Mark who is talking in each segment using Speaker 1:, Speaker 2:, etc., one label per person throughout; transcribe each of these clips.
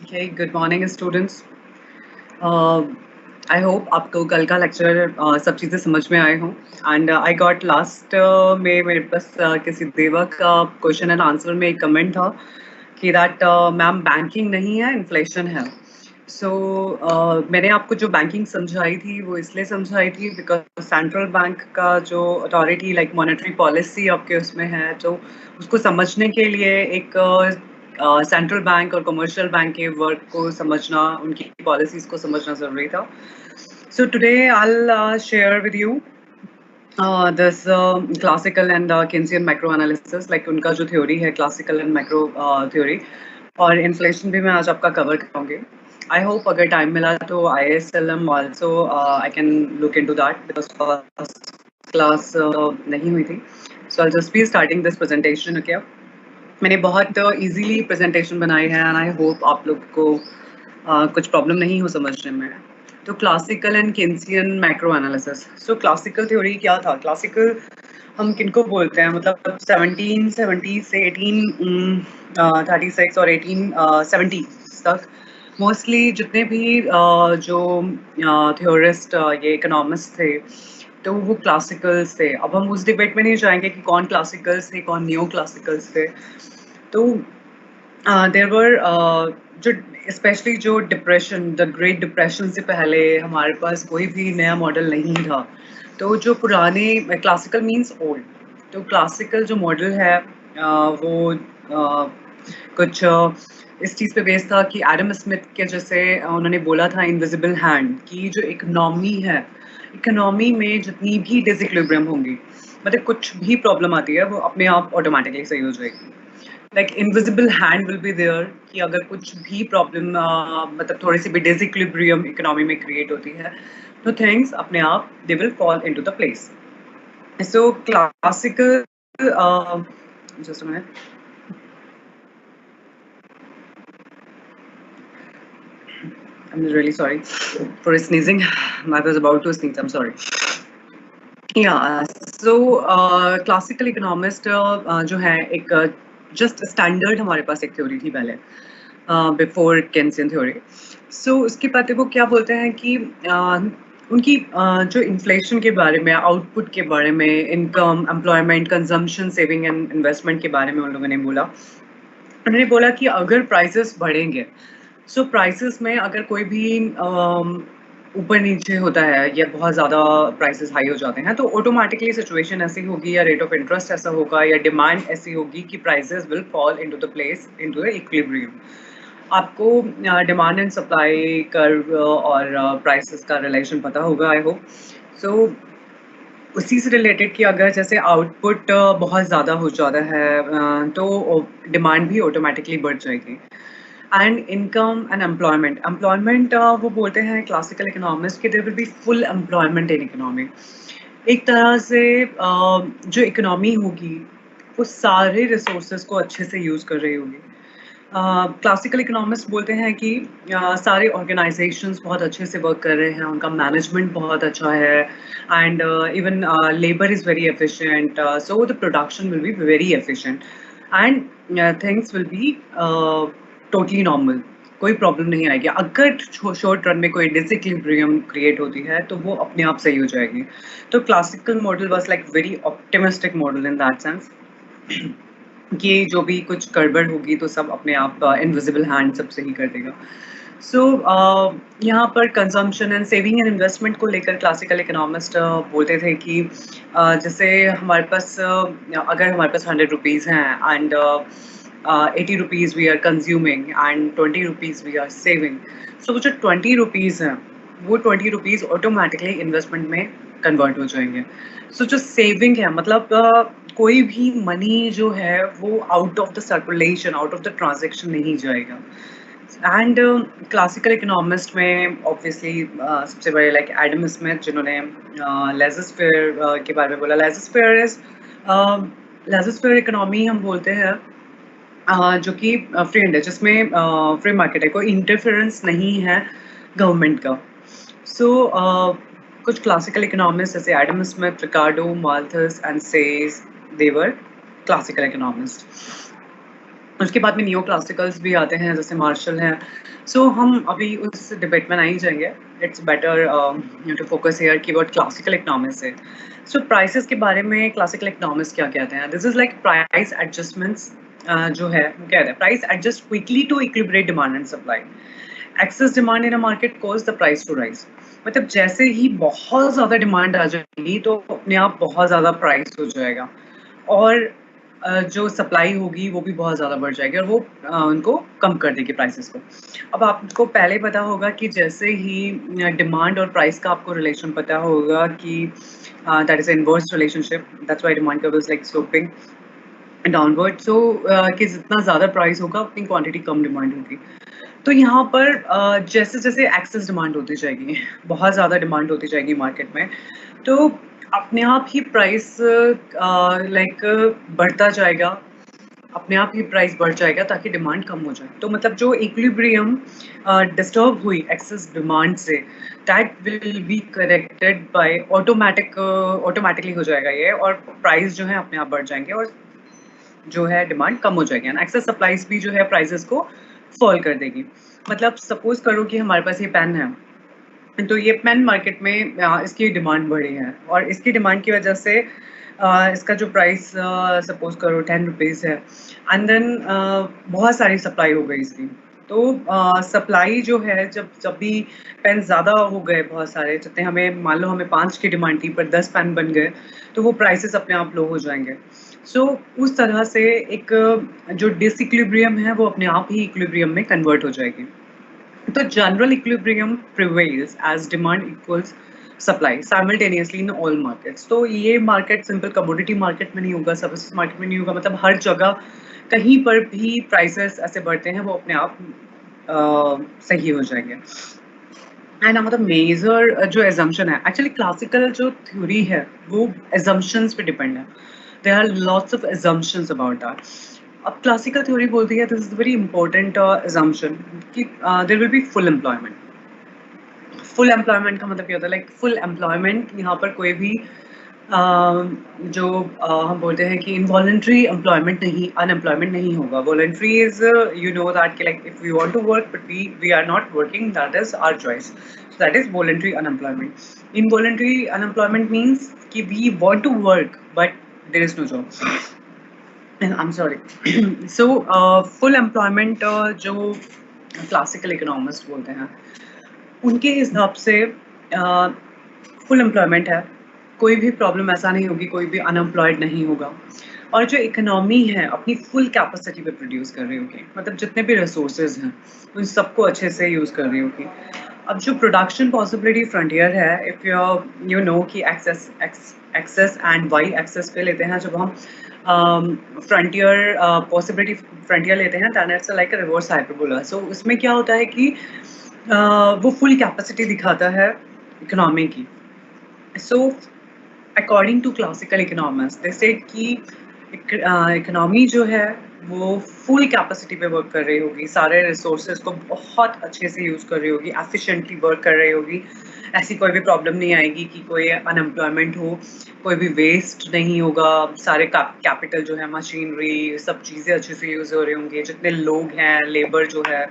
Speaker 1: Okay, good morning students. I hope आपको कल का लेक्चर सब चीज़ें समझ में आए हों एंड आई गॉट लास्ट में मेरे पास किसी देवा का क्वेश्चन एंड आंसर में एक कमेंट था कि दैट मैम बैंकिंग नहीं है इन्फ्लेशन है. सो मैंने आपको जो बैंकिंग समझाई थी वो इसलिए समझाई थी बिकॉज सेंट्रल बैंक का जो अथॉरिटी लाइक मॉनेटरी पॉलिसी आपके उसमें है तो उसको समझने के लिए एक सेंट्रल बैंक और कमर्शियल बैंक के वर्क को समझना, उनकी पॉलिसीज को समझना ज़रूरी था. So today I'll share with you this classical and Keynesian macro analysis, like उनका जो थ्योरी है क्लासिकल एंड मैक्रो थ्योरी, और इन्फ्लेशन भी मैं आज आपका कवर करूँगी. आई होप अगर टाइम मिला तो ISLM also I can look into that because first class नहीं हुई थी. So I just be starting this presentation. Okay, मैंने बहुत इजीली प्रेजेंटेशन बनाई है एंड आई होप आप लोग को कुछ प्रॉब्लम नहीं हो समझने में. तो classical and Keynesian macro analysis. So classical theory क्या था? क्लासिकल हम किनको बोलते हैं, मतलब 1770 से 1836 और 1870 तक मोस्टली जितने भी जो थ्योरिस्ट ये इकोनॉमिस्ट थे तो वो क्लासिकल्स थे. अब हम उस डिबेट में नहीं जाएंगे कि कौन क्लासिकल्स थे कौन न्यू क्लासिकल्स थे. तो देयर वर जो स्पेशली जो डिप्रेशन, द ग्रेट डिप्रेशन से पहले हमारे पास कोई भी नया मॉडल नहीं था. तो जो पुराने क्लासिकल मींस ओल्ड, तो क्लासिकल जो मॉडल है वो कुछ इस चीज़ पे बेस्ड था कि एडम स्मिथ के जैसे उन्होंने बोला था इनविजिबल हैंड की जो इकोनॉमी है, इकोनॉमी में जितनी भी डिसइक्विलिब्रियम होंगी, मतलब कुछ भी प्रॉब्लम आती है वो अपने आप ऑटोमेटिकली सही हो जाएगी. Like invisible hand will be there कि अगर कुछ भी प्रॉब्लम मतलब थोड़ी सी भी डिसइक्विलिब्रियम इकोनॉमी में क्रिएट होती है तो थिंग्स अपने आप they will fall into the place. So classical just a minute. I'm really sorry for sneezing. I was about to sneeze. I'm sorry. Yeah. So classical economist जो है एक just standard हमारे पास एक थ्योरी थी पहले before केन्सियन theory. सो उसके बाद वो क्या बोलते हैं कि उनकी जो इन्फ्लेशन के बारे में, आउटपुट के बारे में, income, employment, consumption, saving and investment के बारे में उन लोगों ने बोला. उन्होंने बोला कि अगर प्राइसेस बढ़ेंगे, सो प्राइसेस में अगर कोई भी ऊपर नीचे होता है या बहुत ज़्यादा प्राइसेस हाई हो जाते हैं तो ऑटोमेटिकली सिचुएशन ऐसी होगी या रेट ऑफ इंटरेस्ट ऐसा होगा या डिमांड ऐसी होगी कि prices will fall into the place, into the equilibrium. आपको डिमांड एंड सप्लाई कर्व और प्राइसेस का रिलेशन पता होगा आई होप. सो उसी से रिलेटेड कि अगर जैसे आउटपुट बहुत ज़्यादा हो जाता है तो डिमांड भी ऑटोमेटिकली बढ़ जाएगी. एंड इनकम एंड एम्प्लॉयमेंट वो बोलते हैं क्लासिकल इकोनॉमिस्ट कि there will be full employment in economy. एक तरह से जो इकोनॉमी होगी वो सारे रिसोर्सेज को अच्छे से यूज़ कर रही होगी. क्लासिकल इकोनॉमिस्ट बोलते हैं कि सारे ऑर्गेनाइजेशंस बहुत अच्छे से वर्क कर रहे हैं, उनका मैनेजमेंट बहुत अच्छा है and even labour is very efficient, so the production will be very efficient and things will be totally normal. कोई प्रॉब्लम नहीं आएगी. अगर शॉर्ट रन में कोई डिसइक्विलिब्रियम क्रिएट होती है तो वो अपने आप सही हो जाएगी. तो classical model was like very optimistic model in that sense कि जो भी कुछ गड़बड़ होगी तो सब अपने आप इनविजिबल हैंड सब सही कर देगा. सो यहाँ पर consumption and saving and investment को लेकर क्लासिकल इकोनॉमिस्ट बोलते थे कि जैसे हमारे पास अगर हमारे पास 100 रुपीज़ हैं and 80 rupees we are consuming and 20 rupees we are saving. So वो जो 20 रुपीज़ हैं वो 20 रुपीज़ ऑटोमेटिकली इन्वेस्टमेंट में कन्वर्ट हो जाएंगे. सो जो सेविंग है मतलब कोई भी मनी जो है वो out of the circulation, out of the transaction नहीं जाएगा. एंड क्लासिकल इकोनॉमिस्ट में ऑब्वियसली सबसे बड़े लाइक एडम स्मिथ जिन्होंने लेज़र-फेयर के बारे में बोला. लेज़र-फेयर इकोनॉमी हम बोलते हैं जो कि फ्री हैंड है, जिसमें फ्री मार्केट है, कोई इंटरफेरेंस नहीं है गवर्नमेंट का. सो कुछ क्लासिकल इकोनॉमिस्ट जैसे Adam Smith, Ricardo, Malthus and says, they were classical economist. उसके बाद में नियो क्लासिकल्स भी आते हैं जैसे मार्शल हैं। सो हम अभी उस डिबेट में नहीं जाएंगे। It's better to focus here की व्हाट क्लासिकल इकोनॉमिक्स है। सो प्राइसेस के बारे में क्लासिकल इकोनॉमिक्स क्या कहते हैं? This is like price adjustments जो है वो कहते हैं price adjust quickly to equilibrate demand and supply. Excess demand in a market cause the price to rise. मतलब जैसे ही बहुत ज्यादा डिमांड आ जाएगी तो अपने आप बहुत ज्यादा प्राइस हो जाएगा, और जो सप्लाई होगी वो भी बहुत ज़्यादा बढ़ जाएगी और वो उनको कम कर देगी प्राइसेस को। अब आपको पहले पता होगा कि जैसे ही डिमांड और प्राइस का आपको रिलेशन पता होगा कि that is inverse relationship, that's why demand curve is like sloping downward. So कि जितना ज़्यादा प्राइस होगा उतनी क्वांटिटी कम डिमांड होगी। तो यहाँ पर जैसे जैसे एक्सेस डिमांड होती जाएगी, बहुत ज़्यादा डिमांड होती जाएगी मार्केट में, तो अपने आप ही प्राइस लाइक बढ़ता जाएगा, अपने आप ही प्राइस बढ़ जाएगा ताकि डिमांड कम हो जाए। तो मतलब जो इक्विलिब्रियम डिस्टर्ब हुई एक्सेस डिमांड से, that will be corrected bye automatically हो जाएगा ये, और प्राइस जो है अपने आप बढ़ जाएंगे और जो है डिमांड कम हो जाएगी एंड एक्सेस सप्लाईज भी जो है प्राइसेस को फॉल कर देगी। मतलब सपोज करो कि हमारे पास ये पेन है, तो ये पेन मार्केट में इसकी डिमांड बढ़ी है और इसकी डिमांड की वजह से इसका जो प्राइस सपोज करो 10 रुपीज़ है, एंड देन बहुत सारी सप्लाई हो गई इसकी। तो सप्लाई जो है, जब जब भी पेन ज़्यादा हो गए, बहुत सारे जितने हमें, मान लो हमें 5 की डिमांड थी पर 10 पेन बन गए, तो वो प्राइसेस अपने आप लो हो जाएंगे। सो उस तरह से एक जो डिसइक्विलिब्रियम है वो अपने आप ही इक्विलिब्रियम में कन्वर्ट हो जाएगी। तो general equilibrium prevails as demand equals supply simultaneously in all markets. तो ये मार्केट सिंपल कमोडिटी मार्केट में नहीं होगा, सर्विसेज मार्केट में नहीं होगा, मतलब हर जगह कहीं पर भी प्राइसेस ऐसे बढ़ते हैं वो अपने आप सही हो जाएंगे। एंड मतलब मेजर जो एजम्पशन है, एक्चुअली क्लासिकल जो थ्योरी है वो एजम्पशंस पे डिपेंड है। There are lots of assumptions about that. अब क्लासिकल थ्योरी बोलती है, this is very important assumption, कि there will be full employment. Full employment का मतलब क्या होता है? लाइक फुल एम्प्लॉयमेंट, यहाँ पर कोई भी जो हम बोलते हैं कि इनवॉलंटरी एम्प्लॉयमेंट नहीं, अनएम्प्लॉयमेंट नहीं होगा। Voluntary is, you know that कि like if we want to work but we are not working, that is our choice, so that is voluntary unemployment. Involuntary unemployment means कि we want to work but there is no job. I'm sorry. So full employment जो classical economist बोलते हैं, उनके हिसाब से full employment है, कोई भी प्रॉब्लम ऐसा नहीं होगी, कोई भी अनएम्प्लॉयड नहीं होगा, और जो इकोनॉमी है अपनी फुल कैपेसिटी पे प्रोड्यूस कर रही होगी, मतलब जितने भी रिसोर्सेज हैं उन सबको अच्छे से यूज़ कर रही होगी। अब जो प्रोडक्शन पॉसिबिलिटी फ्रंटियर है, इफ यू नो कि एक्सेस एंड वाई एक्सेस पे लेते हैं, जब हम फ्रंटियर पॉसिबिलिटी फ्रंटियर लेते हैं, that it's like a reverse hyperbola. So उसमें क्या होता है कि वो फुल कैपेसिटी दिखाता है इकोनॉमी की। So according to classical economics, they said कि इकोनॉमी जो है वो फुल कैपेसिटी पे वर्क कर रही होगी, सारे रिसोर्सेज को बहुत अच्छे से यूज़ कर रही होगी, एफिशिएंटली वर्क कर रही होगी, ऐसी कोई भी प्रॉब्लम नहीं आएगी कि कोई अनएम्प्लॉयमेंट हो, कोई भी वेस्ट नहीं होगा, सारे कैपिटल जो है, मशीनरी, सब चीज़ें अच्छे से यूज़ हो रहे होंगे, जितने लोग हैं, लेबर जो है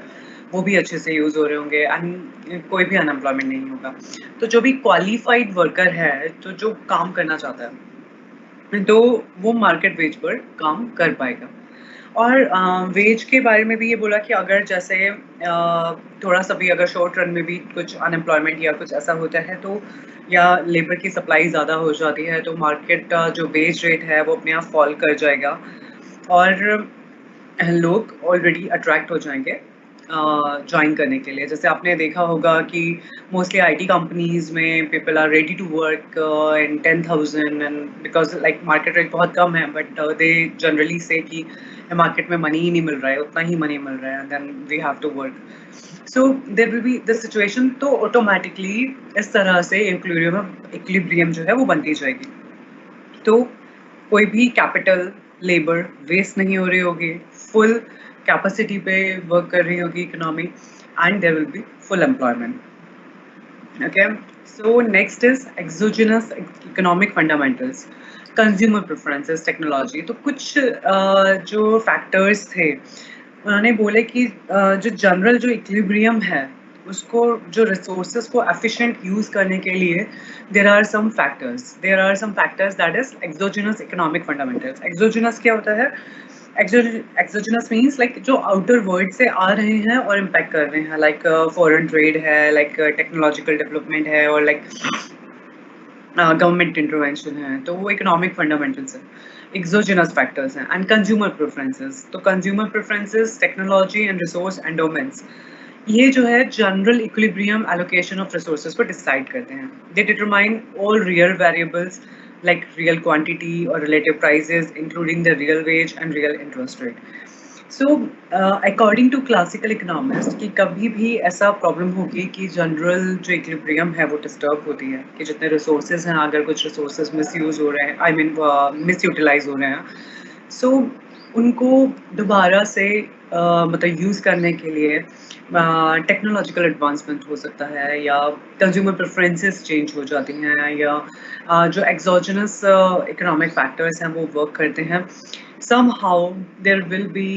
Speaker 1: वो भी अच्छे से यूज़ हो रहे होंगे, कोई भी अनएम्प्लॉयमेंट नहीं होगा। तो जो भी क्वालिफाइड वर्कर है, तो जो काम करना चाहता है, तो वो मार्केट वेज पर काम कर पाएगा। और वेज के बारे में भी ये बोला कि अगर जैसे थोड़ा सा भी अगर शॉर्ट रन में भी कुछ अनएम्प्लॉयमेंट या कुछ ऐसा होता है, तो या लेबर की सप्लाई ज़्यादा हो जाती है, तो मार्केट जो वेज रेट है वो अपने आप फॉल कर जाएगा और लोग ऑलरेडी अट्रैक्ट हो जाएंगे ज्वाइन करने के लिए। जैसे आपने देखा होगा कि मोस्टली आईटी कंपनीज में people are ready to work in 10,000, and because like market rate बहुत कम है, बट दे जनरली से कि मार्केट में मनी ही नहीं मिल रहा है, उतना ही मनी मिल रहा है, then we have to work. So there will be this situation. तो ऑटोमेटिकली इस तरह से इक्विलिब्रियम जो है वो बनती जाएगी। तो कोई भी कैपिटल, लेबर वेस्ट नहीं हो रही होगी, फुल कैपेसिटी पे वर्क कर रही होगी economy, and there will be full employment. Okay, so next is exogenous economic fundamentals. Consumer preferences, technology. तो कुछ जो फैक्टर्स थे उन्होंने बोले कि जो जनरल जो इक्विलिब्रियम है उसको, जो रिसोर्सेज को एफिशिएंट यूज करने के लिए there are some factors that is exogenous economic fundamentals. Exogenous क्या होता है? एक्सोजिनस मीन्स लाइक जो आउटर वर्ल्ड से आ रहे हैं और इम्पैक्ट कर रहे हैं, लाइक फॉरेन ट्रेड है, लाइक टेक्नोलॉजिकल डेवलपमेंट है, और लाइक गवर्नमेंट इंटरवेंशन है। तो वो इकोनॉमिक फंडामेंटल्स है, एक्सोजिनस फैक्टर्स हैं। एंड कंज्यूमर प्रेफरेंसेस, तो consumer preferences, technology and resource endowments, ये जो है general equilibrium allocation of resources को डिसाइड करते हैं। They determine all real variables like real quantity or relative prices, including the real wage and real interest rate. So, according to classical economists, कि कभी भी ऐसा प्रॉब्लम होगी कि general जो इक्विलिब्रियम है वो डिस्टर्ब होती है, कि जितने रिसोर्सेज हैं, अगर कुछ रिसोर्सेज मिसयूज हो रहे हैं, आई मीन मिसयूटिलाइज हो रहे हैं, सो उनको दोबारा से मतलब यूज़ करने के लिए टेक्नोलॉजिकल एडवांसमेंट हो सकता है, या कंज्यूमर प्रेफरेंसेस चेंज हो जाती हैं, या जो एक्सोजिनस इकोनॉमिक फैक्टर्स हैं वो वर्क करते हैं। somehow there will be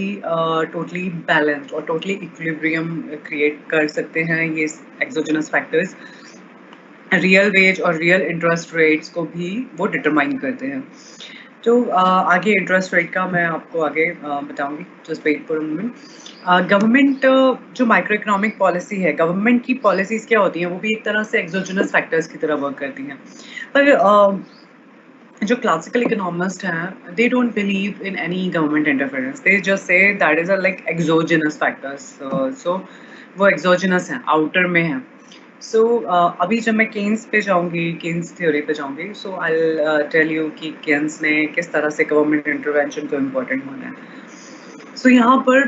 Speaker 1: totally balanced और totally equilibrium create कर सकते हैं ये exogenous factors। रियल वेज और रियल इंटरेस्ट रेट्स को भी वो डिटरमाइन करते हैं। तो आगे इंटरेस्ट रेट का मैं आपको आगे बताऊंगी, just wait for a moment. Government जो माइक्रो इकोनॉमिक पॉलिसी है, गवर्नमेंट की पॉलिसीज क्या होती हैं, वो भी एक तरह से एक्सोजेनस फैक्टर्स की तरह वर्क करती हैं। पर जो क्लासिकल इकोनॉमिस्ट हैं, they don't believe in any government interference, they just say that is a like exogenous factors. So वो एक्सोजेनस हैं, आउटर में हैं। सो अभी जब मैं केन्स पे जाऊंगी, केन्स थ्योरी पे जाऊंगी, सो आई टेल यू कि केन्स ने किस तरह से गवर्नमेंट इंटरवेंशन को इम्पोर्टेंट होना है। So यहाँ पर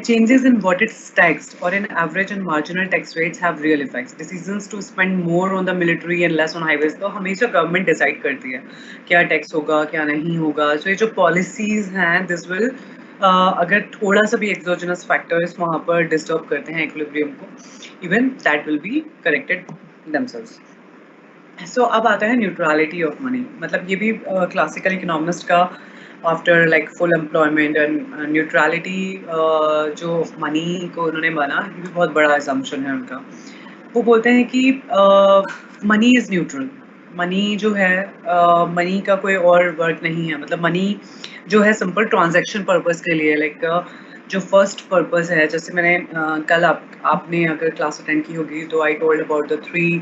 Speaker 1: changes in what it's taxed or in average and marginal tax rates have real effects. Decisions to spend more on the military and less on highways, तो हमेशा गवर्नमेंट डिसाइड करती है क्या टैक्स होगा क्या नहीं होगा। सो ये जो पॉलिसीज हैं, दिस विल अगर थोड़ा सा भी एक्सोजेनस फैक्टर्स वहाँ पर डिस्टर्ब करते हैं इक्विलिब्रियम को, even that will be corrected themselves. So अब आता है न्यूट्रलिटी ऑफ मनी। मतलब ये भी क्लासिकल इकोनॉमिस्ट का after like full employment and neutrality जो मनी को उन्होंने माना, ये भी बहुत बड़ा असम्पशन है उनका। वो बोलते हैं कि मनी इज़ न्यूट्रल। मनी जो है, मनी का कोई और वर्क नहीं है। मतलब मनी जो है सिंपल ट्रांजैक्शन पर्पस के लिए, लाइक जो फर्स्ट पर्पस है, जैसे मैंने कल आपने अगर क्लास अटेंड की होगी तो I told about the 3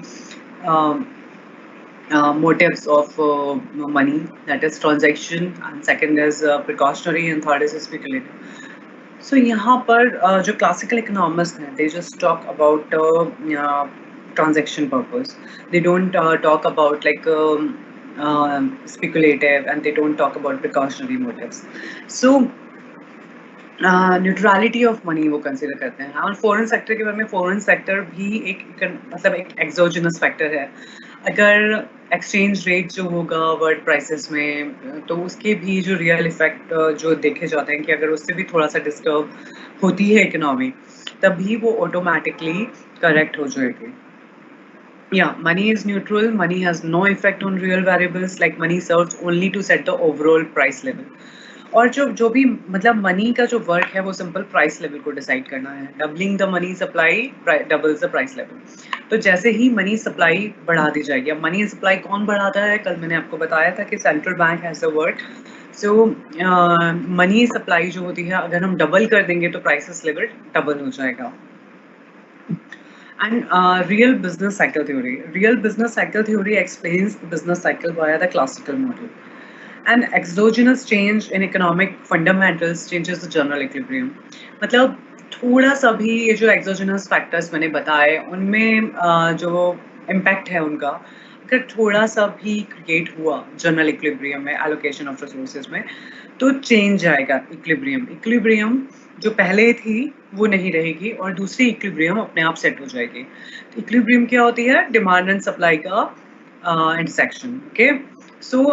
Speaker 1: motives of money, that is transaction, and second is precautionary, and third is speculative. So यहाँ पर जो classical economists हैं, they just talk about transaction purpose. They don't talk about like speculative, and they don't talk about precautionary motives. So neutrality of money वो consider करते हैं। और foreign sector के बारे में, फॉरेन सेक्टर भी मतलब एक एक्सोजेनस फैक्टर है। अगर एक्सचेंज रेट जो होगा वर्ल्ड प्राइसेस में, तो उसके भी जो रियल इफेक्ट जो देखे जाते हैं कि अगर उससे भी थोड़ा सा डिस्टर्ब होती है इकोनॉमी, तभी वो ऑटोमेटिकली करेक्ट हो जाएगी। Yeah, money is neutral. Money has no effect on real variables. Like money serves only to set the overall price level. और जो भी मतलब मनी का जो वर्क है वो सिंपल प्राइस लेवल को डिसाइड करना है। Doubling the money supply doubles the price level. तो जैसे ही मनी सप्लाई बढ़ा दी जाएगी, अब मनी सप्लाई कौन बढ़ाता है? कल मैंने आपको बताया था कि central bank has a work. So money supply जो होती है, अगर हम डबल कर देंगे तो प्राइसेस लेवल डबल हो जाएगा। And real business cycle theory. Real business cycle theory explains the business cycle via the classical model. And exogenous change in economic fundamentals changes the general equilibrium. मतलब थोड़ा सा भी ये जो exogenous factors मैंने बताए, उनमें जो impact है उनका, अगर थोड़ा सा भी create हुआ general equilibrium में, allocation of resources में, तो change आएगा equilibrium. Equilibrium जो पहले थी वो नहीं रहेगी और दूसरी इक्विलिब्रियम अपने आप सेट हो जाएगी। तो इक्विलिब्रियम क्या होती है? डिमांड एंड सप्लाई का इंटरसेक्शन। ओके, सो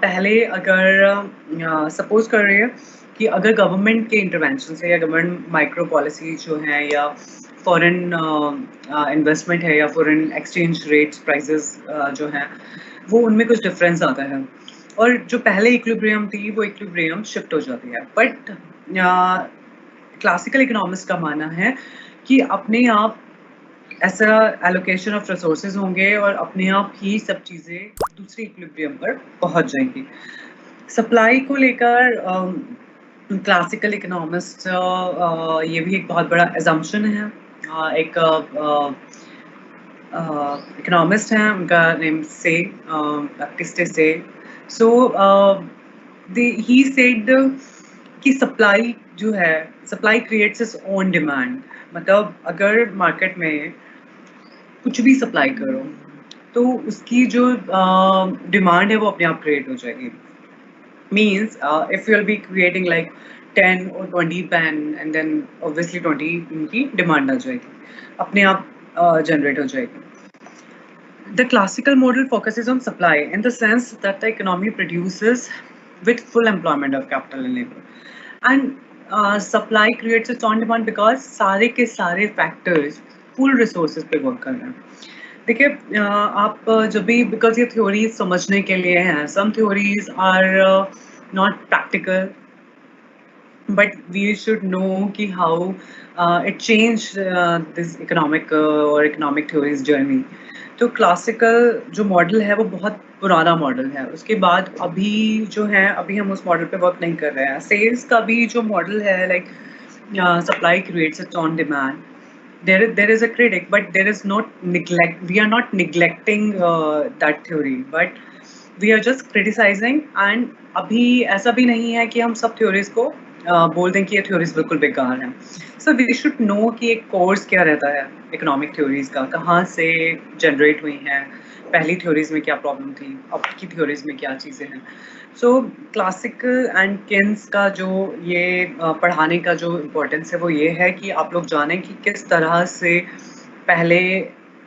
Speaker 1: पहले अगर सपोज कर रहे हैं कि अगर गवर्नमेंट के इंटरवेंशन से, या गवर्नमेंट माइक्रो पॉलिसी जो है, या फॉरेन इन्वेस्टमेंट है, या फॉरेन एक्सचेंज रेट्स प्राइसेस जो हैं, वो उनमें कुछ डिफरेंस आता है, और जो पहले इक्विलिब्रियम थी वो इक्विलिब्रियम शिफ्ट हो जाती है। बट क्लासिकल इकोनॉमिस्ट का मानना है कि अपने आप ऐसा एलोकेशन ऑफ रिसोर्सेज होंगे और अपने आप ही सब चीज़ें दूसरी इक्विलिब्रियम पर पहुंच जाएंगी। सप्लाई को लेकर क्लासिकल इकोनॉमिस्ट ये भी एक बहुत बड़ा एजम्पशन है। एक इकोनॉमिस्ट हैं, उनका नेम से बैप्टिस्ट से। सो ही सेड कि सप्लाई जो है, supply creates its own demand. मतलब अगर मार्केट में कुछ भी सप्लाई करो तो उसकी जो डिमांड है वो अपने आप क्रिएट हो जाएगी। Means if you'll be creating like 10 or 20 pen and then obviously 20 उनकी डिमांड आ जाएगी, अपने आप जनरेट हो जाएगी। The classical model focuses on supply in the sense that the economy produces with full employment of capital and labor, and supply creates its own demand because सारे के सारे factors full resources पे work कर रहे हैं। देखिए आप जब भी, बिकॉज ये थ्योरीज समझने के लिए हैं, some theories are not practical, but we should know कि how it change this economic और इकोनॉमिक थ्योरीज जर्नी। तो क्लासिकल जो मॉडल है वो बहुत पुराना मॉडल है। उसके बाद अभी जो है, अभी हम उस मॉडल पे वर्क नहीं कर रहे हैं। सेल्स का भी जो मॉडल है, like supply creates it's on demand, there is a critic, but there is not neglect. We are not neglecting that theory, but we are just criticizing. And अभी ऐसा भी नहीं है कि हम सब थ्योरीज को बोल दें कि ये थ्योरीज बिल्कुल बेकार हैं। सो वी शुड नो कि एक कोर्स क्या रहता है इकोनॉमिक थ्योरीज का, कहाँ से जनरेट हुई हैं, पहली थ्योरीज में क्या प्रॉब्लम थी, अब की थ्योरीज में क्या चीज़ें हैं। सो क्लासिकल एंड केन्स का जो ये पढ़ाने का जो इम्पोर्टेंस है वो ये है कि आप लोग जानें कि किस तरह से पहले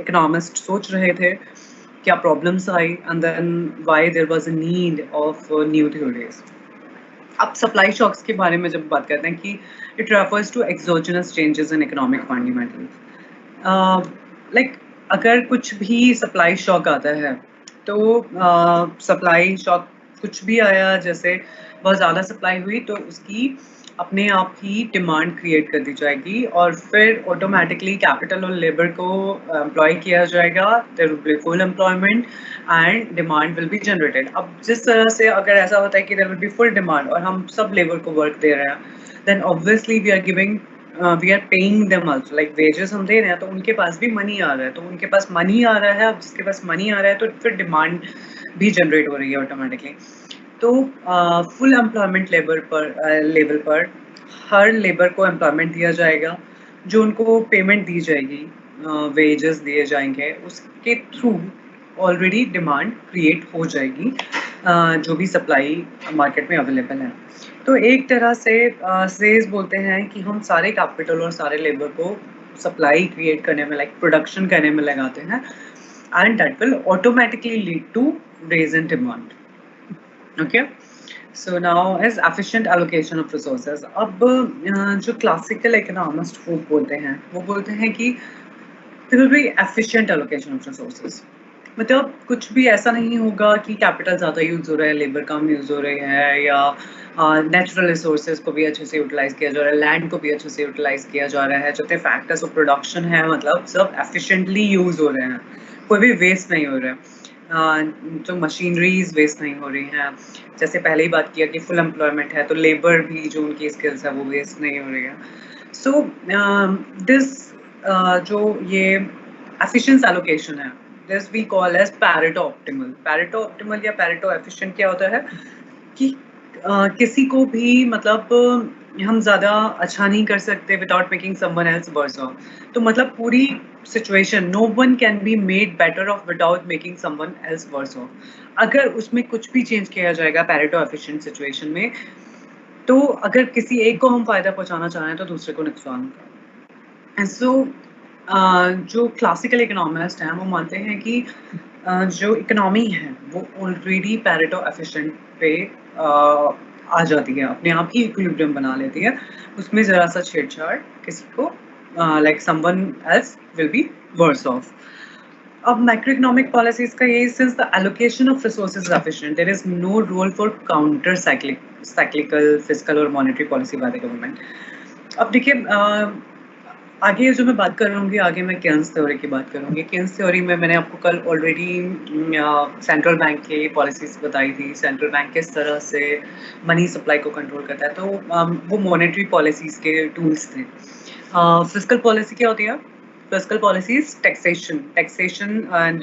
Speaker 1: इकोनॉमिस्ट सोच रहे थे, क्या प्रॉब्लम्स आई, and then why there was a need of new theories. अब सप्लाई शॉक्स के बारे में जब बात करते हैं कि it refers to exogenous changes in economic fundamentals. Like अगर कुछ भी सप्लाई शॉक आता है तो सप्लाई शॉक कुछ भी आया, जैसे बहुत ज़्यादा सप्लाई हुई तो उसकी अपने आप ही डिमांड क्रिएट कर दी जाएगी और फिर ऑटोमेटिकली कैपिटल और लेबर को एम्प्लॉय किया जाएगा। There will be full employment and demand will be generated. अब जिस तरह से अगर ऐसा होता है कि there will be full demand और हम सब लेबर को वर्क दे रहे हैं, then obviously we are giving, we are paying them also, like wages हम दे रहे हैं तो उनके पास भी मनी आ रहा है, तो उनके पास मनी आ रहा है। अब जिसके पास मनी आ रहा है तो फिर डिमांड भी जनरेट हो रही है ऑटोमेटिकली। तो फुल एम्प्लॉयमेंट लेवल पर हर लेबर को एम्प्लॉयमेंट दिया जाएगा, जो उनको पेमेंट दी जाएगी, वेजेस दिए जाएंगे, उसके थ्रू ऑलरेडी डिमांड क्रिएट हो जाएगी जो भी सप्लाई मार्केट में अवेलेबल है। तो एक तरह से सेज बोलते हैं कि हम सारे कैपिटल और सारे लेबर को सप्लाई क्रिएट करने में, लाइक प्रोडक्शन करने में लगाते हैं, and that will automatically lead to raise in demand. Okay, so now is efficient allocation of resources. अब जो classical economist वो बोलते हैं कि there will be efficient allocation of resources. मतलब कुछ भी ऐसा नहीं होगा कि कैपिटल ज़्यादा यूज हो रहा है, लेबर कम यूज हो रही है, या नेचुरल रिसोर्सेज को भी अच्छे से यूटिलाइज किया जा रहा है, लैंड को भी अच्छे से यूटिलाइज किया जा रहा है, जितने फैक्टर्स ऑफ प्रोडक्शन है मतलब सब एफिशिएंटली यूज हो रहे हैं, कोई भी वेस्ट नहीं हो रहा है। जो मशीनरीज वेस्ट नहीं हो रही हैं, जैसे पहले ही बात किया कि फुल एम्प्लॉयमेंट है तो लेबर भी जो उनकी स्किल्स है वो वेस्ट नहीं हो रही है। सो दिस जो ये एफिशिएंट एलोकेशन है, this we call as Pareto optimal. Pareto optimal या पैरेटो एफिशिएंट क्या होता है कि किसी को भी मतलब हम ज़्यादा अच्छा नहीं कर सकते without making someone else worse off. तो मतलब पूरी situation, no one can be made better off without making someone else worse off. अगर उसमें कुछ भी चेंज किया जाएगा पैरेटो एफिशिएंट सिचुएशन में, तो अगर किसी एक को हम फायदा पहुंचाना चाह रहे हैं तो दूसरे को नुकसान होगा। सो जो क्लासिकल इकोनॉमिस्ट हैं वो मानते हैं कि जो इकोनॉमी है वो ऑलरेडी पैरेटो एफिशिएंट पे आ जाती है, अपने आप ही इक्विलिब्रियम बना लेती है, उसमें जरा सा छेड़छाड़ किसी को like someone else will be worse off. अब मैक्रोइकोनॉमिक पॉलिसीज का यही, since the allocation of resources is efficient, there is no role for counter cyclical fiscal और monetary policy by the government. अब देखिए, आगे जो मैं बात कर रही आगे मैं केन्स थ्योरी की बात करूँगी। केन्स थ्योरी में मैंने आपको कल ऑलरेडी सेंट्रल बैंक की पॉलिसीज बताई थी, सेंट्रल बैंक किस तरह से मनी सप्लाई को कंट्रोल करता है। तो वो मॉनेटरी पॉलिसीज के टूल्स थे। फिस्कल पॉलिसी क्या होती है? Fiscal policies taxation and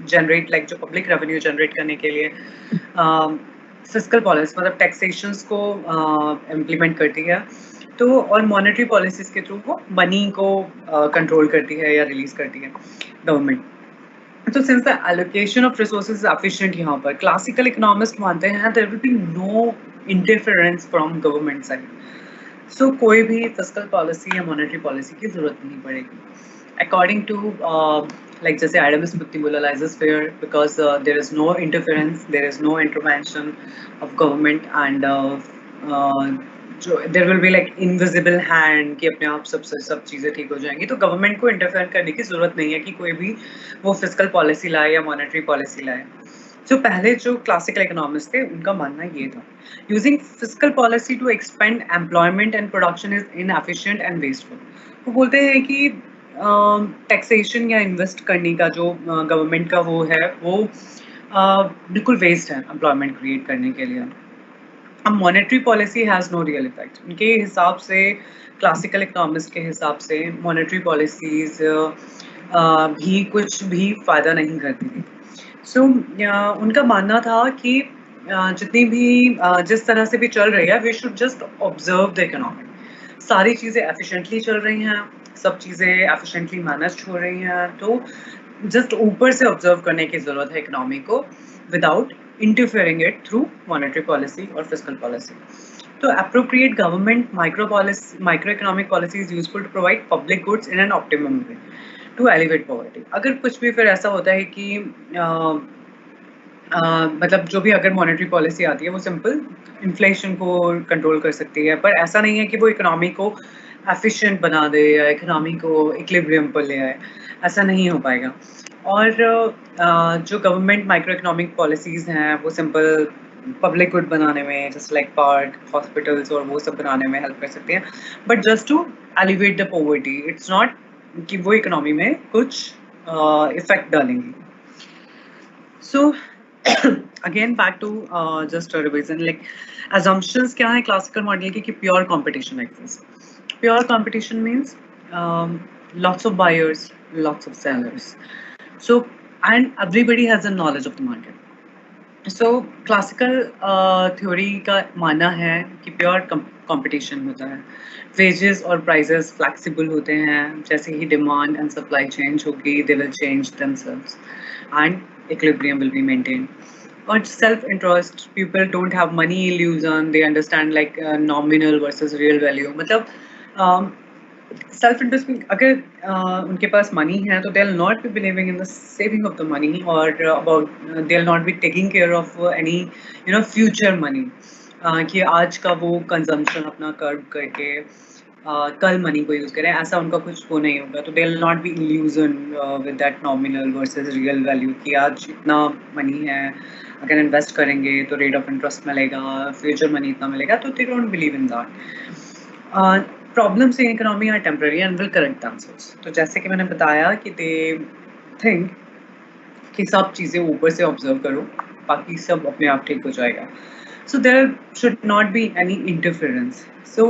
Speaker 1: generate, like जो पब्लिक रेवेन्यू जनरेट करने के लिए फिस्कल पॉलिसी मतलब टैक्सेशंस को इम्प्लीमेंट करती है। तो और मॉनेटरी पॉलिसीज के थ्रू वो मनी को कंट्रोल करती है या रिलीज करती है गवर्नमेंट। तो since the allocation of resources efficient, यहाँ पर क्लासिकल इकोनॉमिस्ट मानते हैं there will be no interference from government side. So कोई भी फिस्कल पॉलिसी या मॉनेटरी पॉलिसी की जरूरत नहीं पड़ेगी अकॉर्डिंग टू, like जैसे Adam Smith बोला, laissez-faire, because there is no interference, there is no intervention of government, and जो there will be like invisible hand कि अपने आप सब चीज़ें ठीक हो जाएंगी। तो गवर्नमेंट को इंटरफेयर करने की जरूरत नहीं है कि कोई भी वो फिस्कल पॉलिसी लाए या मॉनेटरी पॉलिसी लाए। जो पहले जो क्लासिकल इकोनॉमिस्ट थे उनका मानना ये था, using fiscal policy to expand employment and production is inefficient and wasteful. वो बोलते हैं कि टैक्सेशन या इन्वेस्ट करने का जो गवर्नमेंट का वो है वो बिल्कुल वेस्ट है एम्प्लॉयमेंट क्रिएट करने के लिए। अब monetary policy has no real effect. उनके हिसाब से, क्लासिकल इकोनॉमिस्ट के हिसाब से मॉनेटरी पॉलिसीज भी कुछ भी फ़ायदा नहीं करती थी। सो उनका मानना था कि जितनी भी जिस तरह से भी चल रही है, we should just observe the economy. सारी चीज़ें एफिशिएंटली चल रही हैं, सब चीज़ें एफिशिएंटली मैनेज हो रही हैं, तो जस्ट ऊपर से ऑब्जर्व करने की ज़रूरत है इकोनॉमी को, without interfering it through monetary policy or fiscal policy. So appropriate government microeconomic policy is useful to provide public goods in an optimum way to elevate poverty. अगर कुछ भी फिर ऐसा होता है कि मतलब जो भी अगर मॉनेटरी पॉलिसी आती है वो सिंपल इन्फ्लेशन को कंट्रोल कर सकती है, पर ऐसा नहीं है कि वो इकोनॉमी को एफिशिएंट बना दे या इकोनॉमी को इक्विलिब्रियम पर ले आए, ऐसा नहीं हो पाएगा। और जो गवर्नमेंट माइक्रो इकोनॉमिक पॉलिसीज़ हैं वो सिंपल पब्लिक गुड बनाने में, जस्ट लाइक पार्क, हॉस्पिटल्स और वो सब बनाने में हेल्प कर सकती हैं, but just to elevate the poverty. It's not कि वो इकोनॉमी में कुछ इफेक्ट डालेंगी। So again back to just revision, like assumptions क्या है क्लासिकल मॉडल की कि pure competition exist. Pure competition means lots of buyers, lots of sellers. So, and everybody has a knowledge of the market. So, classical theory का मानना है कि pure competition होता है, wages और prices flexible होते हैं, जैसे ही demand and supply change होगी, they will change themselves, and equilibrium will be maintained. Or self-interest, people don't have money illusion, they understand like nominal versus real value. मतलब self interest में अगर उनके पास money है तो they will not be believing in the saving of the money, और about they will not be taking care of any future money, कि आज का वो कंजम्पशन अपना कर्व करके कल मनी को यूज़ करें, ऐसा उनका कुछ वो नहीं होगा। तो they will not be illusion with that nominal versus real value कि आज इतना मनी है, अगर इन्वेस्ट करेंगे तो रेट ऑफ इंटरेस्ट मिलेगा, फ्यूचर मनी इतना मिलेगा, तो they don't believe in that. Problems in economy are temporary and will correct themselves. तो जैसे कि मैंने बताया कि दे थिंक कि सब चीज़ें ऊपर से ऑब्जर्व करो, बाकी सब अपने आप ठीक हो जाएगा। So there should not be any interference. So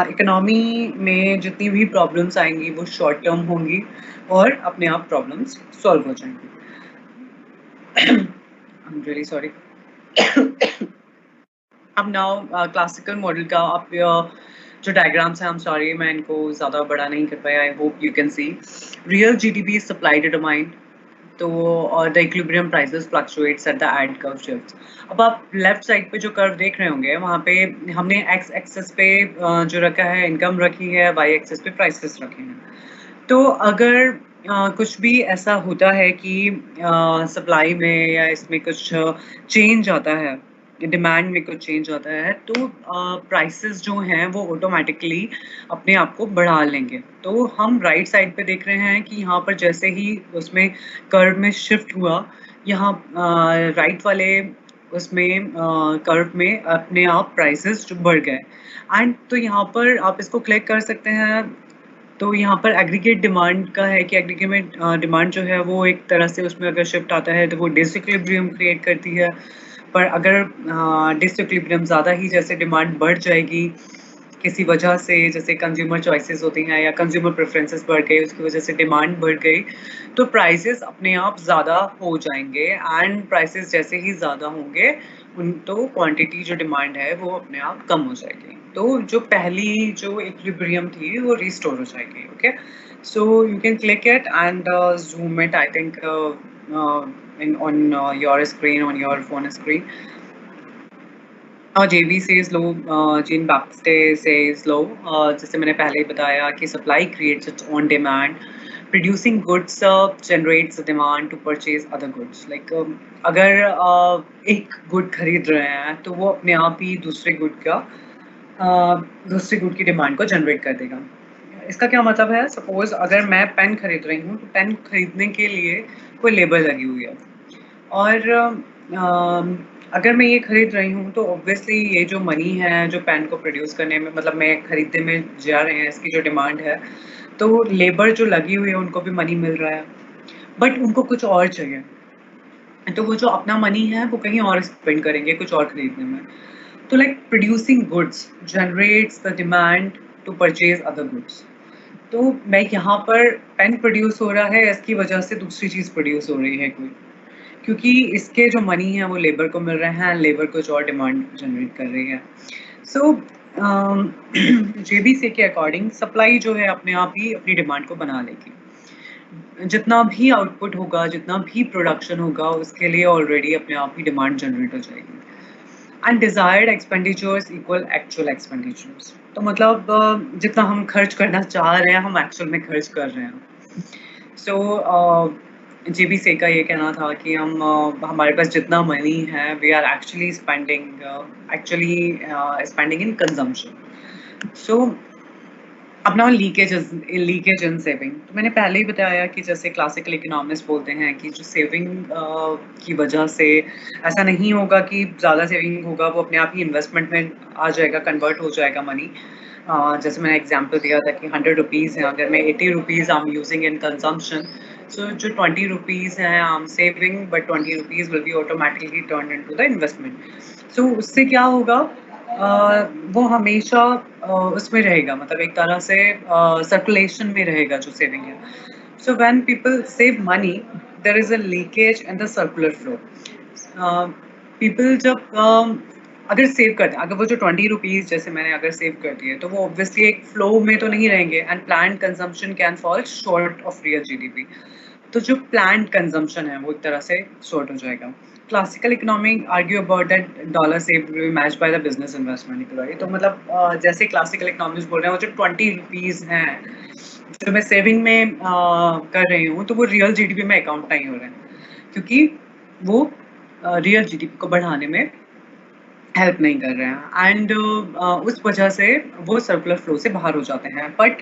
Speaker 1: economy में जितनी भी प्रॉब्लम्स आएंगी वो शॉर्ट टर्म होंगी और अपने आप प्रॉब्लम्स सॉल्व हो जाएंगी। आई एम रियली सॉरी। अब नाउ क्लासिकल मॉडल का आप जो डायग्राम्स हैं, आई एम सॉरी मैं इनको ज़्यादा बड़ा नहीं कर पाया, आई hope you can see. Real GDP is supply determined, तो और the equilibrium prices fluctuates at the end curve shifts. अब आप लेफ्ट साइड पे जो कर्व देख रहे होंगे वहाँ पे हमने एक्स एक्सेस पे जो रखा है इनकम रखी है, वाई एक्सेस पे प्राइसेस रखे हैं। तो अगर कुछ भी ऐसा होता है कि सप्लाई में या इसमें कुछ चेंज आता है, डिमांड में कुछ चेंज होता है तो प्राइसेस जो हैं वो ऑटोमेटिकली अपने आप को बढ़ा लेंगे। तो हम राइट साइड पे देख रहे हैं कि यहाँ पर जैसे ही उसमें कर्व में शिफ्ट हुआ, यहाँ राइट वाले उसमें कर्व में अपने आप प्राइसेस जो बढ़ गए। एंड तो यहाँ पर आप इसको क्लिक कर सकते हैं। तो यहाँ पर एग्रीगेट डिमांड का है कि एग्रीगेट डिमांड जो है वो एक तरह से उसमें अगर शिफ्ट आता है तो वो डिसइक्विलिब्रियम क्रिएट करती है। पर अगर डिसइक्विलिब्रियम ज़्यादा ही जैसे डिमांड बढ़ जाएगी किसी वजह से, जैसे कंज्यूमर चॉइसेस होती हैं या कंज्यूमर प्रेफरेंसेस बढ़ गई, उसकी वजह से डिमांड बढ़ गई, तो प्राइसेस अपने आप ज़्यादा हो जाएंगे। एंड प्राइसेस जैसे ही ज़्यादा होंगे उन तो क्वांटिटी जो डिमांड है वो अपने आप कम हो जाएगी। तो जो पहली जो इक्विलिब्रियम थी वो रिस्टोर हो जाएगी। Okay, so you can click it and zoom it, I think, on your screen, on your phone screen. JB says low, Jean Baptiste says low. जैसे मैंने पहले ही बताया कि supply creates its own demand. Producing goods generates the demand to purchase other goods. Like अगर एक good खरीद रहे हैं तो वो अपने आप ही दूसरे गुड की डिमांड को जनरेट कर देगा। इसका क्या मतलब है? सपोज अगर मैं पेन खरीद रही हूँ तो पेन खरीदने के लिए कोई लेबर लगी हुई है, और अगर मैं ये खरीद रही हूँ तो ऑब्वियसली ये जो मनी है जो पेन को प्रोड्यूस करने में, मतलब मैं खरीदने में जा रहे हैं, इसकी जो डिमांड है, तो लेबर जो लगी हुई है उनको भी मनी मिल रहा है, बट उनको कुछ और चाहिए, तो वो जो अपना मनी है वो कहीं और स्पेंड करेंगे कुछ और खरीदने में। तो like producing goods generates the demand to purchase other goods. तो मैं यहाँ पर पेन प्रोड्यूस हो रहा है, इसकी वजह से दूसरी चीज़ प्रोड्यूस हो रही है कोई, क्योंकि इसके जो मनी है वो लेबर को मिल रहे हैं, लेबर कुछ और डिमांड जनरेट कर रही है। सो JBC के अकॉर्डिंग सप्लाई जो है अपने आप ही अपनी डिमांड को बना लेगी। जितना भी आउटपुट होगा, जितना भी प्रोडक्शन होगा, उसके लिए ऑलरेडी अपने आप ही डिमांड जनरेट हो जाएगी। And desired expenditures equal actual expenditures. तो मतलब जितना हम खर्च करना चाह रहे हैं हम एक्चुअल में खर्च कर रहे हैं। सो JBC का ये कहना था कि हमारे पास जितना मनी है we are actually spending in consumption. So अपना लीकेज इन सेविंग, तो मैंने पहले ही बताया कि जैसे क्लासिकल इकोनॉमिस्ट बोलते हैं कि जो सेविंग की वजह से ऐसा नहीं होगा कि ज़्यादा सेविंग होगा, वो अपने आप ही इन्वेस्टमेंट में आ जाएगा, कन्वर्ट हो जाएगा मनी। जैसे मैंने एग्जांपल दिया था कि 100 रुपीज़ है, अगर मैं 80 rupees I am using in consumption, so जो 20 रुपीज़ है I am saving, but 20 rupees will be automatically turn into the investment. So उससे क्या होगा, वो हमेशा उसमें रहेगा, मतलब एक तरह से सर्कुलेशन में रहेगा जो सेविंग है। So when people save money there is a leakage in the circular flow. People जब अगर सेव करते हैं, अगर वो जो 20 रुपीज़ जैसे मैंने अगर सेव कर दिए तो वो ऑब्वियसली एक फ्लो में तो नहीं रहेंगे, and planned consumption can fall short of real GDP। तो जो प्लान्ड कंजम्पशन है वो एक तरह से शॉर्ट हो जाएगा। Classical economy argue about that dollar save match by the business investment. तो मतलब जैसे क्लासिकल इकोनॉमिस्ट बोल रहे हैं वो जो 20 रुपीज़ हैं जो मैं सेविंग में कर रही हूँ, तो वो रियल GDP में अकाउंट नहीं हो रहे हैं, क्योंकि वो रियल GDP को बढ़ाने में हेल्प नहीं कर रहे हैं, एंड उस वजह से वो सर्कुलर फ्लो से बाहर हो जाते हैं। बट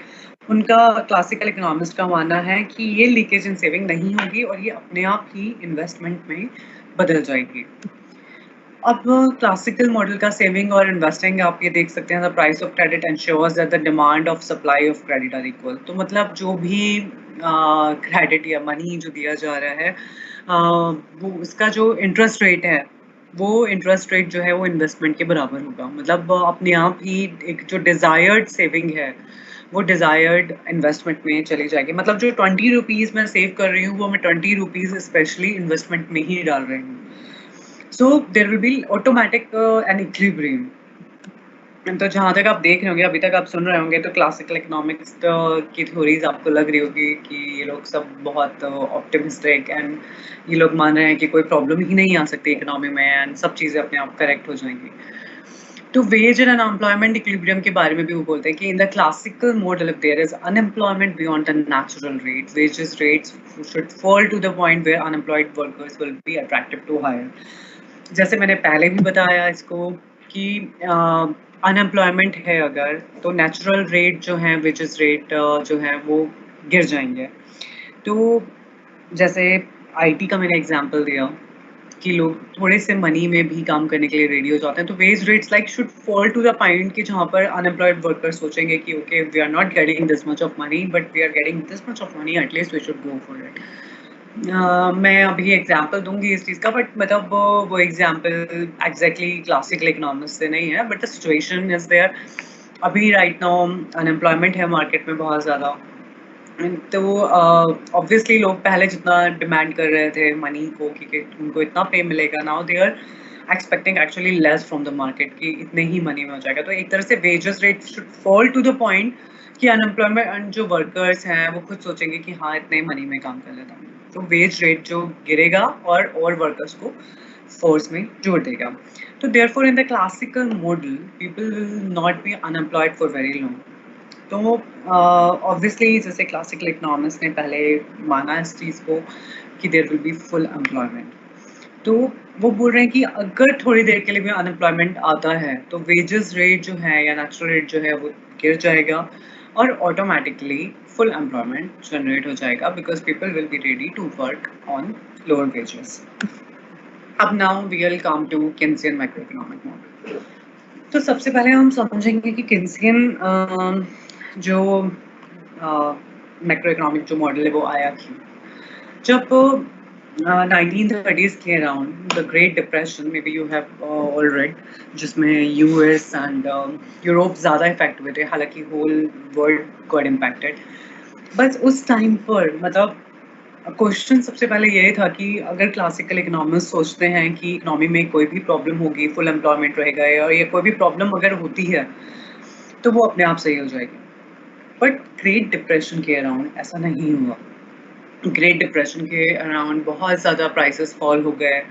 Speaker 1: उनका क्लासिकल इकोनॉमिस्ट का मानना है कि ये लीकेज इन सेविंग नहीं होगी और ये अपने आप ही इन्वेस्टमेंट में बदल जाएगी। अब क्लासिकल मॉडल का सेविंग और इन्वेस्टिंग आप ये देख सकते हैं, the price of credit ensures that the demand of supply of credit are equal. तो मतलब जो भी क्रेडिट या मनी जो दिया जा रहा है, वो उसका जो इंटरेस्ट रेट है, वो इंटरेस्ट रेट जो है वो इन्वेस्टमेंट के बराबर होगा। मतलब अपने आप ही एक जो डिज़ायर्ड सेविंग है वो डिज़ायर्ड इन्वेस्टमेंट में चली जाएगी। मतलब जो 20 रुपीज़ मैं सेव कर रही हूँ वो मैं 20 रुपीज़ स्पेशली इन्वेस्टमेंट में ही डाल रही हूँ। So there will be automatic an equilibrium. तो जहाँ तक आप देख रहे होंगे, अभी तक आप सुन रहे होंगे, तो क्लासिकल इकोनॉमिक्स की थ्योरीज आपको लग रही होगी कि ये लोग सब बहुत ऑप्टिमिस्टिक, एंड ये लोग मान रहे हैं कि कोई प्रॉब्लम ही नहीं आ सकती इकोनॉमी में, एंड सब चीज़ें अपने आप करेक्ट हो जाएंगी। तो वेज एंड अनएम्प्लॉयमेंट इक्विलिब्रियम के बारे में भी वो बोलते हैं कि in the classical model if there is unemployment beyond the natural rate, wages rates should fall to the point where unemployed workers will be attractive to hire. जैसे मैंने पहले भी बताया इसको कि अनएम्प्लॉयमेंट है अगर, तो नेचुरल रेट जो है, वेजेस रेट जो है वो गिर जाएंगे। तो जैसे आईटी का मैंने एग्जांपल दिया कि लोग थोड़े से मनी में भी काम करने के लिए रेडी हो जाते हैं, तो wage rates like should fall to the point कि जहाँ पर अनएम्प्लॉयड वर्कर्स सोचेंगे कि okay we are not getting this much of money but we are getting this much of money, at least we should go for it. मैं अभी example दूंगी इस चीज़ का, बट मतलब वो एग्जांपल एग्जैक्टली क्लासिकल इकोनॉमिक्स से नहीं है, but the situation is there. अभी राइट नाउ अनएम्प्लॉयमेंट है मार्केट में बहुत ज़्यादा, तो ऑब्वियसली लोग पहले जितना डिमांड कर रहे थे मनी को कि उनको इतना पे मिलेगा, now they are expecting actually less from the market कि इतने ही मनी में हो जाएगा। तो एक तरह से wages rate should fall to the point कि अनएम्प्लॉयमेंट जो वर्कर्स हैं वो खुद सोचेंगे कि हाँ इतने मनी में काम कर लेता हूँ, तो वेज रेट जो गिरेगा और वर्कर्स को फोर्स में जोड़ देगा। तो therefore in the classical model people will not be unemployed for very long. तो ऑब्वियसली जैसे क्लासिकल इकोनॉमिक्स ने पहले माना इस चीज़ को कि there will be full employment, तो वो बोल रहे हैं कि अगर थोड़ी देर के लिए भी अनएम्प्लॉयमेंट आता है तो वेजेस रेट जो है या नेचुरल रेट जो है वो गिर जाएगा और ऑटोमेटिकली फुल एम्प्लॉयमेंट जनरेट हो जाएगा because people will be ready to work on lower wages. अब now we will come to Keynesian macro economic model. तो सबसे पहले हम समझेंगे कि केन्सियन जो मैक्रो इकोनॉमिक जो मॉडल है वो आया क्यों। जब 1930s के around the great depression, may be you have all red, जिसमें यूएस एंड यूरोप ज़्यादा इफेक्ट हुए थे, हालांकि होल वर्ल्ड गॉट इम्पैक्टेड। बस उस टाइम पर मतलब क्वेश्चन सबसे पहले ये था कि अगर क्लासिकल इकोनॉमिस्ट सोचते हैं कि इकोनॉमी में कोई भी प्रॉब्लम होगी, फुल एम्प्लॉयमेंट रहेगा और ये कोई भी प्रॉब्लम अगर होती है तो वो अपने आप सही हो जाएगी, बट ग्रेट डिप्रेशन के अराउंड ऐसा नहीं हुआ। ग्रेट डिप्रेशन के अराउंड बहुत ज़्यादा प्राइसेस फॉल हो गए,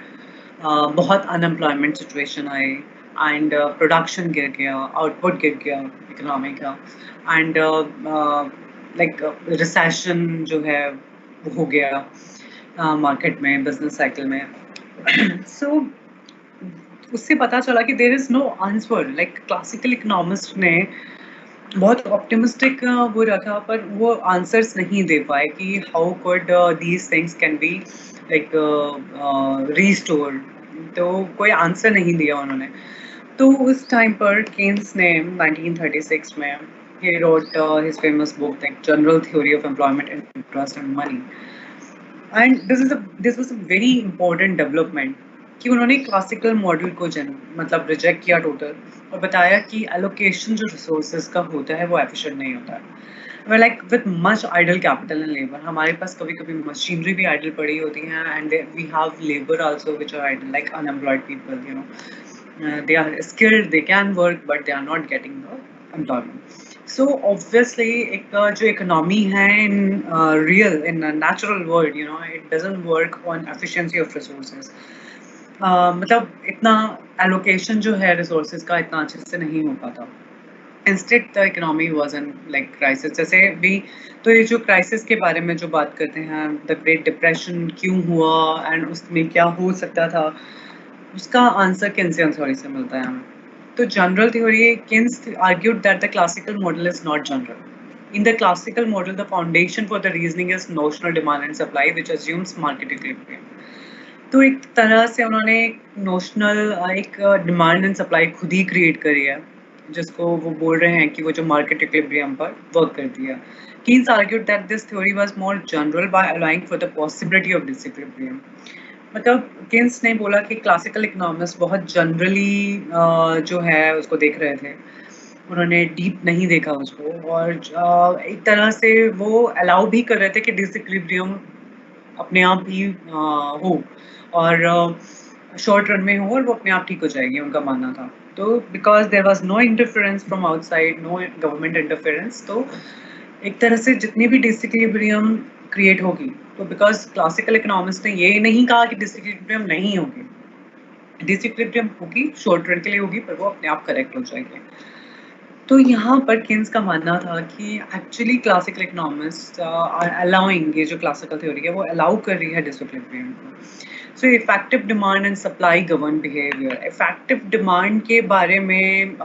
Speaker 1: बहुत unemployment situation I and production गिर गया, आउटपुट गिर गया इकोनॉमी का, एंड लाइक रिसेशन जो है वो हो गया मार्केट में, बिजनेस साइकिल में। सो उससे पता चला कि there is no answer. Like classical economist ने बहुत ऑप्टिमिस्टिक वो रखा, पर वो आंसर्स नहीं दे पाए कि how could these things can be like restored. तो कोई आंसर नहीं दिया उन्होंने। तो उस टाइम पर केन्स ने 1936 में he wrote his famous book like General Theory of Employment, Interest and Money, and this was a very important development कि उन्होंने क्लासिकल मॉडल को मतलब रिजेक्ट किया टोटल और बताया कि एलोकेशन जो रिसोर्सेज का होता है वो एफिशिएंट नहीं होता है। Well like with much idle capital and labour, हमारे पास कभी कभी मशीनरी भी आइडल पड़ी होती हैं and we have labour also which are idle, like unemployed people, you know, they are skilled, they can work, but they are not getting the employment. So obviously एक जो economy है in real, in a natural world, you know, it doesn't work on efficiency of resources. मतलब इतना allocation जो है resources का इतना अच्छे से नहीं हो पाता। Instead the economy was in like crisis। जैसे भी तो ये जो crisis के बारे में जो बात करते हैं, the Great Depression क्यों हुआ and उसमें क्या हो सकता था, उसका आंसर केन्सियन थ्योरी से मिलता है हमें। तो general theory, Keynes argued that the classical model is not general. In the classical model, the foundation for the reasoning is notional demand and supply, which assumes market equilibrium. तो एक तरह से उन्होंने नोशनल एक डिमांड एंड सप्लाई खुद ही create करी है, जिसको वो बोल रहे हैं कि वो जो मार्केट इक्विलिब्रियम पर वर्क करती है। Keynes argued that this theory was more general by allowing for the possibility of disequilibrium. मतलब केन्स ने बोला कि क्लासिकल इकोनॉमिस्ट बहुत जनरली जो है उसको देख रहे थे, उन्होंने डीप नहीं देखा उसको, और एक तरह से वो अलाउ भी कर रहे थे कि डिसइक्विलिब्रियम अपने आप ही हो और शॉर्ट रन में हो और वो अपने आप ठीक हो जाएगी, उनका मानना था। तो because there was no interference from outside, no government interference, तो एक तरह से जितनी भी डिसइक्विलिब्रियम क्रिएट होगी, तो बिकॉज क्लासिकल इकोनॉमिस्ट ने ये नहीं कहा कि डिसइक्विलिब्रियम नहीं होगी, डिसइक्विलिब्रियम होगी, शॉर्ट रन के लिए होगी, पर वो अपने आप करेक्ट हो जाएगी। तो यहाँ पर केन्स का मानना था कि actually classical economist are allowing, ये जो क्लासिकल थ्योरी है वो अलाउ कर रही है डिसइक्विलिब्रियम को। So effective demand and supply govern behaviour. Effective demand के बारे में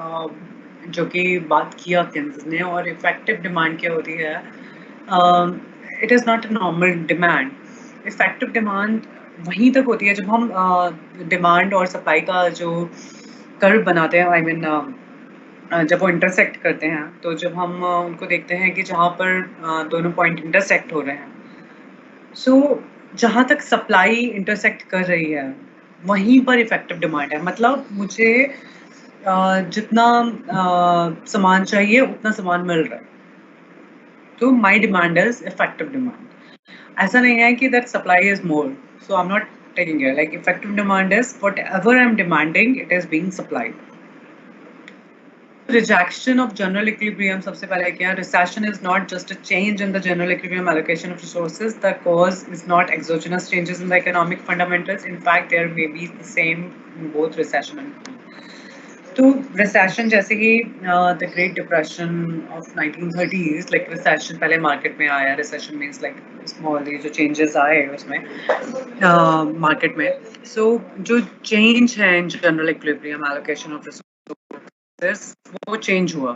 Speaker 1: जो कि बात किया केन्स ने, और इफेक्टिव डिमांड क्या होती है, it is not a normal demand. Effective demand वहीं तक होती है जब हम डिमांड और सप्लाई का जो कर्व बनाते हैं, आई मीन जब वो इंटरसेक्ट करते हैं, तो जब हम उनको देखते हैं कि जहाँ पर दोनों पॉइंट इंटरसेक्ट हो रहे हैं, सो जहाँ तक सप्लाई इंटरसेक्ट कर रही है वहीं पर इफेक्टिव डिमांड है। मतलब मुझे जितना सामान चाहिए उतना सामान मिल रहा है, तो माई डिमांड इज इफेक्टिव डिमांड। ऐसा नहीं है कि that supply is more, so I am not taking it like effective demand is what ever I am demanding it is being supplied. Rejection of general equilibrium, सबसे पहले क्या, recession is not just a change in the general equilibrium allocation of resources. The cause is not exogenous changes in the economic fundamentals. In fact, there may be the same in both recession and boom. तो recession जैसे कि the Great Depression of 1930s, like recession पहले market में आया, recession means like small ये जो changes आए उसमें market में, so जो change है in general equilibrium allocation of resources वो चेंज हुआ।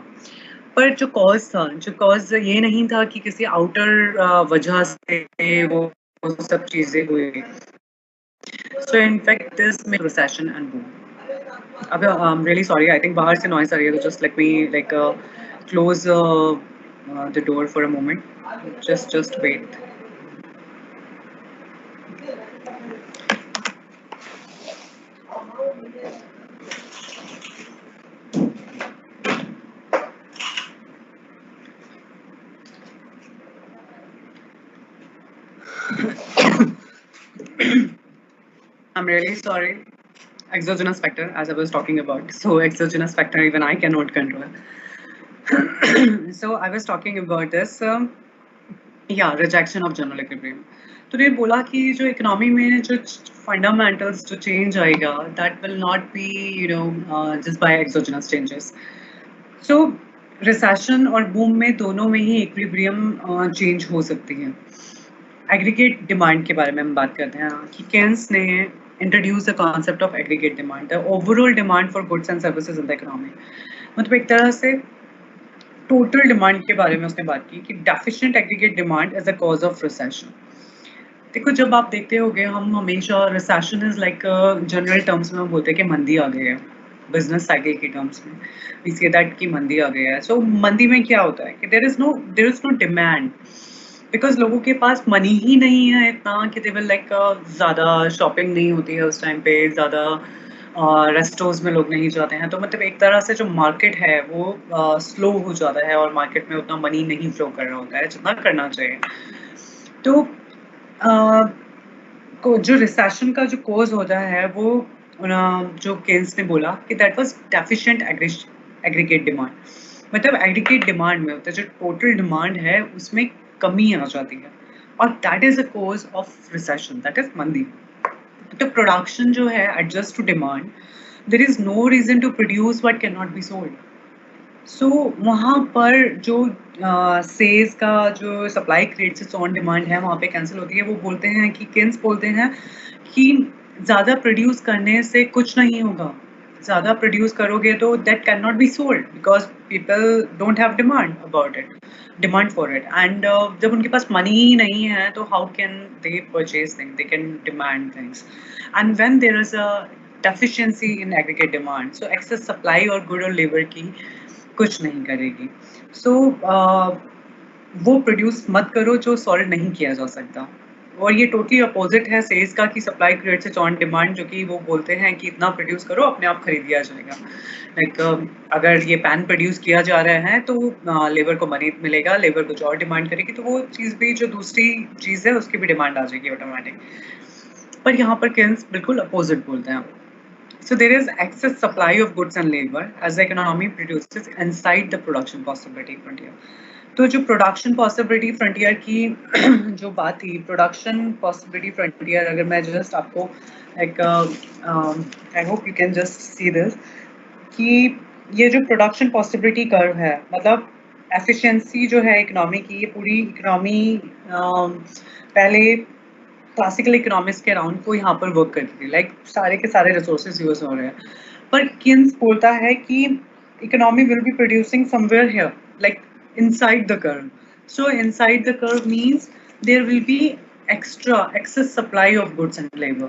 Speaker 1: पर जो कॉज ये नहीं था कि किसी आउटर वजह से वो सब चीजें हुई। So in fact this make recession and boom. अब I am really sorry, I think बाहर से नॉइस आ रही है, तो just let me like close the door for a moment, just wait. I'm really sorry. Exogenous factor, as I was talking about. So exogenous factor, even I cannot control. So I was talking about this. Rejection of general equilibrium. तो ने बोला कि जो economy में जो fundamentals जो change आएगा, that will not be just by exogenous changes. So recession और बूम में दोनों में ही इक्विलिब्रियम चेंज हो सकती है। एग्रीगेट डिमांड के बारे में हम बात करते हैं कि केन्स ने introduce the concept of aggregate demand, the overall demand for goods and services in the economy. मतलब एक तरह से टोटल डिमांड के बारे में उसने बात की कि deficient aggregate demand is the cause of recession. देखो, जब आप देखते होगे, हम हमेशा recession is like general terms में हम बोलते हैं कि मंदी आ गई है, बिजनेस साइकिल की टर्म्स में वी से दैट की मंदी आ गई है। सो मंदी में क्या होता है कि there is no demand, because लोगों के पास मनी ही नहीं है इतना कि दे विल लाइक ज़्यादा शॉपिंग नहीं होती है उस टाइम पे, ज़्यादा रेस्टोरेंट्स में लोग नहीं जाते हैं। तो मतलब एक तरह से जो मार्केट है वो स्लो हो जाता है और मार्केट में उतना मनी नहीं फ्लो कर रहा होता है जितना करना चाहिए। तो जो रिसेशन का जो कोज होता है वो जो केन्स ने बोला कि that was deficient aggregate demand. मतलब एग्रीगेट डिमांड में होता है जो टोटल डिमांड है उसमें कमी आ जाती है, और that is a cause of recession, that is मंदी। तो प्रोडक्शन जो है adjust to demand, there is no reason to produce what can not be sold. So वहाँ पर जो सेल्स का जो सप्लाई क्रिएट्स ऑन डिमांड है वहाँ पे कैंसिल होती है। वो बोलते हैं कि केन्स बोलते हैं कि ज़्यादा प्रोड्यूस करने से कुछ नहीं होगा, ज़्यादा प्रोड्यूस करोगे तो that can not be sold because people don't have demand for it and जब उनके पास मनी ही नहीं है तो how can they purchase things, they can demand things. And when there is a deficiency in aggregate demand, so excess supply और good और labour की कुछ नहीं करेगी। सो वो प्रोड्यूस मत करो जो सॉल्व नहीं किया जा सकता। और ये टोटली अपोजिट है सेल्स का कि supply creates it's on demand, जो कि वो बोलते हैं कि इतना प्रोड्यूस करो अपने आप खरीद लिया जाएगा। लाइक अगर ये पैन प्रोड्यूस किया जा रहा है तो लेबर को मनी मिलेगा, लेबर कुछ और डिमांड करेगी तो वो चीज़ भी जो दूसरी चीज़ है उसकी भी डिमांड आ जाएगी ऑटोमेटिक। पर यहाँ पर केन्स बिल्कुल अपोजिट बोलते हैं। So there is excess supply of goods and labor as the economy produces inside the production possibility frontier. तो जो production possibility frontier की जो बात थी, production possibility frontier, अगर मैं just आपको like I hope you can just see this कि ये जो प्रोडक्शन पॉसिबिलिटी कर्व है, मतलब एफिशिएंसी जो है इकोनॉमी की, ये पूरी इकोनॉमी पहले क्लासिकल इकोनॉमिक्स के अराउंड को यहाँ पर वर्क करती थी, लाइक सारे के सारे रिसोर्सेज यूज हो रहे हैं, पर किन्स बोलता है कि economy will be producing somewhere here, like inside the curve. So inside the curve means there will be excess supply of goods and labour,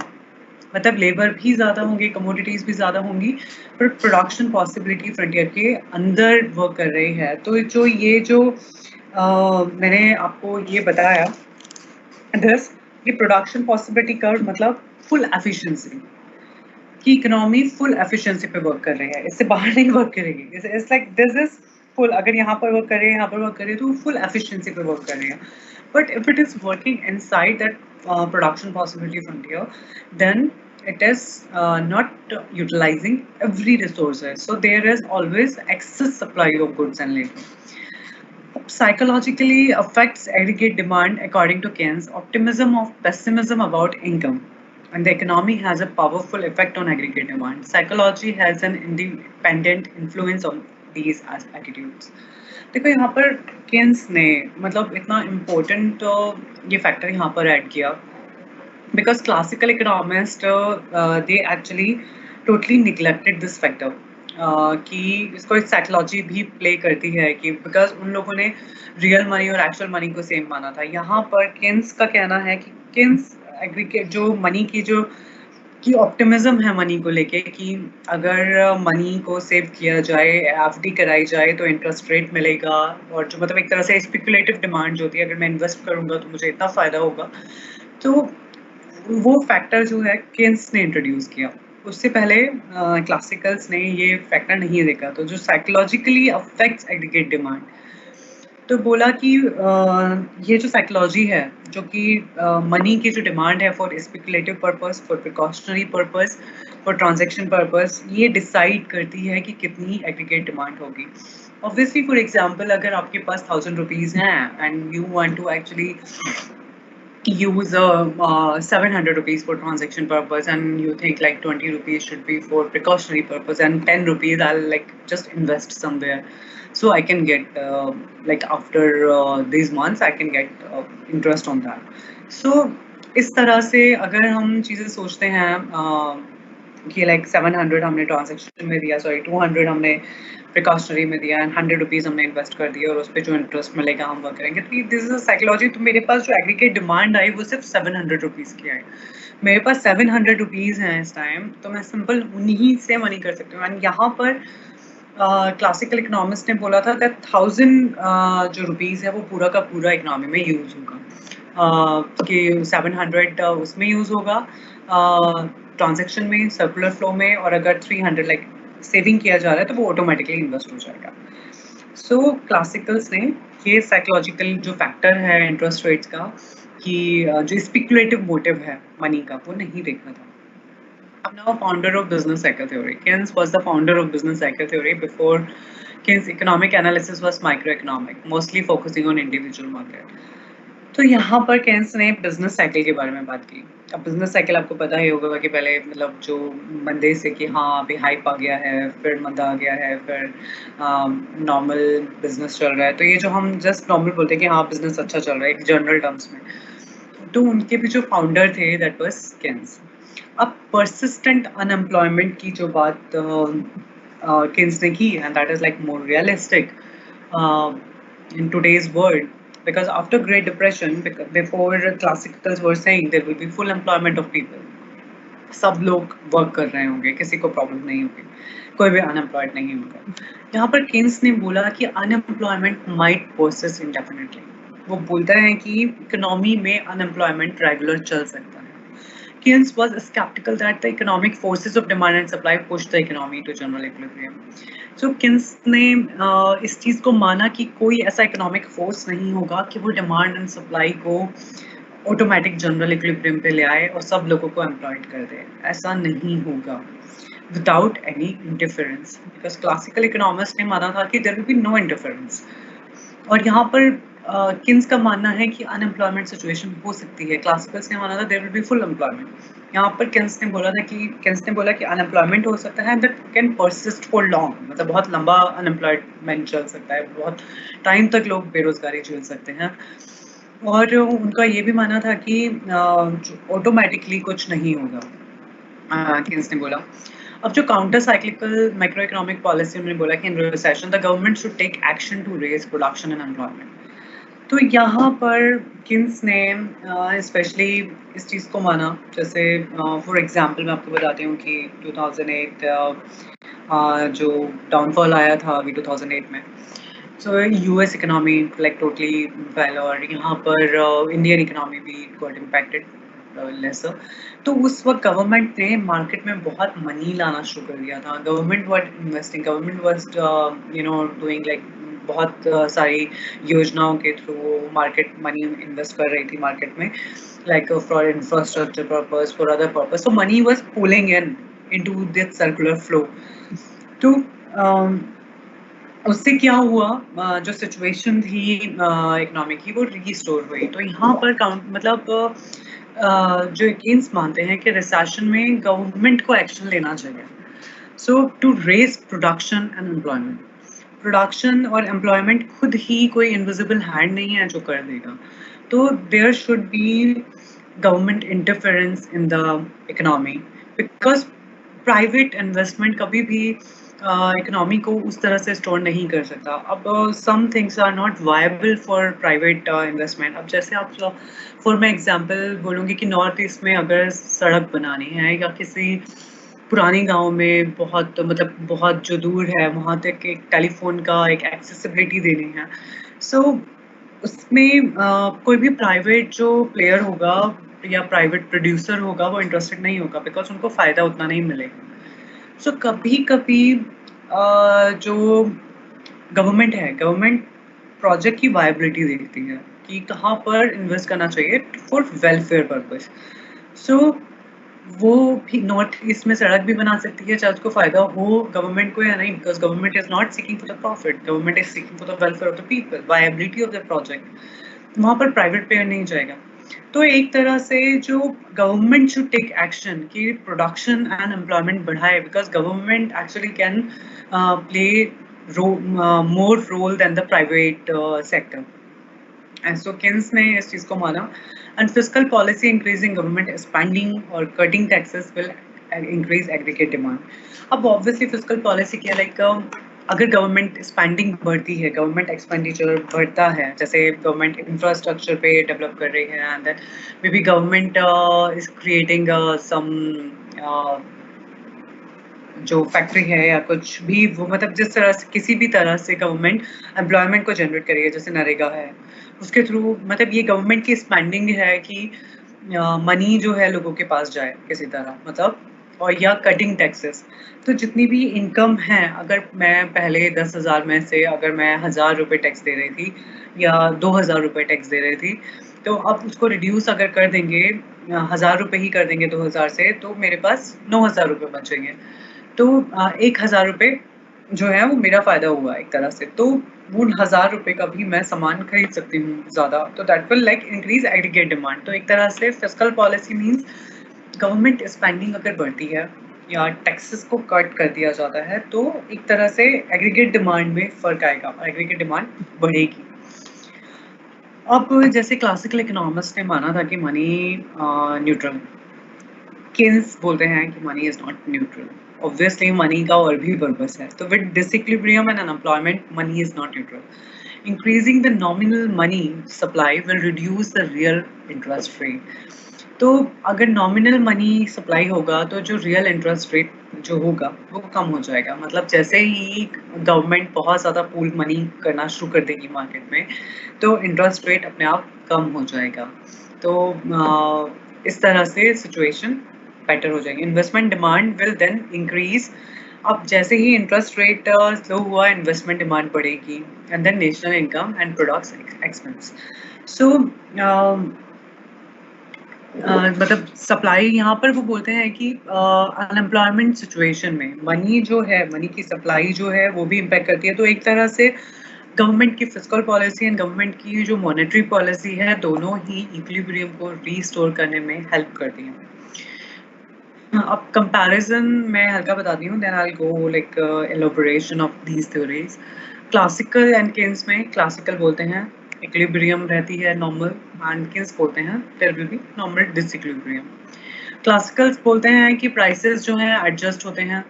Speaker 1: मतलब लेबर भी ज़्यादा होंगे, कमोडिटीज़ भी ज़्यादा होंगी, पर प्रोडक्शन पॉसिबिलिटी फ्रंटियर के अंदर वर्क कर रही है. तो जो ये जो मैंने आपको ये बताया दिस, ये प्रोडक्शन पॉसिबिलिटी कर्व मतलब फुल एफिशिएंसी की इकोनॉमी फुल एफिशिएंसी पे वर्क कर रही है, इससे बाहर नहीं वर्क करेगी. It's like this is full, अगर यहाँ पर वर्क कर रही है, यहाँ पर वर्क कर रही है, तो फुल एफिशिएंसी पे वर्क कर रही है. But if it is working inside that production possibility frontier, then it is not utilizing every resources, so there is always excess supply of goods and labor. Psychologically affects aggregate demand according to Keynes, optimism of pessimism about income, and the economy has a powerful effect on aggregate demand. Psychology has an independent influence on these attitudes. देखो यहाँ पर Keynes ने मतलब इतना important ये factor यहाँ पर add किया, because classical economists they actually totally neglected this factor, कि इसको एक साइकोलॉजी भी प्ले करती है कि बिकॉज उन लोगों ने रियल मनी और एक्चुअल मनी को सेम माना था. यहाँ पर किन्स का कहना है कि किन्स एग्रीगेट जो मनी की जो की ऑप्टिमिज्म है मनी को लेके, कि अगर मनी को सेव किया जाए, एफडी कराई जाए तो इंटरेस्ट रेट मिलेगा, और जो मतलब एक तरह से स्पेकुलेटिव डिमांड जो होती है, अगर मैं इन्वेस्ट करूंगा तो मुझे इतना फायदा होगा. तो वो फैक्टर जो है केन्स ने इंट्रोड्यूस किया. उससे पहले क्लासिकल्स ने ये फैक्टर नहीं देखा. तो जो साइकोलॉजिकली अफेक्ट्स एग्रीगेट डिमांड, तो बोला कि ये जो साइकोलॉजी है जो कि मनी की जो डिमांड है for speculative purpose, for precautionary purpose, for transaction purpose, ये डिसाइड करती है कि कितनी एग्रीगेट डिमांड होगी. ऑब्वियसली फॉर एग्जांपल, अगर आपके पास 1000 रुपीज़ हैं and you want to actually use 700 rupees for transaction purpose, and you think like 20 rupees should be for precautionary purpose, and 10 rupees I'll like just invest somewhere so I can get like after these months I can get interest on that. So इस तरह से अगर हम चीज़ें सोचते हैं कि like 700 हमने ट्रांजेक्शन में दिया, सॉरी 200 हमने प्रिकॉशनरी में दिया, एंड 100 रुपीज़ हमने इन्वेस्ट कर दिया, और उस पर जो इंटरेस्ट मिलेगा हम वो करेंगे. तो दिस इज अ साइकोलॉजी. तो मेरे पास जो एग्रीगेट डिमांड आई वो सिर्फ 700 रुपीज़ की आई. मेरे पास 700 रुपीज़ हैं इस टाइम, तो मैं सिंपल उन्हीं से मनी कर सकती हूँ. एंड यहाँ पर क्लासिकल इकोनॉमिस्ट ने बोला था दैट 1000 जो रुपीज़ है वो पूरा का पूरा इकोनॉमी में यूज़ होगा, कि 700 उसमें यूज़ होगा ट्रांजैक्शन में, सर्कुलर फ्लो में, और अगर 300 लाइक सेविंग किया जा रहा है तो वो ऑटोमेटिकली इन्वेस्ट हो जाएगा. सो क्लासिकल्स ने ये साइकोलॉजिकल जो फैक्टर है इंटरेस्ट रेट्स का, कि जो स्पेकुलेटिव मोटिव है मनी का, वो नहीं देखा था. I'm now a founder of business cycle theory. Keynes was the founder of business cycle theory. Before Keynes, economic analysis was microeconomic, mostly focusing on individual market. तो यहाँ पर केन्स ने बिजनेस साइकिल के बारे में बात की. अब बिजनेस साइकिल आपको पता ही होगा कि पहले मतलब जो मंदे से कि हाँ अभी हाइप आ गया है, फिर मंदा आ गया है, फिर नॉर्मल बिजनेस चल रहा है. तो ये जो हम जस्ट नॉर्मल बोलते हैं कि हाँ बिजनेस अच्छा चल रहा है एक जनरल टर्म्स में, तो उनके भी जो फाउंडर थे दैट वाज केन्स. अब परसिस्टेंट अनएम्प्लॉयमेंट की जो बात केन्स ने की, and that is like more realistic in today's world, because after Great Depression, before classicals were saying there will be full employment of people, सब लोग work कर रहे होंगे, किसी को प्रॉब्लम नहीं होगी, कोई भी अनएम्प्लॉयड नहीं होगा. यहाँ पर केन्स ने बोला कि अनएम्प्लॉयमेंट माइट परसिस्ट इंडेफिनिटली. वो बोलता है कि इकोनॉमी में अनएम्प्लॉयमेंट रेगुलर चल सकता है. Keynes was skeptical that the economic forces of demand and supply pushed the economy to general equilibrium. So Keynes ने इस चीज़ को माना कि कोई ऐसा इकोनॉमिक फोर्स नहीं होगा कि वो डिमांड एंड सप्लाई को ऑटोमेटिक जनरल इक्विलिब्रियम पे ले आए और सब लोगों को एम्प्लॉयड कर दे. ऐसा नहीं होगा without any interference, because classical economist ने माना था कि there will be no interference. और यहाँ पर किन्स का मानना है कि अनएम्प्लॉयमेंट सिचुएशन हो सकती है, क्लासिकल्स ने माना था there will be full employment. यहाँ पर किन्स ने बोला कि अनएम्प्लॉयमेंट हो सकता है that can persist for long, मतलब बहुत लंबा अनएम्प्लॉयमेंट चल सकता है, बहुत टाइम तक लोग बेरोजगारी झेल सकते हैं। और उनका ये भी मानना था कि ऑटोमेटिकली कुछ नहीं होगा, किन्स ने बोला। अब जो counter cyclical macro economic policy उन्होंने बोला कि in recession the government should take action to raise production and employment. तो यहाँ पर किन्स ने स्पेशली इस चीज़ को माना, जैसे फॉर एग्जांपल मैं आपको बताती हूँ कि 2008 जो डाउनफॉल आया था अभी 2008 में, so US economy like totally fail, और यहाँ पर इंडियन इकोनॉमी भी गॉट इम्पैक्टेड लेसर। तो उस वक्त गवर्नमेंट ने मार्केट में बहुत मनी लाना शुरू कर दिया था। Government was investing, government was doing like बहुत सारी योजनाओं के थ्रू मार्केट मनी इन्वेस्ट कर रही थी मार्केट में, like for infrastructure purpose, for other purpose. So money was pulling in into this circular flow. तो उससे क्या हुआ, जो सिचुएशन थी इकोनॉमिक की वो रीस्टोर हुई। तो यहाँ पर मतलब जो केन्स मानते हैं कि रिसेशन में गवर्नमेंट को एक्शन लेना चाहिए, so to raise production and employment. Production और एम्प्लॉयमेंट खुद ही कोई इनविजिबल हैंड नहीं है जो कर देगा, तो there should be government interference in the economy, because private investment कभी भी इकोनॉमी को उस तरह से स्टोर नहीं कर सकता। अब some things are not viable for private investment. अब जैसे आप फॉर मैं एग्जांपल बोलूँगी कि नॉर्थ ईस्ट में अगर सड़क बनानी है या किसी पुराने गांव में बहुत मतलब बहुत जो दूर है वहाँ तक एक टेलीफोन का एक एक्सेसिबिलिटी देनी है, सो उसमें कोई भी प्राइवेट जो प्लेयर होगा या प्राइवेट प्रोड्यूसर होगा वो इंटरेस्टेड नहीं होगा, बिकॉज उनको फ़ायदा उतना नहीं मिलेगा। सो कभी कभी जो गवर्नमेंट है, गवर्नमेंट प्रोजेक्ट की वायबिलिटी देखती है कि कहाँ पर इन्वेस्ट करना चाहिए फॉर वेलफेयर पर्पस। सो वो भी नॉर्थ ईस्ट में सड़क भी बना सकती है, चाहे उसको फायदा हो गवर्नमेंट को या नहीं, because government is not seeking for the profit, government is seeking for the welfare of the people, viability of the project. वहाँ पर प्राइवेट प्लेयर नहीं जाएगा। तो एक तरह से जो गवर्नमेंट शुड टेक एक्शन कि प्रोडक्शन एंड एम्प्लॉयमेंट बढ़ाए, because government actually can play more role than the private sector. And so Keynes ने इस चीज को माना, and fiscal policy increasing government spending or cutting taxes will increase aggregate demand. अब obviously fiscal policy क्या like अगर government spending बढ़ती है, गवर्नमेंट एक्सपेंडिचर बढ़ता है, जैसे गवर्नमेंट इंफ्रास्ट्रक्चर पे डेवलप कर रही है and then maybe government is creating some जो फैक्ट्री है या कुछ भी, वो मतलब जिस तरह से किसी भी तरह से गवर्नमेंट एम्प्लॉयमेंट को जनरेट करेगी, जैसे नरेगा है उसके थ्रू, मतलब ये गवर्नमेंट की स्पेंडिंग है कि मनी जो है लोगों के पास जाए किसी तरह, मतलब और या कटिंग टैक्सेस। तो जितनी भी इनकम है, अगर मैं पहले 10,000 में से अगर मैं 1,000 रुपये टैक्स दे रही थी या 2,000 रुपये टैक्स दे रही थी, तो अब उसको रिड्यूस अगर कर देंगे, 1,000 रुपये ही कर देंगे 2,000 से, तो मेरे पास 9,000 रुपये बचेंगे। तो 1,000 रुपये जो है वो मेरा फायदा हुआ एक तरह से, तो वो 1,000 रुपये का भी मैं सामान खरीद सकती हूँ ज़्यादा, तो that will like increase aggregate demand. तो एक तरह से fiscal policy means government spending अगर बढ़ती है या टैक्सेस को कट कर दिया जाता है, तो एक तरह से एग्रीगेट डिमांड में फर्क आएगा, एग्रीगेट डिमांड बढ़ेगी। अब जैसे क्लासिकल इकोनॉमिस्ट ने माना था कि मनी न्यूट्रल, किन्स बोलते हैं कि money is not neutral. Obviously money का और भी पर्पस है, तो with disequilibrium and unemployment money is not neutral. Increasing the nominal money supply will reduce the real interest rate. तो अगर नॉमिनल मनी सप्लाई होगा तो जो रियल इंटरेस्ट रेट जो होगा वो कम हो जाएगा, मतलब जैसे ही गवर्नमेंट बहुत ज़्यादा पूल मनी करना शुरू कर देगी मार्केट में, तो इंटरेस्ट रेट अपने आप कम हो जाएगा। तो इस तरह से सिचुएशन बेटर हो जाएगी, investment demand will then increase. अब जैसे ही इंटरेस्ट रेट स्लो हुआ, इन्वेस्टमेंट डिमांड बढ़ेगी and then national income and products expense. So मतलब सप्लाई यहाँ पर वो बोलते हैं कि अनएम्प्लॉयमेंट सिचुएशन में मनी जो है, मनी की सप्लाई जो है वो भी इम्पैक्ट करती है। तो एक तरह से गवर्नमेंट की फिस्कल पॉलिसी एंड गवर्नमेंट की जो मॉनेटरी पॉलिसी है, दोनों ही इक्विलिब्रियम को रीस्टोर करने में हेल्प करती हैं। अब कंपैरिजन मैं हल्का बताती हूँ, then I will go like elaboration of these theories. Classical and Keynes में क्लासिकल बोलते हैं इक्विलिब्रियम रहती है नॉर्मल, एंड केन्स बोलते हैं there will be normal disequilibrium. Classicals बोलते हैं कि प्राइसेस जो हैं एडजस्ट होते हैं,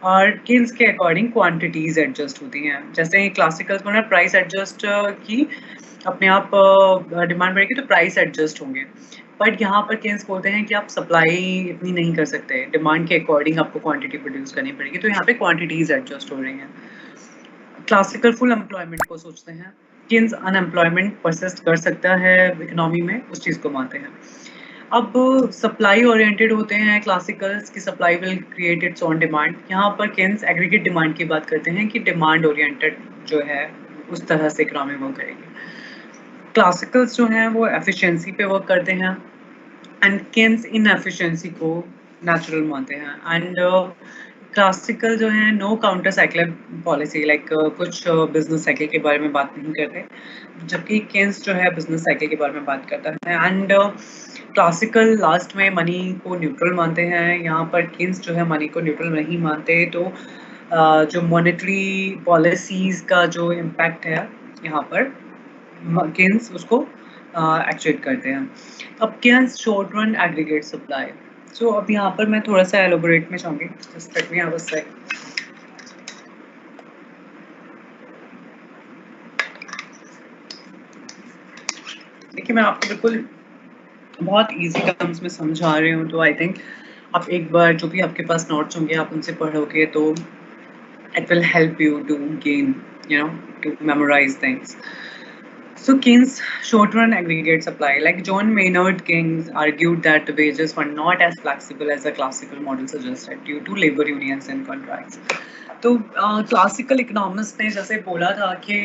Speaker 1: और केन्स के अकॉर्डिंग क्वांटिटीज एडजस्ट होती हैं। जैसे ही क्लासिकल्स में प्राइस एडजस्ट की अपने आप डिमांड बढ़ेगी तो प्राइस एडजस्ट होंगे, बट यहाँ पर केन्स बोलते हैं कि आप सप्लाई इतनी नहीं कर सकते, डिमांड के अकॉर्डिंग आपको क्वांटिटी प्रोड्यूस करनी पड़ेगी, तो यहाँ पे क्वांटिटीज एडजस्ट हो रही हैं। क्लासिकल फुल एम्प्लॉयमेंट को सोचते हैं, केन्स अनएम्प्लॉयमेंट परसिस्ट कर सकता है इकोनॉमी में, उस चीज़ को मानते हैं। अब सप्लाई ओरिएंटेड होते हैं क्लासिकल्स की, supply will create its own demand. यहाँ पर केन्स एग्रीगेट डिमांड की बात करते हैं कि डिमांड ओरिएंटेड जो है उस तरह से इकोनॉमी वर्क करेगी। क्लासिकल्स जो हैं वो एफिशिएंसी पे वर्क करते हैं, एंड केन्स इन एफिशिएंसी को नेचुरल मानते हैं। एंड क्लासिकल जो है no counter cyclic policy, like कुछ बिजनेस साइकिल के बारे में बात नहीं करते, जबकि केन्स जो है बिजनेस साइकिल के बारे में बात करता है। एंड क्लासिकल लास्ट में मनी को न्यूट्रल मानते हैं, यहाँ पर केन्स जो है मनी को न्यूट्रल नहीं मानते। तो जो मॉनेटरी पॉलिसीज का जो इम्पैक्ट है यहाँ पर केन्स उसको एक्चुएट करते हैं। अब Keynes short run aggregate supply. So अब यहाँ पर मैं थोड़ा सा एलोबोरेट में चाहूँगी, just let me have a sec. देखिए मैं आपको बिल्कुल बहुत इजी टर्म्स में समझा रही हूँ, तो आई थिंक आप एक बार जो भी आपके पास नोट्स होंगे आप उनसे पढ़ोगे तो it will help you to gain, to memorize things. So Keynes' short-run aggregate supply, like John Maynard Keynes argued that the wages were not as flexible as the classical model suggested due to labor unions and contracts. तो classical economist ने जैसे बोला था कि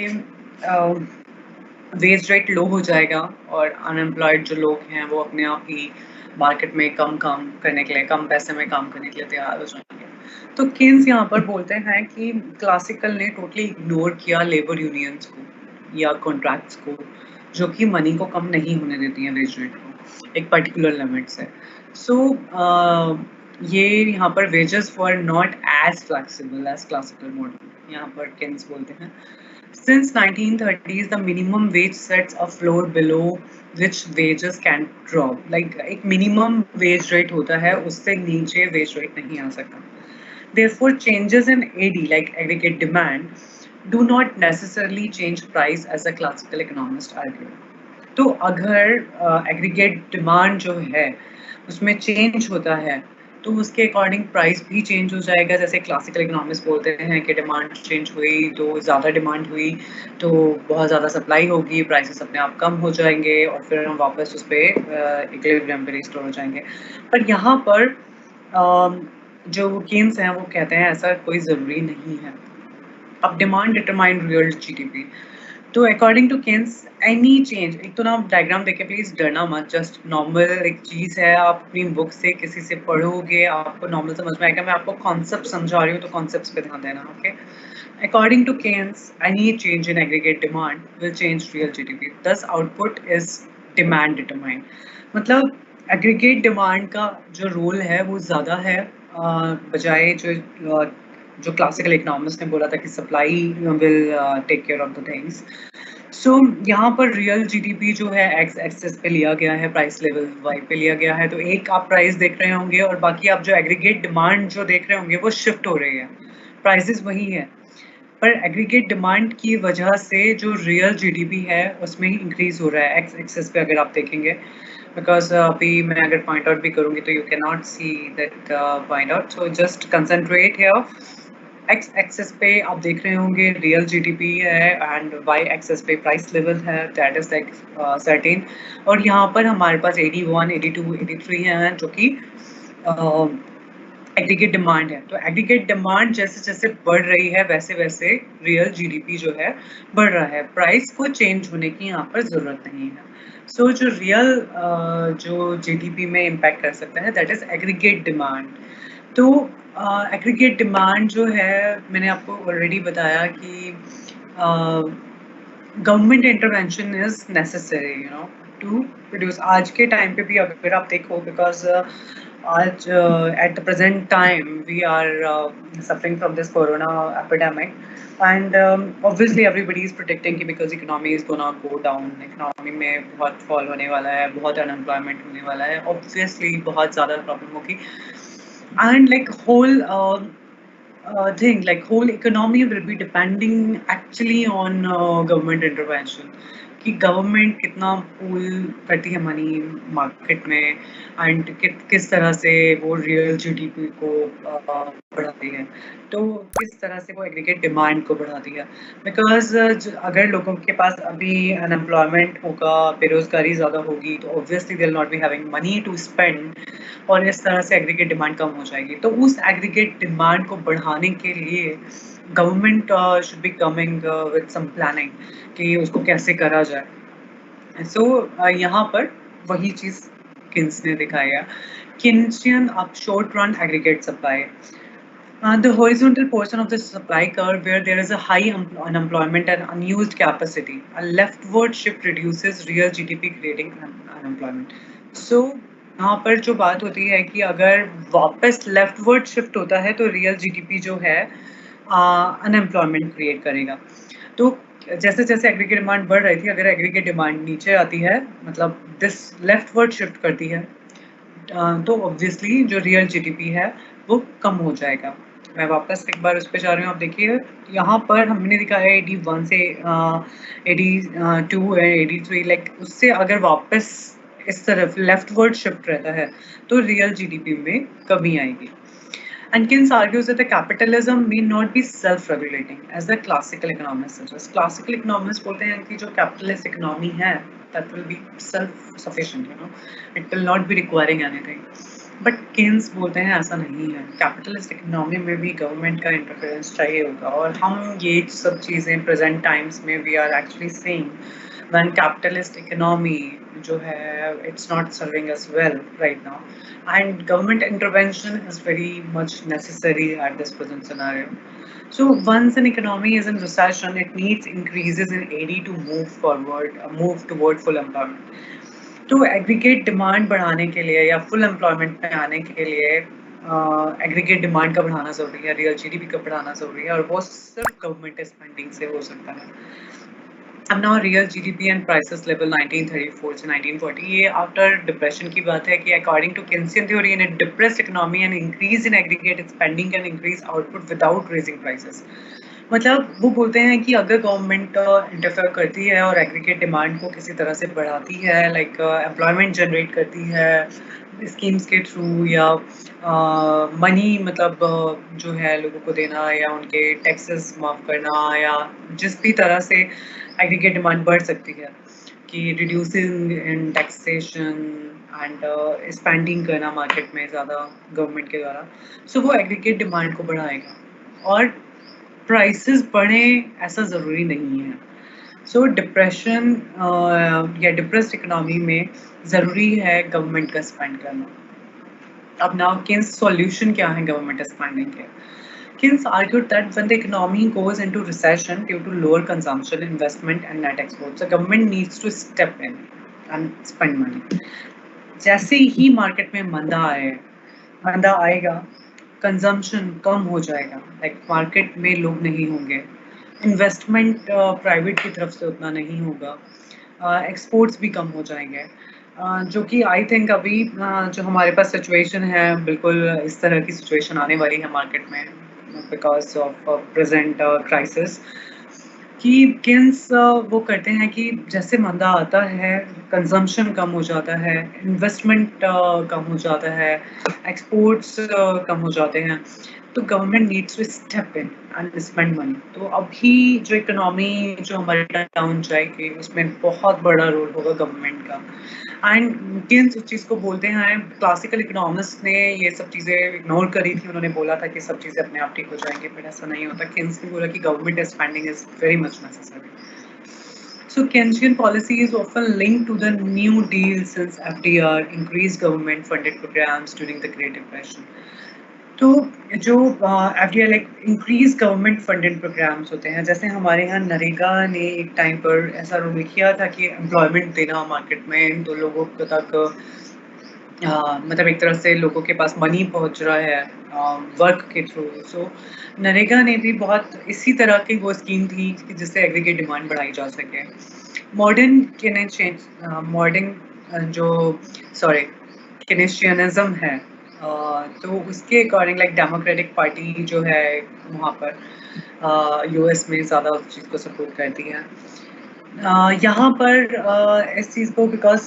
Speaker 1: wage rate लो हो जाएगा और unemployed जो लोग हैं वो अपने आप ही मार्केट में कम काम करने के लिए, कम पैसे में काम करने के लिए तैयार हो जाएंगे। तो केन्स यहाँ पर बोलते हैं कि क्लासिकल ने टोटली इग्नोर किया लेबर यूनियंस को या कॉन्ट्रैक्ट्स को, जो कि मनी को कम नहीं होने देती हैं वेज रेट को एक पर्टिकुलर लिमिट से। सो ये यहाँ पर wages were not as flexible as classical model, यहाँ पर केन्स बोलते हैं। Since 1930s, the minimum wage sets a floor below which wages can drop. Like एक minimum wage rate होता है, उससे नीचे wage rate नहीं आ सकता. Therefore, changes in AD, like aggregate demand, do not necessarily change price as a classical economist argued. तो अगर aggregate demand जो है उसमें change होता है तो उसके अकॉर्डिंग प्राइस भी चेंज हो जाएगा। जैसे क्लासिकल इकोनॉमिस्ट बोलते हैं कि डिमांड चेंज हुई तो ज़्यादा डिमांड हुई तो बहुत ज़्यादा सप्लाई होगी, प्राइसेस अपने आप कम हो जाएंगे और फिर हम वापस उस पर इक्विलिब्रियम पे रिस्टोर हो जाएंगे। पर यहाँ पर जो केन्स हैं वो कहते हैं ऐसा कोई ज़रूरी नहीं है। अब डिमांड डिटरमाइन रियल जीडीपी, तो according to Keynes any change, एक तो ना डायग्राम देखे प्लीज डरना मत, जस्ट नॉर्मल एक चीज़ है, आप अपनी बुक से किसी से पढ़ोगे आपको नॉर्मल समझ में आएगा। मैं आपको कॉन्सेप्ट समझा रही हूँ तो कॉन्सेप्ट्स पे ध्यान देना, okay. According to Keynes any change in aggregate demand will change real GDP, thus output is demand determined. मतलब एग्रीगेट डिमांड का जो रोल है वो ज़्यादा है बजाय जो क्लासिकल इकोनॉमिस्ट ने बोला था कि supply will take care of the things. So यहाँ पर रियल जीडीपी जो है एक्स एक्सेस पे लिया गया है, प्राइस लेवल वाई पे लिया गया है। तो एक आप प्राइस देख रहे होंगे और बाकी आप जो एग्रीगेट डिमांड जो देख रहे होंगे वो शिफ्ट हो रही है, प्राइसेस वही है, पर एग्रीगेट डिमांड की वजह से जो रियल जीडीपी है उसमें इंक्रीज हो रहा है एक्स एक्सेस पे अगर आप देखेंगे। बिकॉज अभी मैं अगर पॉइंट आउट भी करूँगी तो you can not see that point out, so just concentrate here. X axis पे आप देख रहे होंगे रियल जीडीपी है एंड वाई एक्सेस पे प्राइस लेवल है, दैट इज लाइक सर्टेन। और यहाँ पर हमारे पास 81, 82, 83 हैं जो कि एग्रीगेट डिमांड है। तो एग्रीगेट डिमांड जैसे जैसे बढ़ रही है वैसे वैसे रियल जीडीपी जो है बढ़ रहा है, प्राइस को चेंज होने की यहाँ पर ज़रूरत नहीं है। सो जो रियल जो जीडीपी में इम्पैक्ट कर सकता है दैट इज एग्रीगेट डिमांड। तो एग्रीगेट डिमांड जो है मैंने आपको ऑलरेडी बताया कि government intervention is necessary to produce. आज के टाइम पे भी अगर आप देखो, बिकॉज आज at the present time we are suffering from this corona epidemic, and obviously everybody is protecting कि because economy is gonna go down, economy में बहुत फॉल होने वाला है, बहुत अनएम्प्लॉयमेंट होने वाला है, ऑब्वियसली बहुत ज़्यादा प्रॉब्लम होगी, and like whole thing like whole economy will be depending actually on government intervention, कि गवर्नमेंट कितना पूल करती है मनी मार्केट में, एंड किस तरह से वो रियल जीडीपी को बढ़ाती है, तो किस तरह से वो एग्रीगेट डिमांड को बढ़ाती है। बिकॉज अगर लोगों के पास अभी अनएम्प्लॉयमेंट होगा, बेरोजगारी ज़्यादा होगी, तो obviously they will not be having money to spend, और इस तरह से एग्रीगेट डिमांड कम हो जाएगी। तो उस एग्रीगेट डिमांड को बढ़ाने के लिए government should be coming with some planning कि उसको कैसे करा जाए। सो यहाँ पर वही चीज़ किन्स ने दिखाया, किन्सियन अब short run aggregate supply. The horizontal portion of the supply curve where there is a high unemployment and unused capacity. A leftward shift reduces real GDP, creating unemployment. So यहाँ पर जो बात होती है कि अगर वापस लेफ्टवर्ड शिफ्ट होता है तो रियल जीडीपी जो है अनएम्प्लॉयमेंट क्रिएट करेगा। तो जैसे जैसे एग्रीगेट डिमांड बढ़ रही थी, अगर एग्रीगेट डिमांड नीचे आती है, मतलब दिस लेफ्टवर्ड शिफ्ट करती है, तो ऑब्वियसली जो रियल जीडीपी है वो कम हो जाएगा। मैं वापस एक बार उस पर जा रही हूँ। आप देखिए यहाँ पर हमने दिखा है 81 से 82 है, 83, लाइक उससे अगर वापस इस तरफ लेफ्टवर्ड शिफ्ट रहता है तो रियल जीडीपी में कमी आएगी। And Keynes argues that the capitalism may not be self-regulating, as the classical economists suggest. Classical economists बोलते हैं कि जो capitalist economy है, that will be self-sufficient, it will not be requiring anything. But Keynes बोलते हैं ऐसा नहीं है, capitalist economy में भी government का interference चाहिए होगा, और हम ये सब चीज़ें present times में we are actually seeing when capitalist economy जो है it's not serving us well right now, and government intervention is very much necessary at this present scenario. So once an economy is in recession, it needs increases in AD to move toward full employment. तो aggregate demand बढ़ाने के लिए या full employment में आने के लिए aggregate demand का बढ़ाना जरूरी है, रियल जीडीपी का बढ़ाना जरूरी है, और वो सिर्फ गवर्नमेंट स्पेंडिंग से हो सकता है। अब now real GDP and prices level 1934 से 1940, ये आफ्टर डिप्रेशन की बात है कि according to Keynesian theory, in a depressed economy an increase in aggregate spending can increase output without raising prices. मतलब वो बोलते हैं कि अगर गवर्नमेंट इंटरफेयर करती है और एग्रीगेट डिमांड को किसी तरह से बढ़ाती है, लाइक एम्प्लॉयमेंट जनरेट करती है स्कीम्स के थ्रू, या मनी मतलब जो है लोगों को देना, या उनके टैक्सेस माफ़ करना, या जिस भी तरह से एग्रीगेट डिमांड बढ़ सकती है कि reducing in taxation and spending करना मार्केट में ज़्यादा गवर्नमेंट के द्वारा, सो वो एग्रीगेट डिमांड को बढ़ाएगा। और प्राइसेस बढ़े ऐसा ज़रूरी नहीं है। सो डिप्रेशन या डिप्रेस्ड इकोनॉमी में ज़रूरी है गवर्नमेंट का स्पेंड करना। अब नाउ किन्स सॉल्यूशन क्या है गवर्नमेंट स्पेंडिंग के? Keynes argued that when the economy goes into recession due to lower consumption, investment and net exports, the government needs to step in and spend money. जैसे ही market में मंदा आएगा, consumption कम हो जाएगा, like market में लोग नहीं होंगे, इन्वेस्टमेंट प्राइवेट की तरफ से उतना नहीं होगा, एक्सपोर्ट्स भी कम हो जाएंगे, जो कि आई थिंक अभी जो हमारे पास सिचुएशन है, बिल्कुल इस तरह की सिचुएशन आने वाली है मार्केट में बिकॉज ऑफ प्रेजेंट क्राइसिस। कि किन्स वो करते हैं कि जैसे मंदा आता है, कंजम्पशन कम हो जाता है, इन्वेस्टमेंट कम हो जाता है, एक्सपोर्ट्स कम हो जाते हैं, तो government needs to step in and spend money. तो अभी जो इकोनॉमी जो हमारी डाउन जाएगी, उसमें बहुत बड़ा रोल होगा गवर्नमेंट का। एंड किन्स उस चीज़ को बोलते हैं, क्लासिकल इकोनॉमिस्ट ने ये सब चीज़ें इग्नोर करी थी, उन्होंने बोला था कि सब चीज़ें अपने आप ठीक हो जाएंगी, बट ऐसा नहीं होता। किन्स ने बोला कि government spending is very much necessary. So Keynesian policy is often linked to the New Deal since FDR increased government funded programs during the Great Depression. तो जो FDI like increase government funded programs होते हैं, जैसे हमारे यहाँ नरेगा ने एक time पर ऐसा रूल किया था कि एम्प्लॉयमेंट देना मार्केट में तो लोगों तक मतलब एक तरह से लोगों के पास मनी पहुंच रहा है वर्क के थ्रू। सो नरेगा ने भी बहुत इसी तरह की वो स्कीम थी कि जिससे एग्रीगेट डिमांड बढ़ाई जा सके। मॉडर्न जो सॉरी केनेशियनिज्म है, तो उसके अकॉर्डिंग लाइक डेमोक्रेटिक पार्टी जो है वहाँ पर यूएस में ज़्यादा उस चीज़ को सपोर्ट करती है। यहाँ पर इस चीज़ को because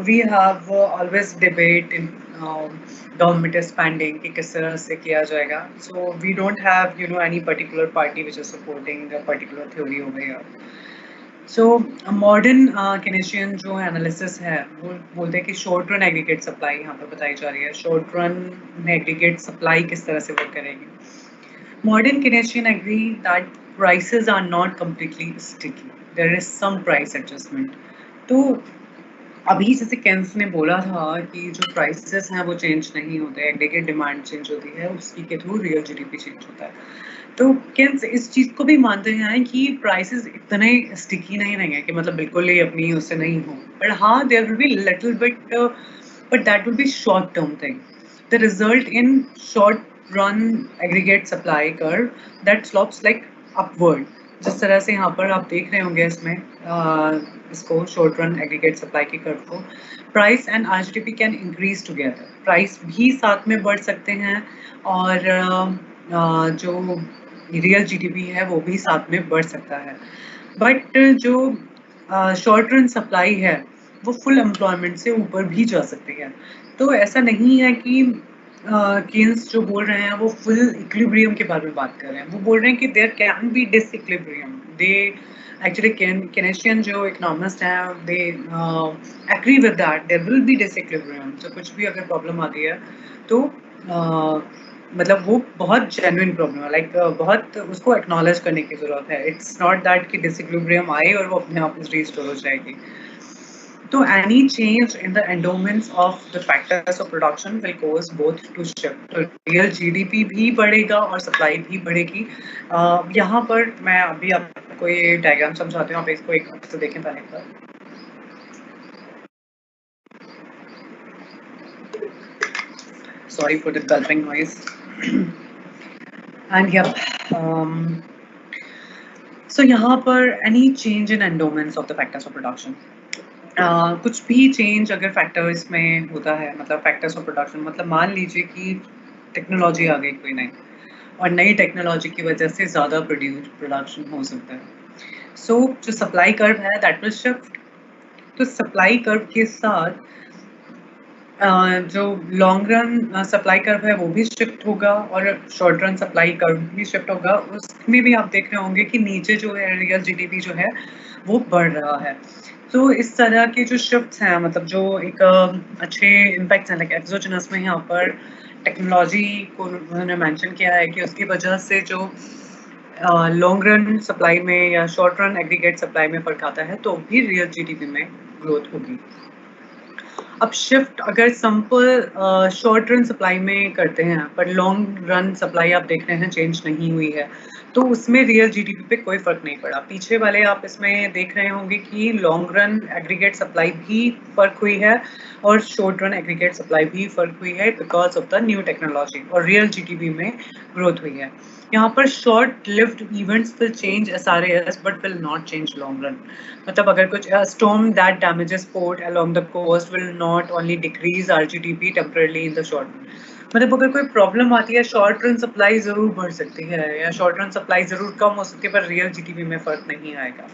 Speaker 1: we have always debate in government spending कि किस तरह से किया जाएगा। So we don't have any particular party which is supporting a particular theory over here. So modern Keynesian जो एनालिसिस है वो बोलते हैं कि शॉर्ट रन एग्रीगेट सप्लाई यहाँ पर बताई जा रही है। शॉर्ट रन में एग्रीगेट सप्लाई किस तरह से वर्क करेगी। Modern Keynesian agree that prices are not completely sticky. There is some price adjustment. तो अभी जैसे केन्स ने बोला था कि जो प्राइसेस हैं वो चेंज नहीं होते, एग्रीगेट डिमांड चेंज होती है, उसकी के थ्रू रियल जीडीपी चेंज होता है। तो केन्स इस चीज़ को भी मानते हैं कि प्राइसेस इतने स्टिकी नहीं रहेंगे कि मतलब बिल्कुल ही अपनी उससे नहीं हो, बट हाँ there will be little bit, but that will be short term thing. The result in short run aggregate supply curve that slopes like upward। जिस तरह से यहाँ पर आप देख रहे होंगे इसमें इसको शॉर्ट रन एग्रीगेट सप्लाई की कर्व को, price and RGDP can increase together. Price भी साथ में बढ़ सकते हैं और जो रियल जीडीपी है वो भी साथ में बढ़ सकता है। बट जो शॉर्ट रन सप्लाई है वो फुल एम्प्लॉयमेंट से ऊपर भी जा सकती है। तो ऐसा नहीं है कि केन्स जो बोल रहे हैं वो फुल इक्विलिब्रियम के बारे में बात कर रहे हैं। वो बोल रहे हैं कि there can be disequilibrium. They actually Keynesian जो इकोनॉमिस्ट हैं they agree with that there will be disequilibrium. तो कुछ भी अगर प्रॉब्लम आती है तो मतलब वो बहुत जेन्युइन प्रॉब्लम है, लाइक बहुत उसको एक्नॉलेज करने की जरूरत है। इट्स नॉट दैट कि डिसइक्विलिब्रियम आए और वो अपने आप रिस्टोर हो जाएगी। So any change in the endowments of the factors of production will cause both to shift। तो real GDP भी बढ़ेगा और सप्लाई भी बढ़ेगी। यहाँ पर मैं अभी आपको ये डायग्राम समझाती हूँ, आप इसको एक से देखें पहले पर। Sorry for the gulping noise। And yeah, so यहाँ पर any change in endowments of the factors of production, कुछ भी चेंज अगर फैक्टर्स में होता है, मतलब फैक्टर्स ऑफ प्रोडक्शन, मतलब मान लीजिए कि टेक्नोलॉजी आ गई कोई नई और नई टेक्नोलॉजी की वजह से ज़्यादा प्रोडक्शन हो सकता है। सो जो सप्लाई कर्व है दैट विल शिफ्ट। तो सप्लाई कर्व के साथ जो लॉन्ग रन सप्लाई कर्व है वो भी शिफ्ट होगा और शॉर्ट रन सप्लाई कर्व भी शिफ्ट होगा। उसमें भी आप देख रहे होंगे कि नीचे जो है रियल जीडीपी जो है वो बढ़ रहा है। तो इस तरह के जो शिफ्ट्स हैं, मतलब जो एक अच्छे इम्पैक्ट्स हैं, लाइक एक्सोजेनस में यहाँ पर टेक्नोलॉजी को उन्होंने मेंशन किया है कि उसकी वजह से जो लॉन्ग रन सप्लाई में या शॉर्ट रन एग्रीगेट सप्लाई में फर्क आता है तो भी रियल जीडीपी में ग्रोथ होगी। अब शिफ्ट अगर सिंपल शॉर्ट रन सप्लाई में करते हैं पर लॉन्ग रन सप्लाई आप देख रहे हैं चेंज नहीं हुई है, तो उसमें रियल जीडीपी पे कोई फर्क नहीं पड़ा। पीछे वाले आप इसमें देख रहे होंगे कि लॉन्ग रन एग्रीगेट सप्लाई भी फर्क हुई है और शॉर्ट रन एग्रीगेट सप्लाई भी फर्क हुई है because of the new technology, और रियल जीडीपी में ग्रोथ हुई है। यहाँ पर short lived events will change SRAS but will not change long run. मतलब अगर कुछ storm that damages port along the coast will not only decrease RGDP temporarily in the short run. मतलब अगर कोई प्रॉब्लम आती है शॉर्ट रन सप्लाई जरूर बढ़ सकती है या शॉर्ट रन सप्लाई जरूर कम हो सकती है, पर रियल जीडीपी में फर्क नहीं आएगा।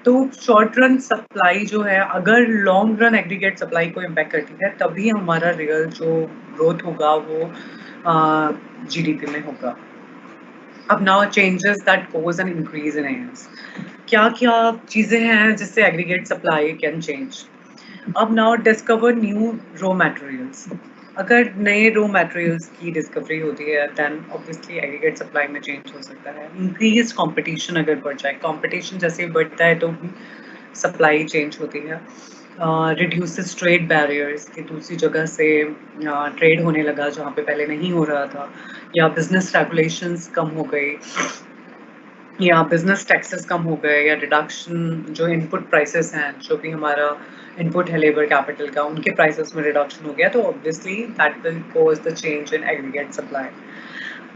Speaker 1: तो शॉर्ट रन सप्लाई जो है अगर लॉन्ग रन एग्रीगेट सप्लाई को इम्पैक्ट करती है तभी हमारा रियल जो ग्रोथ होगा वो जीडीपी में होगा। अब now changes that cause an increase in AS, क्या क्या चीज़ें हैं जिससे एग्रीगेट सप्लाई कैन चेंज। अब now discover new raw materials. अगर नए रॉ मटेरियल्स की डिस्कवरी होती है देन ऑब्वियसली एग्रीगेट सप्लाई में चेंज हो सकता है। इंक्रीज कंपटीशन अगर बढ़ जाए, कंपटीशन जैसे बढ़ता है तो भी सप्लाई चेंज होती है। रिड्यूसेस ट्रेड बैरियर्स कि दूसरी जगह से ट्रेड होने लगा जहाँ पे पहले नहीं हो रहा था, या बिजनेस रेगुलेशंस कम हो गई, या बिजनेस टैक्सेस कम हो गए, या रिडक्शन जो इनपुट प्राइसेस हैं, जो भी हमारा इनपुट है लेबर कैपिटल का, उनके प्राइसेस में रिडक्शन हो गया, तो obviously that will cause the change in aggregate supply.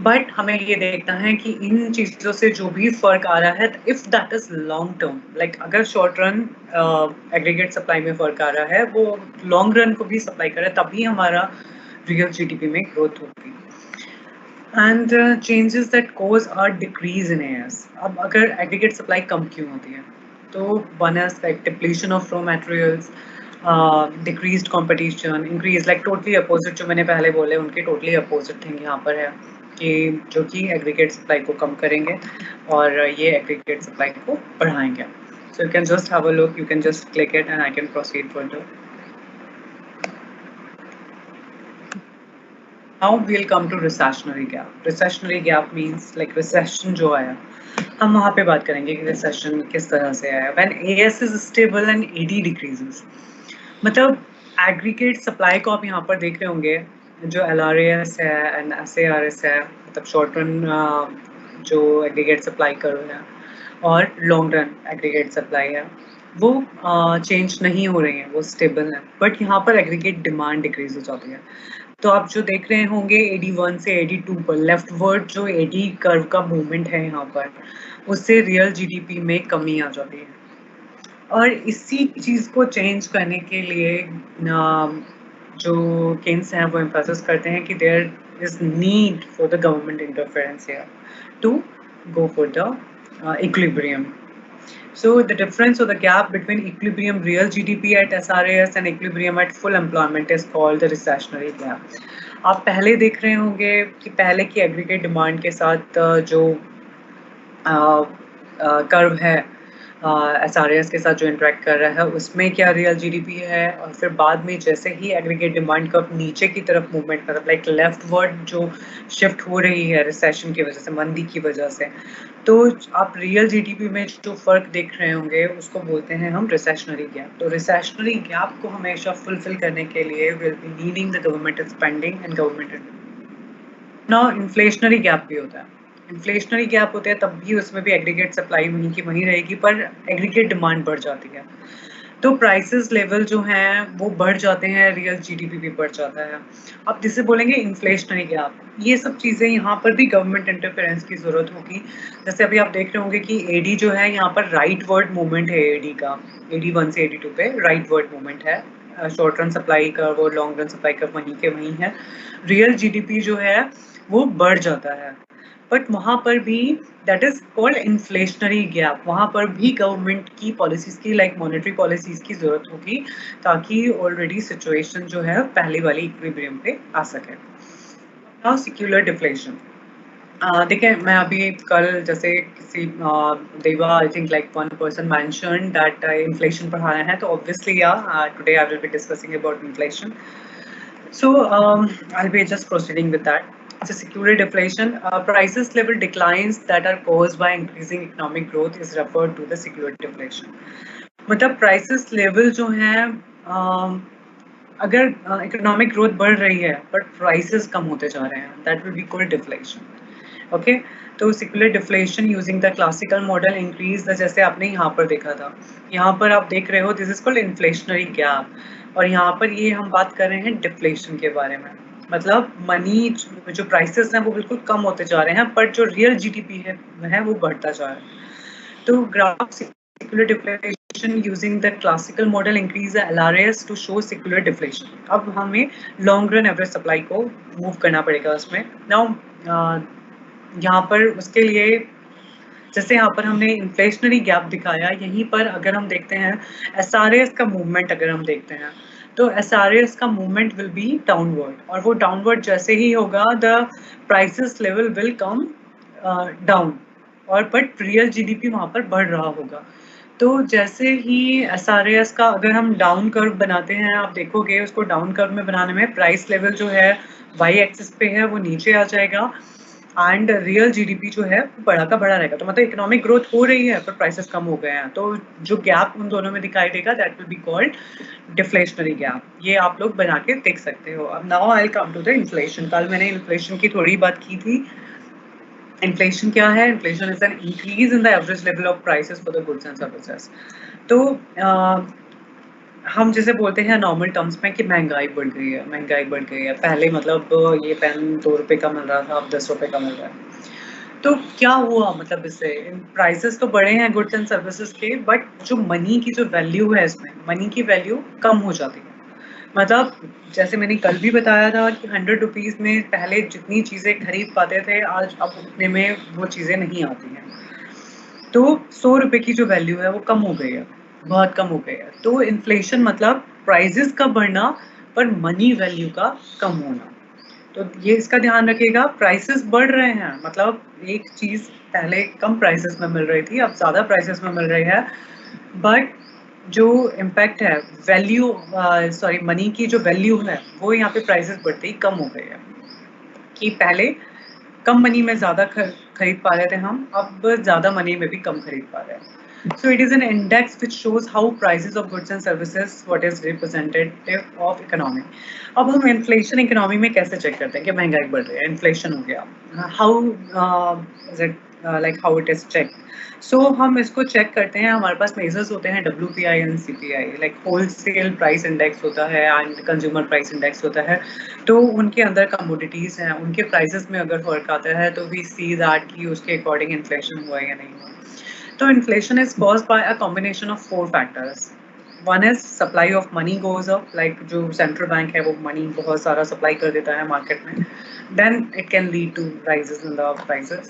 Speaker 1: But हमें ये देखना है कि इन चीज़ों से जो भी फर्क आ रहा है, if that is long term, like अगर शॉर्ट रन एग्रीगेट सप्लाई में फर्क आ रहा है, वो लॉन्ग रन को भी सप्लाई कर रहा है, तभी हमारा रियल जीडीपी में ग्रोथ होगी। And changes that cause are decrease in AS. अब अगर एग्रीगेट सप्लाई कम क्यों होती है, तो one is like depletion of raw materials, decreased competition, increase, like totally opposite जो मैंने पहले बोले उनके टोटली अपोजिट थिंग यहाँ पर है कि जो कि एग्रीगेट सप्लाई को कम करेंगे और ये एग्रीगेट सप्लाई को बढ़ाएंगे। So you can just have a look, you can just click it and I can proceed further. Now we'll come to recessionary gap. Recessionary gap means like recession जो आया, हम वहाँ पे बात करेंगे कि recession किस तरह से आया। When AS is stable and AD decreases, मतलब एग्रीगेट सप्लाई को आप यहाँ पर देख रहे होंगे, जो LRAS है एंड SARS है, मतलब शॉर्ट रन जो एग्रीगेट सप्लाई कर रहे हैं और लॉन्ग रन एग्रीगेट सप्लाई है, वो चेंज नहीं हो रही है, वो स्टेबल है। बट यहाँ पर एग्रीगेट डिमांड डिक्रीज हो जाती है। तो आप जो देख रहे होंगे AD1 से AD2 पर लेफ्टवर्ड जो AD कर्व का मूवमेंट है यहाँ पर, उससे रियल जीडीपी में कमी आ जाती है। और इसी चीज़ को चेंज करने के लिए जो केन्स हैं वो एम्फेसिस करते हैं कि there is need for the government interference here to go for the equilibrium. So the difference or the gap between equilibrium real GDP at SRAS and equilibrium at full employment is called the recessionary gap. आप पहले देख रहे होंगे कि पहले की aggregate demand के साथ जो कर्व है SRAS के साथ जो इंटरेक्ट कर रहा है, उसमें क्या रियल जीडीपी है, और फिर बाद में जैसे ही एग्रीगेट डिमांड कर्व नीचे की तरफ मूवमेंट कर, लाइक लेफ्टवर्ड जो शिफ्ट हो रही है रिसेशन की वजह से, मंदी की वजह से, तो आप रियल जीडीपी में जो फर्क देख रहे होंगे उसको बोलते हैं हम रिसेशनरी गैप. तो रिसेशनरी गैप को हमेशा फुलफिल करने के लिए will be needing the government spending and government. Now inflationary gap भी होता है. इन्फ्लेशनरी गैप होते हैं तब भी उसमें भी एग्रीगेट सप्लाई वहीं की वहीं रहेगी, पर एग्रीगेट डिमांड बढ़ जाती है, तो प्राइसेस लेवल जो हैं वो बढ़ जाते हैं, रियल जीडीपी भी बढ़ जाता है. अब जिसे बोलेंगे इन्फ्लेशनरी गैप, ये सब चीज़ें यहाँ पर भी गवर्नमेंट इंटरफेरेंस की ज़रूरत होगी. जैसे अभी आप देख रहे होंगे कि एडी जो है यहाँ पर राइट वर्ड मूवमेंट है, एडी का AD1 से AD2 पे राइट वर्ड मूवमेंट है. शॉर्ट रन सप्लाई कर्व और लॉन्ग रन सप्लाई कर्व वहीं के वहीं है. रियल जीडीपी जो है वो बढ़ जाता है, बट वहाँ पर भी that is called inflationary gap. वहाँ पर भी गवर्नमेंट की पॉलिसीज की, लाइक मॉनेटरी पॉलिसीज की जरूरत होगी ताकि ऑलरेडी सिचुएशन जो है पहले वाली इक्विलिब्रियम पे आ सके. Now secular deflation. देखिए मैं अभी कल जैसे किसी देवा, I think like one person mentioned that inflation पढ़ाना है, तो obviously today I will be discussing about inflation. So I'll be just proceeding with that. So secular deflation, prices level declines that are caused by increasing economic growth is referred to the secular deflation. मतलब prices level जो है अगर economic growth बढ़ रही है but prices कम होते जा रहे हैं, that will be called deflation. Okay, तो secular deflation using the classical model increase the, जैसे आपने यहाँ पर देखा था, यहाँ पर आप देख रहे हो this is called inflationary gap, और यहाँ पर ये हम बात कर रहे हैं डिफ्लेशन के बारे में. मतलब मनी जो प्राइसेस हैं वो बिल्कुल कम होते जा रहे हैं, बट जो रियल जीडीपी है वो बढ़ता जा रहा है. तो graph secular deflation using the classical model increase the LRAS to show secular deflation. अब हमें लॉन्ग रन एवरेज सप्लाई को मूव करना पड़ेगा उसमें. नाउ यहाँ पर उसके लिए जैसे यहाँ पर हमने इन्फ्लेशनरी गैप दिखाया, यहीं पर अगर हम देखते हैं SRAS का मूवमेंट, अगर हम देखते हैं तो SRAS का मूवमेंट विल बी डाउनवर्ड, और वो डाउनवर्ड जैसे ही होगा the prices level will come down, और बट रियल जीडीपी वहाँ पर बढ़ रहा होगा. तो जैसे ही SRAS का अगर हम डाउन कर्व बनाते हैं, आप देखोगे उसको डाउन कर्व में बनाने में प्राइस लेवल जो है वाई एक्सिस पे है वो नीचे आ जाएगा, एंड रियल जीडीपी जो है वो बढ़ा का बढ़ा रहेगा। तो मतलब इकोनॉमिक ग्रोथ हो रही है पर प्राइसेस कम हो गए हैं, तो जो गैप उन दोनों में दिखाई देगा that will be called deflationary gap. ये आप लोग बना के देख सकते हो। अब now I will come to the inflation. कल मैंने इन्फ्लेशन की थोड़ी बात की थी। इन्फ्लेशन क्या है? Inflation is an increase in the average level of prices for the goods and services. तो हम जैसे बोलते हैं नॉर्मल टर्म्स में कि महंगाई बढ़ गई है, महंगाई बढ़ गई है। पहले मतलब ये पेन 2 रुपए का मिल रहा था, अब 10 रुपए का मिल रहा है। तो क्या हुआ मतलब इससे? प्राइसेस तो बढ़े हैं गुड्स एंड सर्विसेज के, बट जो मनी की जो वैल्यू है इसमें, मनी की वैल्यू कम हो जाती है। मतलब जैसे मैंने कल भी बताया था कि 100 रुपीज़ में पहले जितनी चीज़ें खरीद पाते थे, आज अब उतने में वो चीज़ें नहीं आती हैं। तो 100 रुपए की जो वैल्यू है वो कम हो गई है, बहुत कम हो गई है। तो इन्फ्लेशन मतलब प्राइसेस का बढ़ना पर मनी वैल्यू का कम होना। तो ये इसका ध्यान रखिएगा। प्राइसेस बढ़ रहे हैं मतलब एक चीज़ पहले कम प्राइसेस में मिल रही थी, अब ज़्यादा प्राइसेस में मिल रही है, बट जो इम्पैक्ट है वैल्यू सॉरी मनी की जो वैल्यू है वो यहाँ पे प्राइसेस बढ़ते ही कम हो गई है। कि पहले कम मनी में ज़्यादा खरीद पा रहे थे हम, अब ज़्यादा मनी में भी कम खरीद पा रहे हैं। So it is an index which shows how prices of goods and services what is representative of economy. अब हम इन्फ्लेशन इकोनॉमी में कैसे चेक करते हैं कि महंगाई बढ़ रही है, इन्फ्लेशन हो गया, how is it like how it is check? So हम इसको चेक करते हैं, हमारे पास मेजर्स होते हैं WPI and CPI, like wholesale price index होता है एंड कंज्यूमर प्राइस इंडेक्स होता है। तो उनके अंदर कमोडिटीज़ हैं, उनके प्राइसेस में अगर फर्क आता है तो वी सी दैट कि उसके अकॉर्डिंग इन्फ्लेशन हुआ है या नहीं हुआ। So inflation is caused by a combination of 4 factors. One is supply of money goes up, like जो central bank है वो money बहुत सारा supply कर देता है market में. Then it can lead to rises in the prices.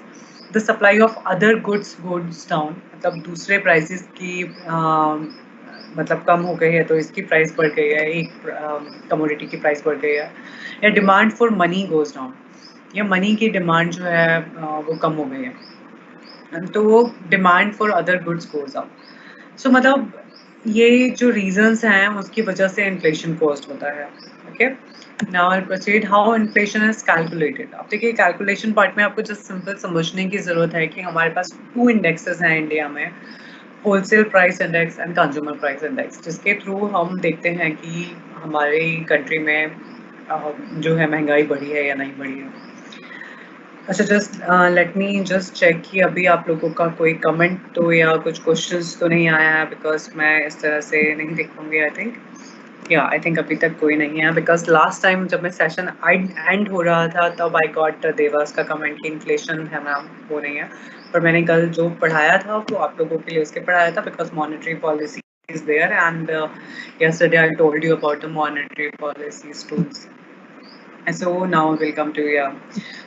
Speaker 1: The supply of other goods goes down, मतलब दूसरे prices की मतलब कम हो गई है तो इसकी प्राइस बढ़ गई है, एक कमोडिटी की प्राइस बढ़ गई है। या demand for money goes down, या मनी की डिमांड जो है वो कम हो गई है, तो वो demand for other goods goes up. So मतलब ये जो रीजंस हैं उसकी वजह से इन्फ्लेशन कॉज्ड होता है। Okay, now I proceed how inflation is calculated. अब देखिए कैलकुलेशन पार्ट में आपको जस्ट सिंपल समझने की ज़रूरत है कि हमारे पास 2 इंडेक्सेस हैं इंडिया में, wholesale price index and consumer price index, जिसके थ्रू हम देखते हैं कि हमारी कंट्री में जो है महंगाई बढ़ी है या नहीं बढ़ी है। अच्छा, just let me just check कि अभी आप लोगों का कोई कमेंट तो या कुछ क्वेश्चंस तो नहीं आया है, बिकॉज मैं इस तरह से नहीं देखूंगी। आई थिंक आई थिंक अभी तक कोई नहीं है, बिकॉज लास्ट टाइम जब मैं सेशन एंड हो रहा था तब आई गॉट देवास का कमेंट कि इन्फ्लेशन है मैम, वो नहीं है। पर मैंने कल जो पढ़ाया था वो आप लोगों के लिए उसके पढ़ाया था, because monetary policy is there and yesterday I told you about the monetary policies tools. So now we'll come to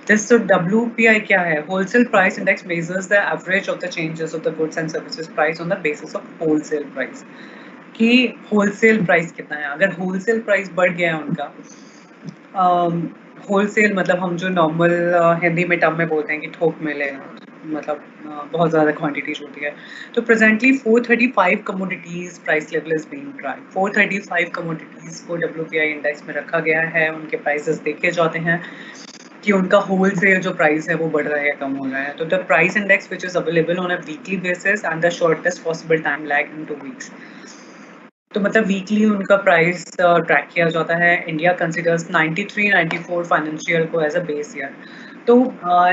Speaker 1: this. So WPI क्या है? Wholesale Price Index measures the average of the changes of the goods and services price on the basis of wholesale price. कि wholesale price कितना है? अगर wholesale price बढ़ गया है उनका, होलसेल मतलब हम जो नॉर्मल हिंदी में टर्म में बोलते हैं कि थोक में लेना, मतलब बहुत ज़्यादा क्वांटिटीज होती है। तो presently 435 commodities price level is being track. 435 commodities को WPI इंडेक्स में रखा गया है, उनके प्राइसेस देखे जाते हैं कि उनका होलसेल जो प्राइस है वो बढ़ रहा है या कम हो रहा है। तो the price index which is available on a weekly basis and the shortest possible time lag in 2 weeks. तो मतलब वीकली उनका प्राइस ट्रैक किया जाता है। इंडिया कंसिडर्स 93-94 फाइनेंशियल को एज अ बेस ईयर। तो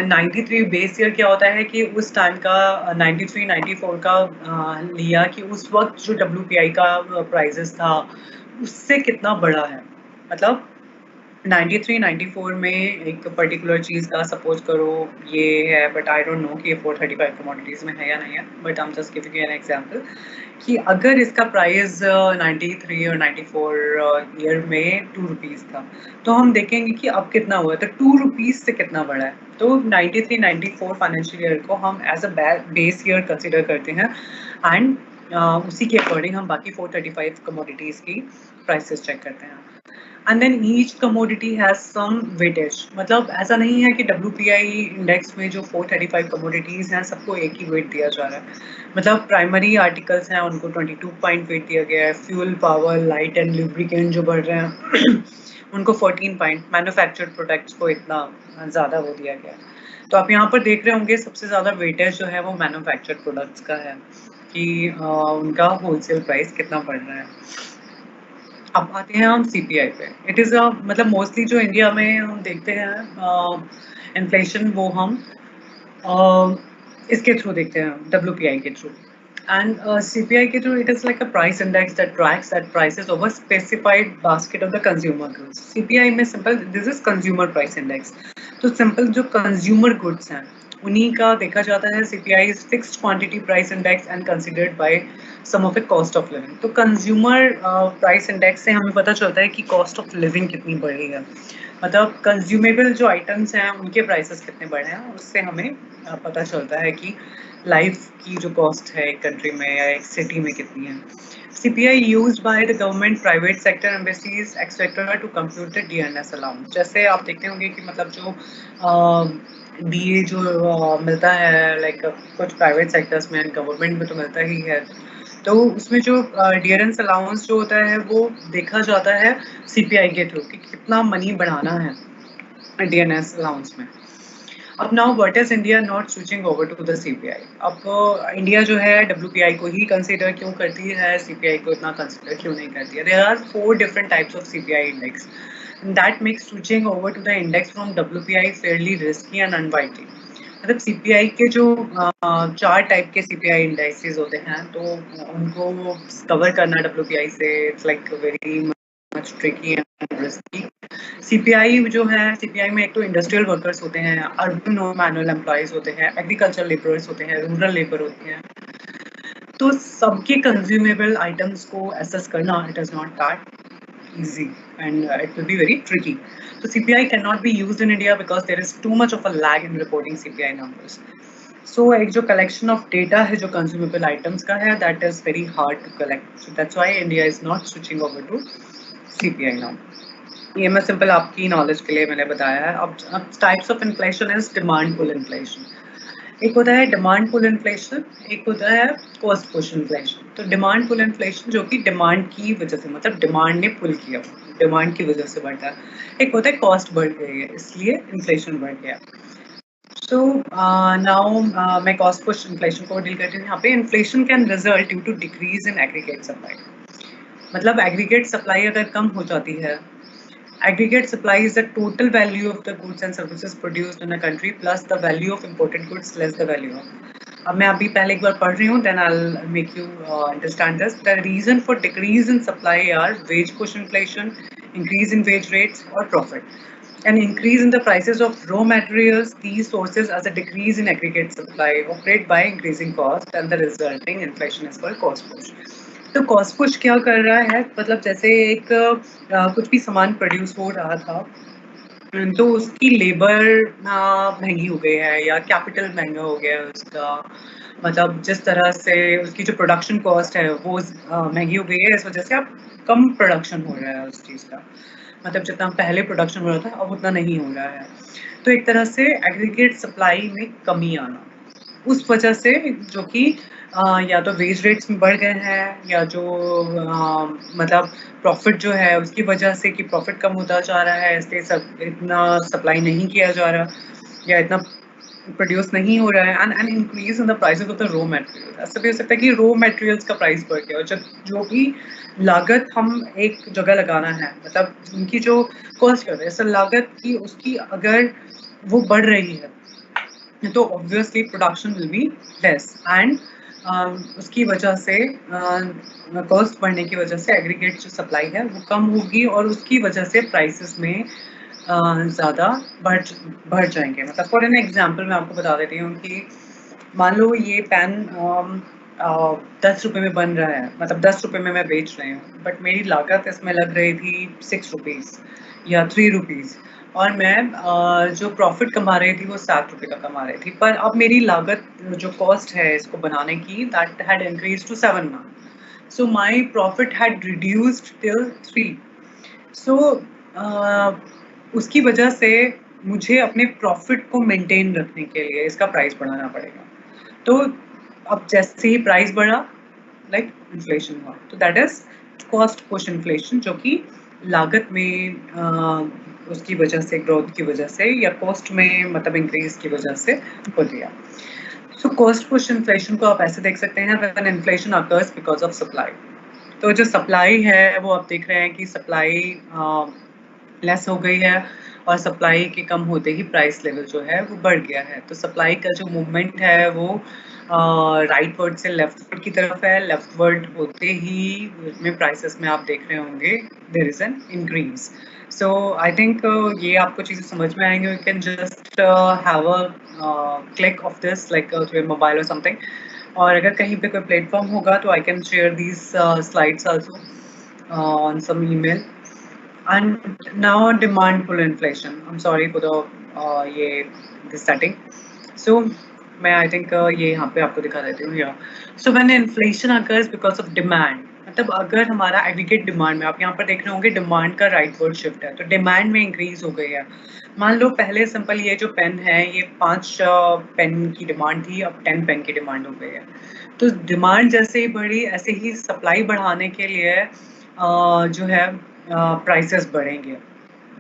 Speaker 1: 93 बेस ईयर क्या होता है कि उस टाइम का 93-94 का लिया कि उस वक्त जो WPI का प्राइसेस था उससे कितना बड़ा है। मतलब 93-94 में एक पर्टिकुलर चीज़ का सपोज करो ये है, बट आई डोंट नो कि ये 435 कमोडिटीज़ में है या नहीं है, but I am just giving you an example कि अगर इसका प्राइस 93 और 94 ईयर में 2 रुपीज़ था, तो हम देखेंगे कि अब कितना हुआ, तो 2 रुपीज़ से कितना बढ़ा है। तो 93-94 फाइनेंशियल ईयर को हम as a base year consider करते हैं एंड उसी के अकॉर्डिंग हम बाकी 435 कमोडिटीज़ की प्राइसेस चेक करते हैं। And then each commodity has some weightage, मतलब ऐसा नहीं है कि WPI इंडेक्स में जो 435 कमोडिटीज हैं सबको एक ही वेट दिया जा रहा है। मतलब प्राइमरी आर्टिकल्स हैं उनको 22 पॉइंट वेट दिया गया है, fuel, power, light and lubricant जो बढ़ रहे हैं उनको 14 पॉइंट, मैन्युफैक्चर्ड प्रोडक्ट्स को इतना ज़्यादा वो दिया गया है। तो आप यहाँ पर देख रहे होंगे सबसे ज़्यादा वेटेज जो है वो मैन्युफैक्चर्ड प्रोडक्ट्स का है कि उनका होलसेल प्राइस कितना पड़ रहा है। अब आते हैं हम सीपीआई पे। इट इज़ अ मतलब मोस्टली जो इंडिया में हम देखते हैं इन्फ्लेशन वो हम इसके थ्रू देखते हैं, डब्ल्यूपीआई के थ्रू। And CPI के through it is like a price index that tracks that prices over specified basket of the consumer goods. CPI में simple this is consumer price index. तो simple जो consumer goods हैं उन्हीं का देखा जाता है। CPI is fixed quantity price index and considered by some of the cost of living. तो consumer price index से हमें पता चलता है कि cost of living कितनी बढ़ी है, मतलब कंज्यूमेबल जो आइटम्स हैं उनके प्राइसेस कितने बढ़े हैं, उससे हमें पता चलता है कि लाइफ की जो कॉस्ट है एक कंट्री में या एक सिटी में कितनी है। CPI used by the government, private sector, embassies etcetera to compute the DNS allowance. जैसे आप देखते होंगे कि मतलब जो डीए जो मिलता है लाइक कुछ प्राइवेट सेक्टर्स में, गवर्नमेंट में तो मिलता ही है, तो उसमें जो डियरेंस अलाउंस जो होता है वो देखा जाता है सीपीआई के थ्रू कि कितना मनी बढ़ाना है डीएनएस अलाउंस में। अब now what is India not switching over to the CPI? अब इंडिया जो है डब्ल्यूपीआई को ही कंसीडर क्यों करती है, सीपीआई को इतना कंसीडर क्यों नहीं करती है? There are 4 different types of CPI index that makes switching over to the index from WPI fairly risky and unwittingly. मतलब सीपीआई के जो 4 टाइप के सीपीआई इंडेक्सेस होते हैं तो उनको कवर करना डब्ल्यूपीआई से it's like very much tricky and risky. CPI जो है, सीपीआई में एक तो इंडस्ट्रियल वर्कर्स होते हैं, अर्बन और मैनुअल एम्प्लॉयज होते हैं, एग्रीकल्चर लेबरर्स होते हैं, रूरल लेबर होते हैं, तो सबके कंज्यूमेबल आइटम्स को एसेस करना it is not that easy and it will be very tricky. So CPI cannot be used in India because there is too much of a lag in reporting CPI numbers. So एक जो collection of data है जो consumable items का है, that is very hard to collect. So that's why India is not switching over to CPI now. ये मैं simple आपकी knowledge के लिए मैंने बताया है। अब types of inflation is demand pull inflation. एक होता है डिमांड पुल इन्फ्लेशन, एक होता है कॉस्ट पुश इन्फ्लेशन। तो डिमांड पुल इन्फ्लेशन जो कि डिमांड की वजह से, मतलब डिमांड ने पुल किया, डिमांड की वजह से बढ़ता है। एक होता है कॉस्ट बढ़ गई है इसलिए इन्फ्लेशन बढ़ गया। सो नाउ मैं कॉस्ट पुश इन्फ्लेशन को डील करती हूँ। यहाँ पे inflation can result due to decrease in aggregate supply. मतलब एग्रीगेट सप्लाई अगर कम हो जाती है, aggregate supply is the total value of the goods and services produced in a country plus the value of imported goods less the value of। अब मैं अभी पहले एक बार पढ़ रही हूँ, then I'll make you understand this. The reason for decrease in supply are wage push inflation, increase in wage rates or profit. An increase in the prices of raw materials, these sources as a decrease in aggregate supply operate by increasing cost and the resulting inflation is called cost push. तो cost push क्या कर रहा है, मतलब जैसे एक कुछ भी सामान प्रोड्यूस हो रहा था तो उसकी लेबर महंगी हो गई है या कैपिटल महंगा हो गया है उसका, मतलब जिस तरह से उसकी जो प्रोडक्शन कॉस्ट है वो महंगी हो गई है, इस वजह से अब कम प्रोडक्शन हो रहा है उस चीज़ का, मतलब जितना पहले प्रोडक्शन हो रहा था अब उतना नहीं हो रहा है। तो एक तरह से एग्रीगेट सप्लाई में कमी आना, उस वजह से जो कि या तो वेज रेट्स बढ़ गए हैं या जो मतलब प्रॉफिट जो है उसकी वजह से कि प्रॉफिट कम होता जा रहा है, इसलिए सब इतना सप्लाई नहीं किया जा रहा या इतना प्रोड्यूस नहीं हो रहा है। And increase in the prices of the raw material. ऐसा भी हो सकता है कि रॉ मटेरियल्स का प्राइस बढ़ गया और जब जो भी लागत हम एक जगह लगाना है, मतलब उनकी जो कॉस्ट कर रहे हैं लागत की, उसकी अगर वो बढ़ रही है तो obviously production will be less and उसकी वजह से कॉस्ट बढ़ने की वजह से एग्रीगेट जो सप्लाई है वो कम होगी और उसकी वजह से प्राइसेस में ज़्यादा बढ़ जाएंगे। मतलब फॉर एन एग्जांपल मैं आपको बता देती हूँ कि मान लो ये पेन 10 रुपये में बन रहा है, मतलब 10 रुपये में मैं बेच रही हूँ, बट मेरी लागत इसमें लग रही थी 6 रुपीज़ या 3 रुपीज़ और मैं जो प्रॉफिट कमा रही थी वो 7 रुपये का कमा रही थी, पर अब मेरी लागत जो कॉस्ट है इसको बनाने की that had increase to 7 now, so my profit had reduced till 3। So उसकी वजह से मुझे अपने प्रॉफिट को मेंटेन रखने के लिए इसका प्राइस बढ़ाना पड़ेगा। तो अब जैसे ही प्राइस बढ़ा लाइक इन्फ्लेशन हुआ, तो that is cost push inflation, जो कि लागत में उसकी वजह से, ग्रोथ की वजह से, या कॉस्ट में मतलब इंक्रीज की वजह से होती है। सो कॉस्ट पुश इन्फ्लेशन को आप ऐसे देख सकते हैं, when inflation occurs because of supply. तो जो सप्लाई है वो आप देख रहे हैं कि सप्लाई लेस हो गई है और सप्लाई के कम होते ही प्राइस लेवल जो है वो बढ़ गया है। तो सप्लाई का जो मूवमेंट है वो राइट वर्ड से लेफ्ट वर्ड की तरफ है। लेफ्ट वर्ड होते ही उसमें प्राइसेस में आप देख रहे होंगे there is an increase. So I think ये आपको चीज़ें समझ में आएंगे। You can just have a click of this like mobile और समथिंग, और अगर कहीं पे कोई प्लेटफॉर्म होगा तो I can share these slides also on some email. And now demand pull inflation. I'm sorry for the ये this setting. So मैं I think ये यहाँ पे आपको दिखा देती हूँ। So when inflation occurs because of demand, मतलब अगर हमारा एग्रीगेट डिमांड में, आप यहाँ पर देख रहे होंगे डिमांड का राइट वर्ड शिफ्ट है, तो डिमांड में इंक्रीज हो गई है। मान लो पहले सिंपल ये जो पेन है ये 5 पेन की डिमांड थी, अब 10 पेन की डिमांड हो गई है। तो डिमांड जैसे ही बढ़ी ऐसे ही सप्लाई बढ़ाने के लिए जो है प्राइसेस बढ़ेंगे।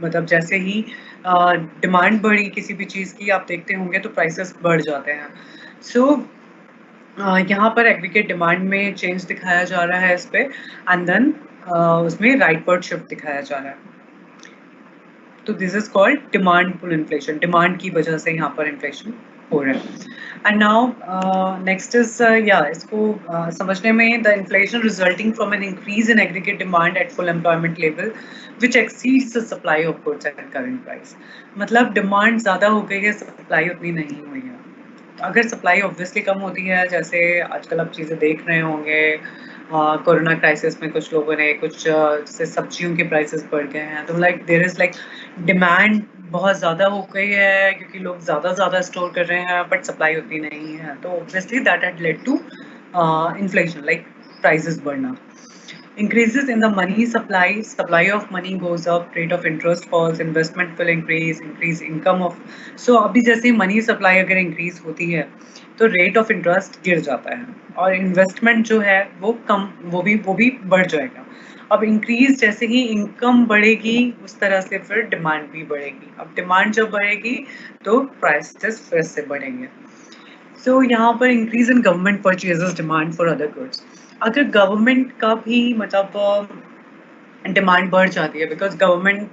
Speaker 1: मतलब जैसे ही डिमांड बढ़ी किसी भी चीज़ की, आप देखते होंगे तो प्राइसेस बढ़ जाते हैं। सो यहाँ पर एग्रीगेट डिमांड में चेंज दिखाया जा रहा है इस पे, एंड देन उसमें राइट वर्ड शिफ्ट दिखाया जा रहा है। तो this is called demand pull inflation. Demand की वजह से यहाँ पर इन्फ्लेशन हो रहा है। एंड नाउ नेक्स्ट इज या इसको समझने में, the inflation resulting from N increase in aggregate demand at full employment level which exceeds the supply of goods at current price. मतलब डिमांड ज़्यादा हो गई है, सप्लाई उतनी नहीं हुई है। अगर सप्लाई ऑब्वियसली कम होती है, जैसे आजकल आप चीज़ें देख रहे होंगे, कोरोना क्राइसिस में कुछ लोगों ने कुछ जैसे सब्जियों के प्राइसेस बढ़ गए हैं, तो like there is like demand बहुत ज़्यादा हो गई है क्योंकि लोग ज़्यादा स्टोर कर रहे हैं, बट सप्लाई उतनी नहीं है। तो obviously that had led to inflation, like prices बढ़ना। Increases in the money supply of money goes up, rate of interest falls, investment will increase income of। So अभी जैसे मनी सप्लाई अगर increase होती है तो रेट ऑफ इंटरेस्ट गिर जाता है और इन्वेस्टमेंट जो है वो कम, वो भी बढ़ जाएगा। अब इंक्रीज जैसे ही इनकम बढ़ेगी उस तरह से फिर डिमांड भी बढ़ेगी। अब डिमांड जब बढ़ेगी तो प्राइसेस फिर से बढ़ेंगे। सो यहाँ पर increase in government purchases demand for other goods. अगर गवर्नमेंट का भी मतलब डिमांड बढ़ जाती है, बिकॉज गवर्नमेंट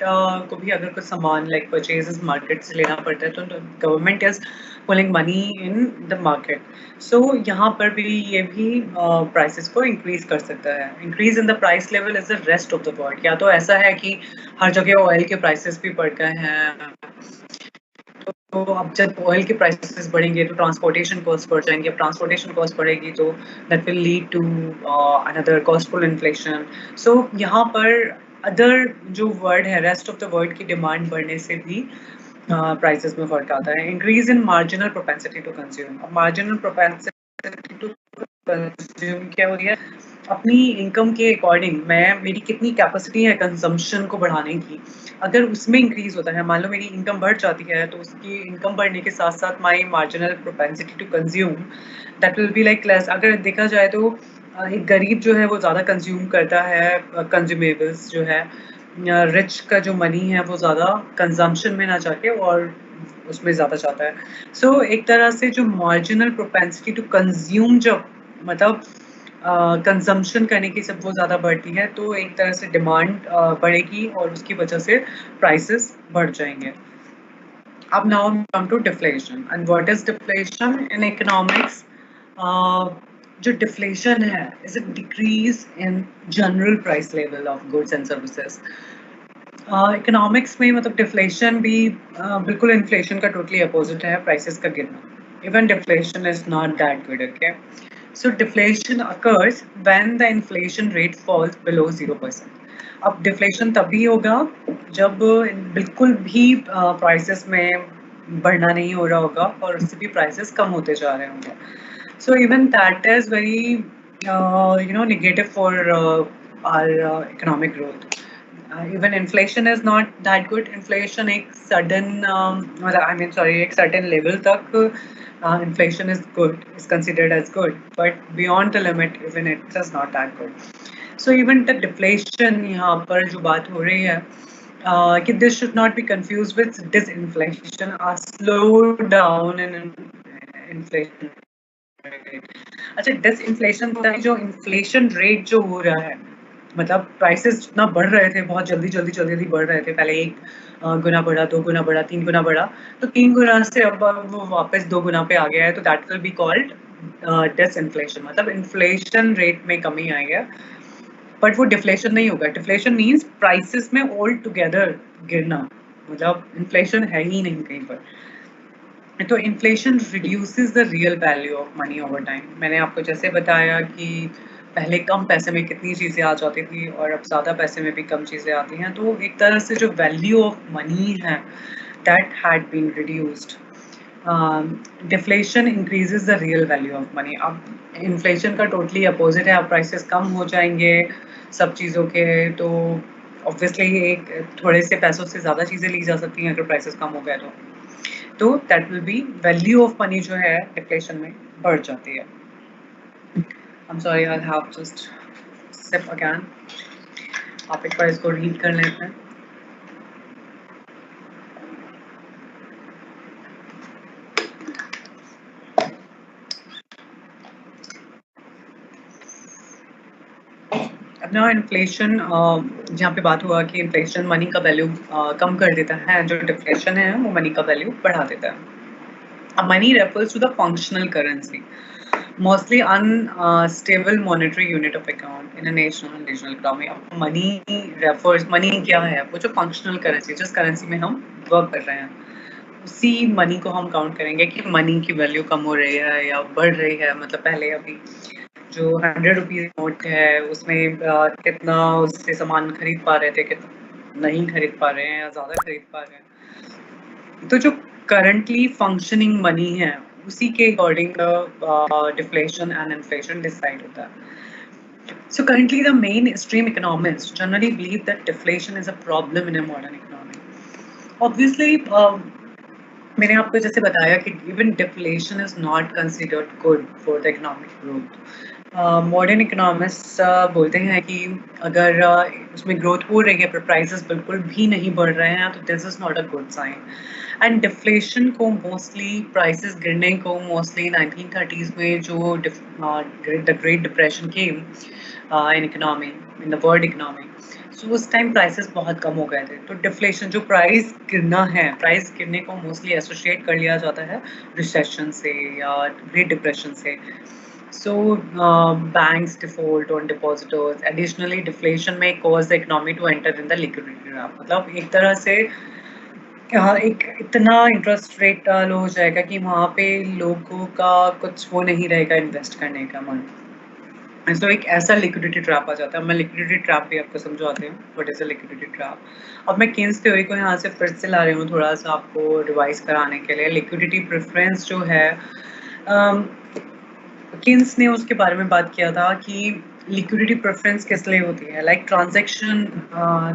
Speaker 1: को भी अगर कुछ सामान लाइक परचेजेस मार्केट से लेना पड़ता है तो government is pulling money in the market. So यहाँ पर भी ये भी प्राइसेस को इंक्रीज कर सकता है। Increase in the price level is the rest of the world. या तो ऐसा है कि हर जगह ऑयल के प्राइसेस भी बढ़ गए हैं, तो अब जब ऑयल के प्राइसेस बढ़ेंगे तो ट्रांसपोर्टेशन कॉस्ट बढ़ जाएंगे। अब ट्रांसपोर्टेशन कॉस्ट बढ़ेगी तो that will lead to another costful inflation. So यहाँ पर अदर जो वर्ड है, रेस्ट ऑफ द वर्ल्ड की डिमांड बढ़ने से भी प्राइसेस में फर्क आता है। Increase in marginal propensity to consume. अब मार्जिनल प्रोपेंसिटी टू कंज्यूम क्या हो रही है, अपनी इनकम के अकॉर्डिंग मैं, मेरी कितनी कैपेसिटी है कंजम्पशन को बढ़ाने की, अगर उसमें इंक्रीज होता है, मान लो मेरी इनकम बढ़ जाती है तो उसकी इनकम बढ़ने के साथ साथ my marginal propensity to consume that will be like less. अगर देखा जाए तो एक गरीब जो है वो ज़्यादा कंज्यूम करता है कंज्यूमेबल्स जो है, रिच का जो मनी है वो ज़्यादा कंजम्पशन में ना जाके और उसमें ज़्यादा जाता है। सो एक तरह से जो मार्जिनल प्रोपेंसिटी टू कंज्यूम जब मतलब कंजम्पशन करने की सब वो ज़्यादा बढ़ती है तो एक तरह से डिमांड बढ़ेगी और उसकी वजह से प्राइसेस बढ़ जाएंगे। अब now come to deflation. And what is deflation in economics? जो डिफ्लेशन है is a decrease in general price level of goods and services. Economics में मतलब डिफ्लेशन भी बिल्कुल इन्फ्लेशन का टोटली अपोजिट है, प्राइसेस का गिरना। Even deflation is not that good, okay. So deflation occurs when the inflation rate falls below 0%. अब deflation तभी होगा जब बिल्कुल भी prices में बढ़ना नहीं हो रहा होगा और उससे भी prices कम होते जा रहे होंगे। So even that is very negative for our economic growth. Even inflation is not that good. Inflation एक sudden एक certain level तक inflation is good, is considered as good, but beyond the limit even it is not that good. So even the deflation यहाँ पर जो बात हो रही है कि this should not be confused with disinflation, a slowdown in inflation rate. अच्छा, disinflation होता है जो inflation rate जो हो रहा है, मतलब प्राइसेस जितना बढ़ रहे थे, बहुत जल्दी बढ़ रहे थे, पहले 1 गुना बढ़ा, 2 गुना बढ़ा, 3 गुना बढ़ा, तो 3 गुना से अब वो वापस 2 गुना पे आ गया है, तो दैट विल बी कॉल्ड डिसइंफ्लेशन, मतलब इन्फ्लेशन रेट में कमी आई है, बट वो डिफ्लेशन नहीं होगा। डिफ्लेशन मीन्स प्राइसेस में ऑल टुगेदर गिरना, मतलब इन्फ्लेशन है ही नहीं कहीं पर। तो inflation reduces the real value of money over time. मैंने आपको जैसे बताया कि पहले कम पैसे में कितनी चीज़ें आ जाती थी और अब ज़्यादा पैसे में भी कम चीज़ें आती हैं, तो एक तरह से जो वैल्यू ऑफ मनी है that had been reduced. Deflation increases the real value of money. अब इन्फ्लेशन का टोटली अपोजिट है, अब प्राइसेस कम हो जाएंगे सब चीज़ों के, तो ऑब्वियसली एक थोड़े से पैसों से ज़्यादा चीज़ें ली जा सकती हैं अगर प्राइसेस कम हो गए तो that will B value of money जो है डिफ्लेशन में बढ़ जाती है। I'm sorry, I'll have just sip again. आप एक बार इसको रीड कर लेते हैं। अब ना इन्फ्लेशन, जहाँ पे बात हुआ कि इन्फ्लेशन मनी का वैल्यू कम कर देता है, जो डिफ्लेशन है वो मनी का वैल्यू बढ़ा देता है। अब money refers to the functional currency, mostly unstable monetary unit of account in a national and regional economy. अब money refers, money क्या है? वो जो functional currency, जिस currency में हम work कर रहे हैं, उसी money को हम count करेंगे कि money की value कम हो रही है या बढ़ रही है। मतलब पहले अभी जो 100 रुपीज़ नोट है उसमें कितना उससे सामान खरीद पा रहे थे, कितना नहीं खरीद पा रहे हैं या ज़्यादा खरीद पा रहे हैं। तो जो करंटली फंक्शनिंग मनी है उसी के according deflation and inflation decide होता है। So currently the mainstream economists generally believe that deflation is a problem in a modern economy. Obviously, मैंने आपको जैसे बताया कि even deflation is not considered good for the economic growth. Modern economist बोलते हैं कि अगर उसमें ग्रोथ हो रही है पर प्राइसेस बिल्कुल भी नहीं बढ़ रहे हैं, तो this is not a good sign. And deflation को मोस्टली, प्राइसेस गिरने को मोस्टली 1930s में जो the great depression came in economy, in the world economy, so उस टाइम प्राइसेस बहुत कम हो गए थे। तो डिफ्लेशन, जो प्राइस गिरना है, प्राइस गिरने को मोस्टली एसोसिएट कर लिया जाता है रिसेशन से या ग्रेट डिप्रेशन से। So banks default on depositors. Additionally, deflation may cause the economy to enter in the liquidity trap. मतलब एक तरह से एक इतना इंटरेस्ट रेट लो हो जाएगा कि वहाँ पे लोगों का कुछ वो नहीं रहेगा इन्वेस्ट करने का मन। तो एक ऐसा लिक्विडिटी ट्रैप आ जाता है। मैं लिक्विडिटी ट्रैप भी आपको समझाती हूँ, what is a liquidity trap. अब मैं केन्स थ्योरी को यहाँ से फिर से ला रही हूँ थोड़ा सा आपको रिवाइज कराने के लिए। लिक्विडिटी प्रेफरेंस जो है, किन्स ने उसके बारे में बात किया था कि लिक्विडिटी प्रेफरेंस किस लिए होती है। लाइक ट्रांजैक्शन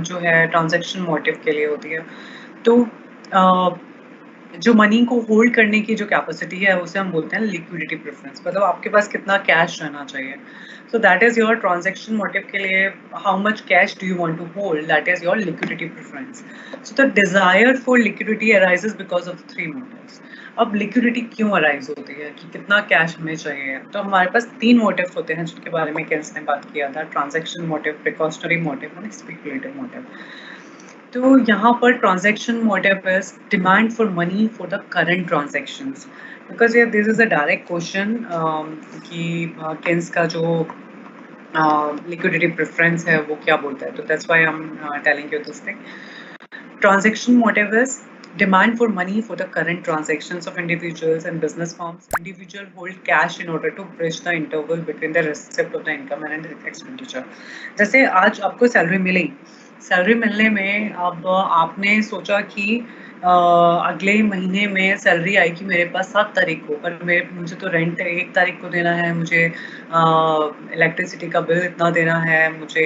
Speaker 1: जो है ट्रांजैक्शन मोटिव के लिए होती है। तो जो मनी को होल्ड करने की जो कैपेसिटी है उसे हम बोलते हैं लिक्विडिटी प्रेफरेंस, मतलब आपके पास कितना कैश रहना चाहिए। So that is your transaction motive के लिए, how much cash do you want to hold, that is your liquidity preference. So the desire for liquidity arises because of 3 motives. अब liquidity क्यों arise होती है कि कितना कैश हमें चाहिए, तो हमारे पास 3 मोटिव होते हैं जिनके बारे में केन्स ने बात किया था। ट्रांजैक्शन मोटिव, प्रिकॉशनरी मोटिव और स्पेकुलेटिव मोटिव। तो यहाँ पर transaction motive is demand for money for the current transactions, because ये this is a direct question कि केन्स का जो लिक्विडिटी प्रेफरेंस है वो क्या बोलता है, तो that's why I am telling you this thing. Transaction motive is demand for money for the current transactions of individuals and business firms. Individual hold cash in order to bridge the interval between the receipt of the income and expenditure. जैसे आज आपको salary मिली, salary मिलने में अब आपने सोचा कि अगले महीने में सैलरी आएगी मेरे पास 7 तारीख को, पर मुझे तो रेंट 1 तारीख को देना है, मुझे इलेक्ट्रिसिटी का बिल इतना देना है, मुझे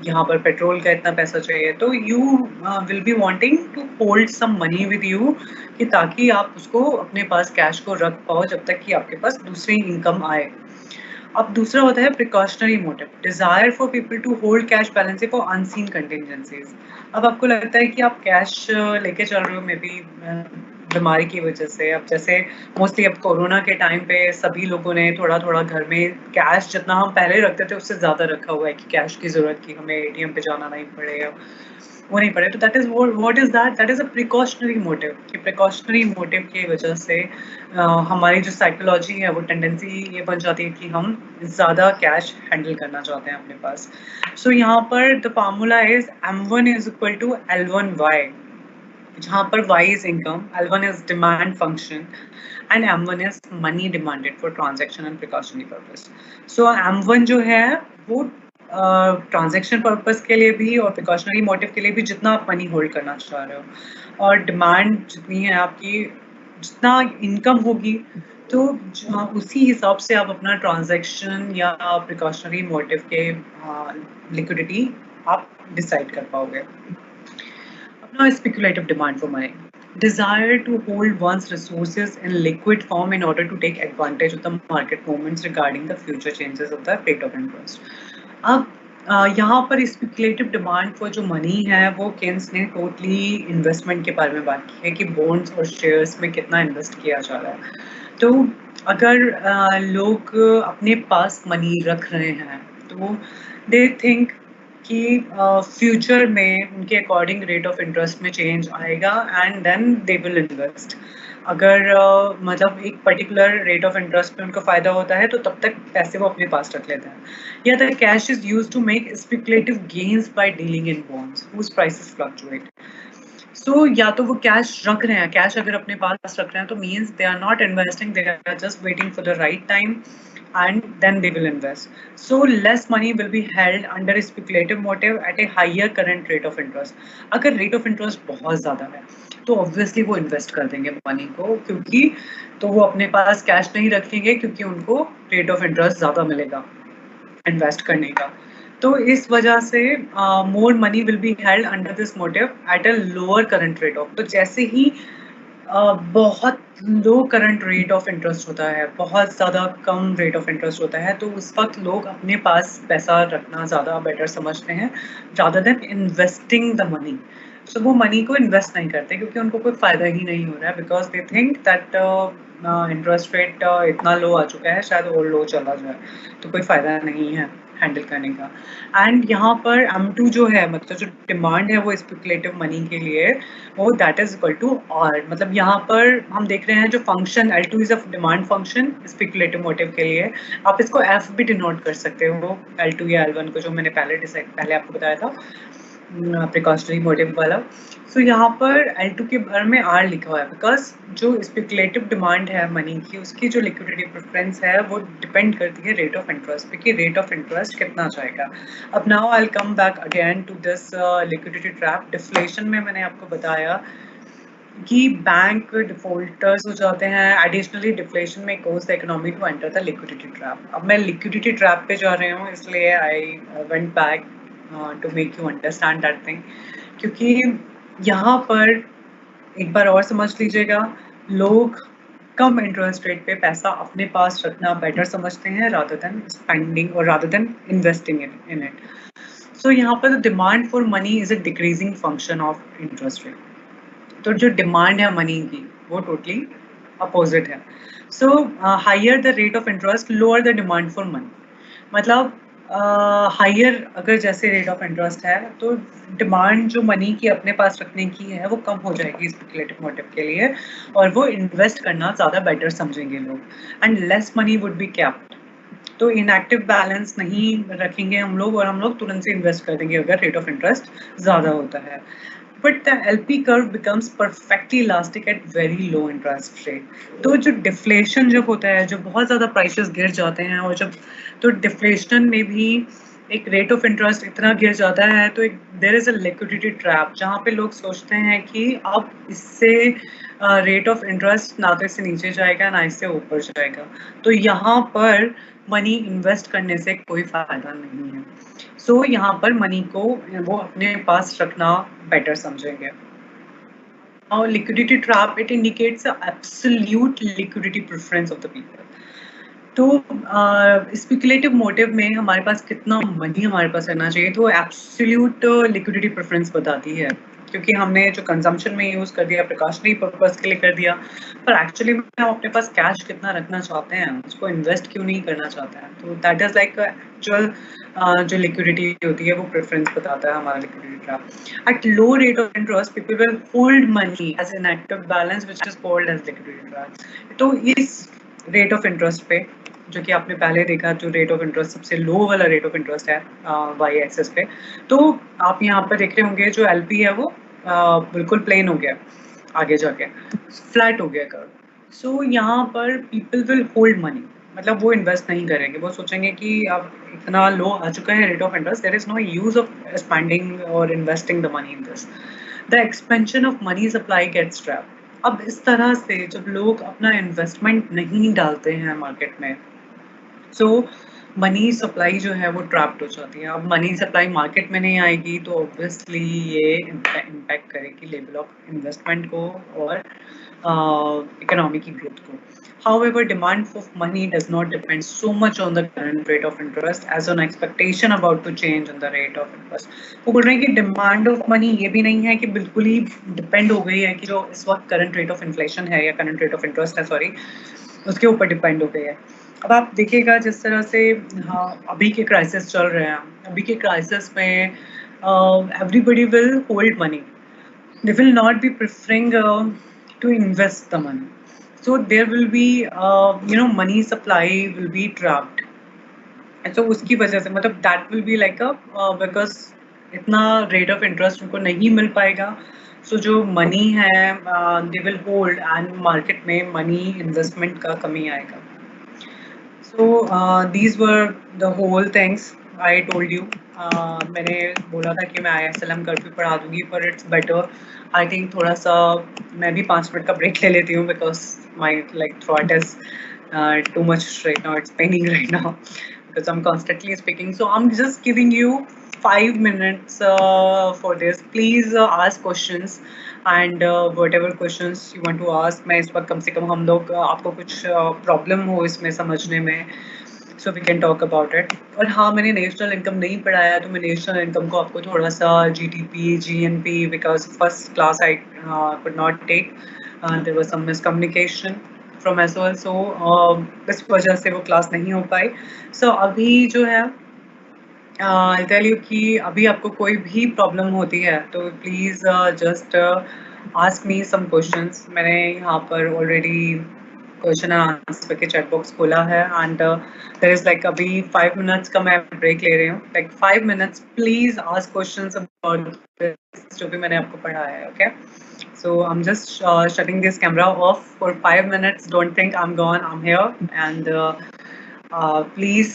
Speaker 1: यहाँ पर पेट्रोल का इतना पैसा चाहिए। तो you will be wanting to hold some money with you, कि ताकि आप उसको अपने पास कैश को रख पाओ जब तक कि आपके पास दूसरी इनकम आए। अब दूसरा होता है precautionary motive, desire for people to hold cash balance for unseen contingencies. अब आपको लगता है कि आप कैश लेके चल रहे हो मे बी बीमारी की वजह से। अब जैसे मोस्टली अब कोरोना के टाइम पे सभी लोगों ने थोड़ा थोड़ा घर में कैश जितना हम पहले रखते थे उससे ज्यादा रखा हुआ है कि कैश की जरूरत की हमें एटीएम पे जाना नहीं पड़ेगा, वो नहीं पड़े। तो that is what is that is a precautionary motive कि प्रिकॉशनरी मोटिव की वजह से हमारी जो साइकोलॉजी है वो टेंडेंसी ये बन जाती है कि हम ज़्यादा कैश हैंडल करना चाहते हैं अपने पास। सो यहाँ पर the formula is M1 is equal to L1Y, जहाँ पर Y is income, L1 is demand function, and M1 is money demanded for transaction and precautionary purpose. So M1 जो है वो ट्रांजेक्शन पर्पस के लिए भी और प्रिकॉशनरी मोटिव के लिए भी जितना आप मनी होल्ड करना चाह रहे हो, और डिमांड जितनी है आपकी, जितना इनकम होगी तो उसी हिसाब से आप अपना ट्रांजैक्शन या प्रिकॉशनरी मोटिव के लिक्विडिटी आप डिसाइड कर पाओगे। Now, speculative demand for money. Desire to hold one's resources in liquid form in order to take advantage of the market movements regarding the future changes of the rate of interest. अब यहाँ पर speculative demand for जो money है वो Keynes ने totally investment के बारे में बात की है कि बॉन्ड्स और शेयर्स में कितना इन्वेस्ट किया जा रहा है। तो अगर लोग अपने पास मनी रख रहे हैं तो दे थिंक कि फ्यूचर में उनके अकॉर्डिंग रेट ऑफ इंटरेस्ट में चेंज आएगा and then they will invest. अगर मतलब एक पर्टिकुलर रेट ऑफ इंटरेस्ट पे उनको फायदा होता है तो तब तक पैसे वो अपने पास रख लेते हैं। या the cash is use to make speculative gains by dealing in bonds whose prices fluctuate. So या तो वो कैश रख रहे हैं, कैश अगर अपने पास रख रहे हैं तो means they are not investing, they are just waiting for the right time and then they will invest. So less money will be held under a speculative motive at a higher current rate of interest. अगर rate of interest बहुत ज़्यादा है तो obviously वो invest कर देंगे money को, क्योंकि तो वो अपने पास cash नहीं रखेंगे क्योंकि उनको rate of interest ज़्यादा मिलेगा invest करने का। तो इस वजह से more money will be held under this motive at a lower current rate of। तो जैसे ही बहुत लो करंट रेट ऑफ इंटरेस्ट होता है, बहुत ज़्यादा कम रेट ऑफ इंटरेस्ट होता है, तो उस वक्त लोग अपने पास पैसा रखना ज़्यादा बेटर समझते हैं rather than investing the money. So वो मनी को इन्वेस्ट नहीं करते क्योंकि उनको कोई फ़ायदा ही नहीं हो रहा है, because they think that interest rate इतना लो आ चुका है, शायद और लो चला जाए तो कोई फ़ायदा नहीं है हैंडल करने का। एंड यहाँ पर M2 जो है, मतलब जो डिमांड है वो स्पेकुलेटिव मनी के लिए, वो that is equal to R। मतलब यहाँ पर हम देख रहे हैं जो function L2 is a demand function speculative motive के लिए, आप इसको F भी डिनोट कर सकते हो L2 या L1 को, जो मैंने पहले आपको बताया था प्रिकॉशनरी मोटिव वाला। सो यहाँ पर L2 के बारे में R लिखा हुआ है बिकॉज जो स्पेकुलेटिव डिमांड है मनी की, उसकी जो लिक्विडिटी प्रेफरेंस है वो डिपेंड करती है रेट ऑफ इंटरेस्ट पे कि रेट ऑफ इंटरेस्ट कितना जाएगा। अब now I will come back again to this liquidity trap. Deflation में मैंने आपको बताया कि बैंक डिफॉल्टर्स हो जाते हैं। एडिशनली डिफ्लेशन में causes the economy to enter the liquidity trap. अब मैं लिक्विडिटी ट्रैप पे जा रही हूँ, इसलिए I went back to make you understand that thing, क्योंकि यहाँ पर एक बार और समझ लीजिएगा, लोग कम इंटरेस्ट रेट पे पैसा अपने पास रखना बेटर समझते हैं रादर देन स्पेंडिंग और rather than investing in it. So यहाँ पर demand for money is a decreasing function of interest rate. तो जो डिमांड है मनी की वो टोटली अपोजिट है। So higher the rate of interest lower the demand for money. मतलब higher अगर जैसे रेट ऑफ इंटरेस्ट है तो डिमांड जो मनी की अपने पास रखने की है वो कम हो जाएगी स्पेकुलेटिव मोटिव के लिए, और वो इन्वेस्ट करना ज़्यादा बेटर समझेंगे लोग, and less money would be capped. तो इनएक्टिव बैलेंस नहीं रखेंगे हम लोग और हम लोग तुरंत से इन्वेस्ट कर देंगे अगर रेट ऑफ इंटरेस्ट ज़्यादा होता है। But the LP curve becomes perfectly elastic at very low interest rate. तो जो डिफ्लेशन जब होता है, जब बहुत ज़्यादा प्राइसेस गिर जाते हैं, और जब तो डिफ्लेशन में भी एक रेट ऑफ इंटरेस्ट इतना गिर जाता है तो एक there is a liquidity trap, जहाँ पे लोग सोचते हैं कि अब इससे रेट ऑफ इंटरेस्ट ना तो इससे नीचे जाएगा ना इससे ऊपर जाएगा, तो यहाँ पर मनी इन्वेस्ट करने से कोई फ़ायदा नहीं है। सो यहाँ पर मनी को वो अपने पास रखना बेटर समझेंगे। Now, liquidity trap, it indicates the absolute liquidity preference of the people. तो स्पेकुलेटिव मोटिव में हमारे पास कितना मनी हमारे पास रहना चाहिए, तो एब्सोल्यूट लिक्विडिटी प्रेफरेंस बताती है, क्योंकि हमने जो कंजम्पशन में यूज कर दिया, प्रिकॉशनरी पर्पस के लिए कर दिया, पर एक्चुअली में हम अपने पास कैश कितना रखना चाहते हैं, उसको इन्वेस्ट क्यों नहीं करना चाहते हैं, तो दैट इज लाइक एक्चुअल जो लिक्विडिटी होती है वो प्रेफरेंस बताता है हमारा liquidity trap. At low rate of interest people will hold money as an active balance which is called as liquidity trap. तो इस रेट ऑफ इंटरेस्ट पे, जो कि आपने पहले देखा, जो रेट ऑफ इंटरेस्ट सबसे लो वाला रेट ऑफ इंटरेस्ट है वाई एक्सेस पे, तो आप यहाँ पर देख रहे होंगे जो एलपी है वो बिल्कुल प्लेन हो गया, आगे जाके फ्लैट हो गया कर्व। सो यहाँ पर पीपल विल होल्ड मनी, मतलब वो इन्वेस्ट नहीं करेंगे, वो सोचेंगे कि अब इतना लो आ चुका है rate of interest, there is no use of spending और investing the money in this, the expansion of money supply gets trapped. अब इस तरह से जब लोग अपना इन्वेस्टमेंट नहीं डालते हैं मार्केट में, सो मनी सप्लाई जो है वो ट्रैप्ड हो जाती है। अब मनी सप्लाई मार्केट में नहीं आएगी तो ऑब्वियसली ये इम्पैक्ट करेगी लेवल ऑफ इन्वेस्टमेंट को और इकोनॉमी की ग्रोथ को। However, demand for money does not depend so much on the current rate of interest as on expectation about to change in the rate of interest. वो बोल रहे हैं कि demand of money ये भी नहीं है कि बिल्कुल ही डिपेंड हो गई है कि जो इस वक्त करंट रेट ऑफ इन्फ्लेशन है या करंट रेट ऑफ इंटरेस्ट है, सॉरी, उसके ऊपर डिपेंड हो गई है। अब आप देखिएगा जिस तरह से, हाँ, अभी के क्राइसिस चल रहे हैं, अभी के क्राइसिस में everybody will hold money, they will not be preferring to invest the money, so there will be money supply will be trapped, and so उसकी वजह से मतलब that will be like a because इतना rate of interest उनको नहीं मिल पाएगा, सो जो money है they will hold and market में मनी इन्वेस्टमेंट का कमी आएगा। So these were the whole things I told you. मैंने बोला था कि मैं ISLM कर्फ्यू पढ़ा दूंगी, पर इट्स बेटर आई थिंक थोड़ा सा मैं भी 5 मिनट का ब्रेक ले लेती हूँ, because my like throat is too much right now, it's paining right now because I'm constantly speaking, so I'm just giving you 5 minutes for this. Please ask questions and whatever questions you want to ask, मैं इस वक्त कम से कम हम लोग आपको कुछ problem हो इसमें समझने में, so we can talk about it. और हाँ, मैंने नेशनल इनकम नहीं पढ़ाया, तो मैं नेशनल इनकम को आपको थोड़ा सा GDP GNP, because first class I could not take, there was some miscommunication from as well, so इस वजह से वो क्लास नहीं हो पाई। सो अभी जो है आई टेल यू कि अभी आपको कोई भी प्रॉब्लम होती है तो please just ask me some questions. मैंने यहाँ पर ऑलरेडी क्वेश्चन एंड आंसर के चैट बॉक्स खोला है, एंड देयर इज लाइक अभी 5 मिनट्स का मैं ब्रेक ले रही हूँ, like 5 minutes, please ask questions about जो भी मैंने आपको पढ़ाया है, okay? So I'm just shutting this camera off for 5 minutes. Don't think I'm gone. I'm here, and please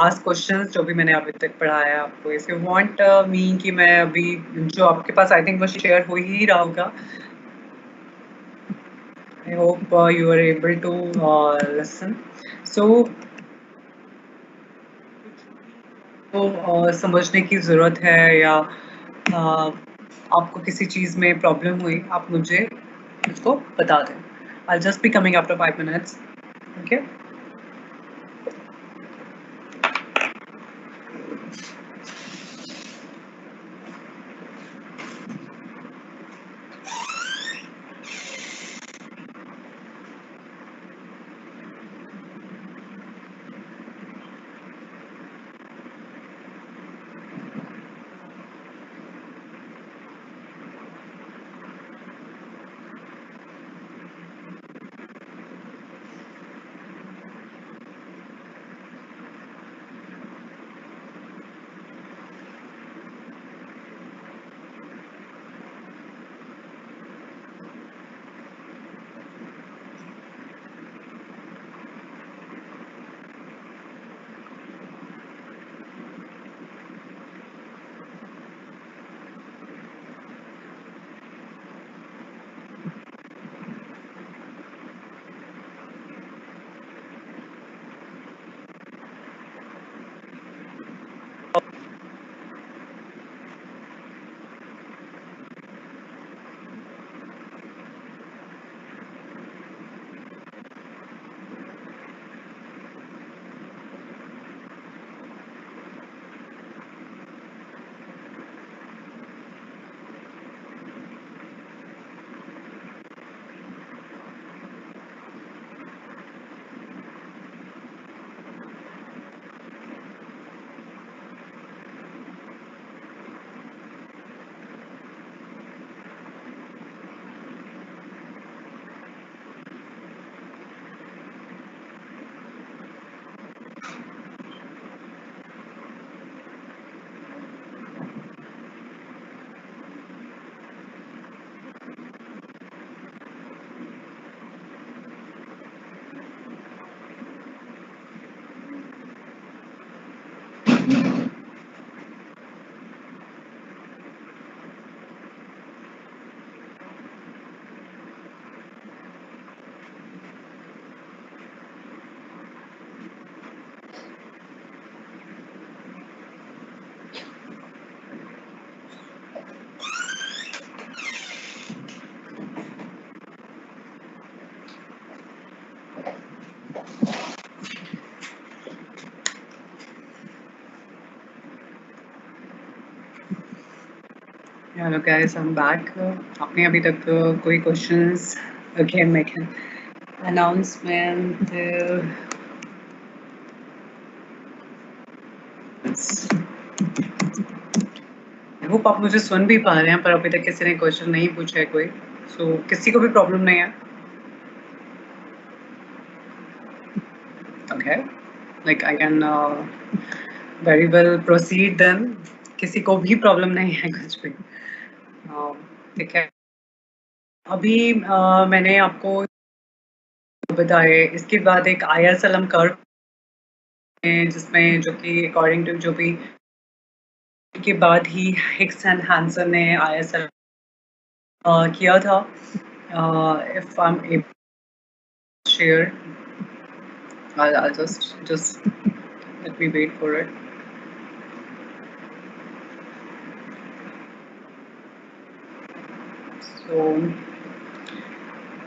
Speaker 1: ask questions जो भी मैंने अभी तक पढ़ाया है आपको। If you want me कि मैं अभी जो आपके पास आई थिंक वो शेयर हो ही रहा होगा, I hope you are able to listen. So तो समझने की ज़रूरत है या आपको किसी चीज़ में प्रॉब्लम हुई, आप मुझे उसको बता दें। I'll just be coming after 5 minutes. Okay? Hello guys, I am back. आपने अभी तक कोई क्वेश्चंस? अगेन मैं कैन अनाउंसमेंट। आई होप आप मुझे सुन भी पा रहे हैं, पर अभी तक किसी ने क्वेश्चन नहीं पूछा है कोई। सो किसी को भी प्रॉब्लम नहीं है? Okay, like I can very well proceed then. किसी को भी प्रॉब्लम नहीं है कुछ भी? ठीक है। अभी मैंने आपको बताया, इसके बाद एक ISLM कर्व जिसमें जो कि अकॉर्डिंग टू जो भी के बाद ही हिक्स एंड हैंसन ने ISLM किया था। If I am able to share, I'll just let me wait for it. So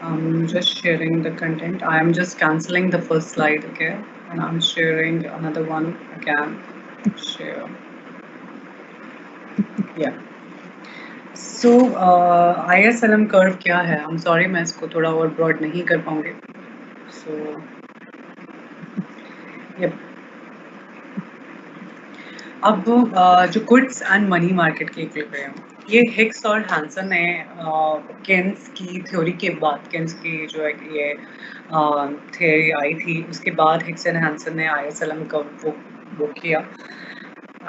Speaker 1: I'm just sharing the content. I am just cancelling the first slide, okay, and I'm sharing another one again. Share. Yeah. So ISLM curve क्या है? I'm sorry, मैं इसको थोड़ा और broad नहीं कर पाऊंगी. So yep. अब जो गुड्स एंड मनी मार्केट के इक्विलिब्रियम, ये हिक्स और हैंसन ने केन्स की थ्योरी के बाद, केन्स की जो है ये थ्योरी आई थी, उसके बाद हिक्स एंड हैंसन ने ISLM का वो किया.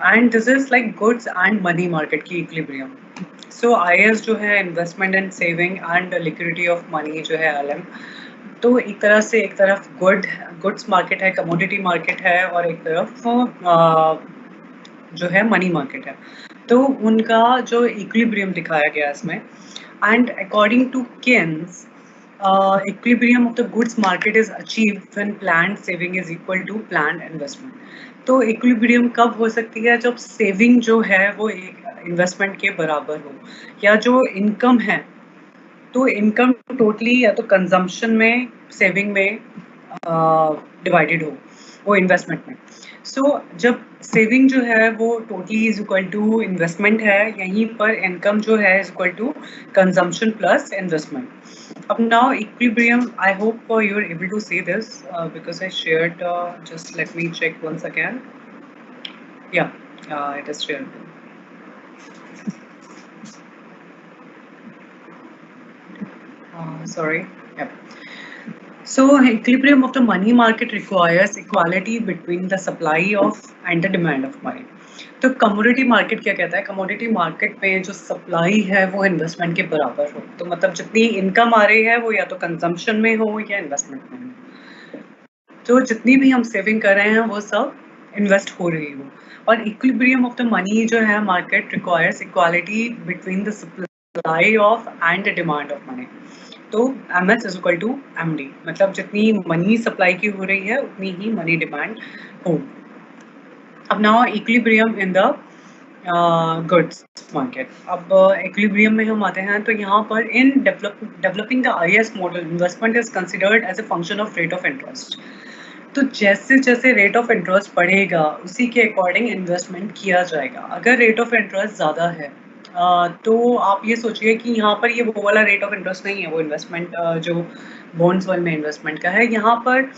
Speaker 1: And this is like goods and money market की इक्विलिब्रियम. सो IS जो है investment and saving and liquidity of money जो है LM, तो एक तरह से एक तरफ गुड्स मार्केट है, कमोडिटी मार्केट है, और एक तरफ जो है मनी मार्केट है. तो उनका जो इक्विलिब्रियम दिखाया गया इसमें, and according to Keynes, equilibrium of the goods market is achieved when planned saving is equal to planned investment. तो इक्विलिब्रियम कब हो सकती है? जब सेविंग जो है वो इन्वेस्टमेंट के बराबर हो, या जो इनकम है तो इनकम टोटली या तो कंजम्पशन में, सेविंग में डिवाइडेड हो, वो इन्वेस्टमेंट में. सो जब सेविंग जो है वो totally is equal to investment है, यहीं पर इनकम जो है is equal to consumption plus investment. अब now equilibrium, I hope you are able to see this because I shared. Just let me check once again. Yeah it is shared. Sorry. Yep. So equilibrium of the money market requires equality between the supply of and the demand of money. तो commodity market क्या कहता है? Commodity market में जो supply है वो investment के बराबर हो. तो मतलब जितनी इनकम आ रही है वो या तो कंजम्पशन में हो या इन्वेस्टमेंट में हो. तो जितनी भी हम सेविंग कर रहे हैं वो सब इन्वेस्ट हो रही हो. और इक्विलिब्रियम ऑफ द मनी जो है market requires equality between the supply of and the demand of money. तो MS is equal to MD, मतलब जितनी मनी सप्लाई की हो रही है उतनी ही मनी डिमांड हो. अब now equilibrium in the goods market. अब इक्विलिब्रियम में हम आते हैं, तो यहाँ पर in developing the IS model, investment is considered as a function of rate of interest. तो जैसे जैसे रेट ऑफ इंटरेस्ट बढ़ेगा उसी के अकॉर्डिंग इन्वेस्टमेंट किया जाएगा. अगर रेट ऑफ इंटरेस्ट ज़्यादा है तो आप ये सोचिए कि यहाँ पर ये वो वाला रेट ऑफ इंटरेस्ट नहीं है, वो इन्वेस्टमेंट जो बॉन्ड्स वाले में इन्वेस्टमेंट का है. यहाँ पर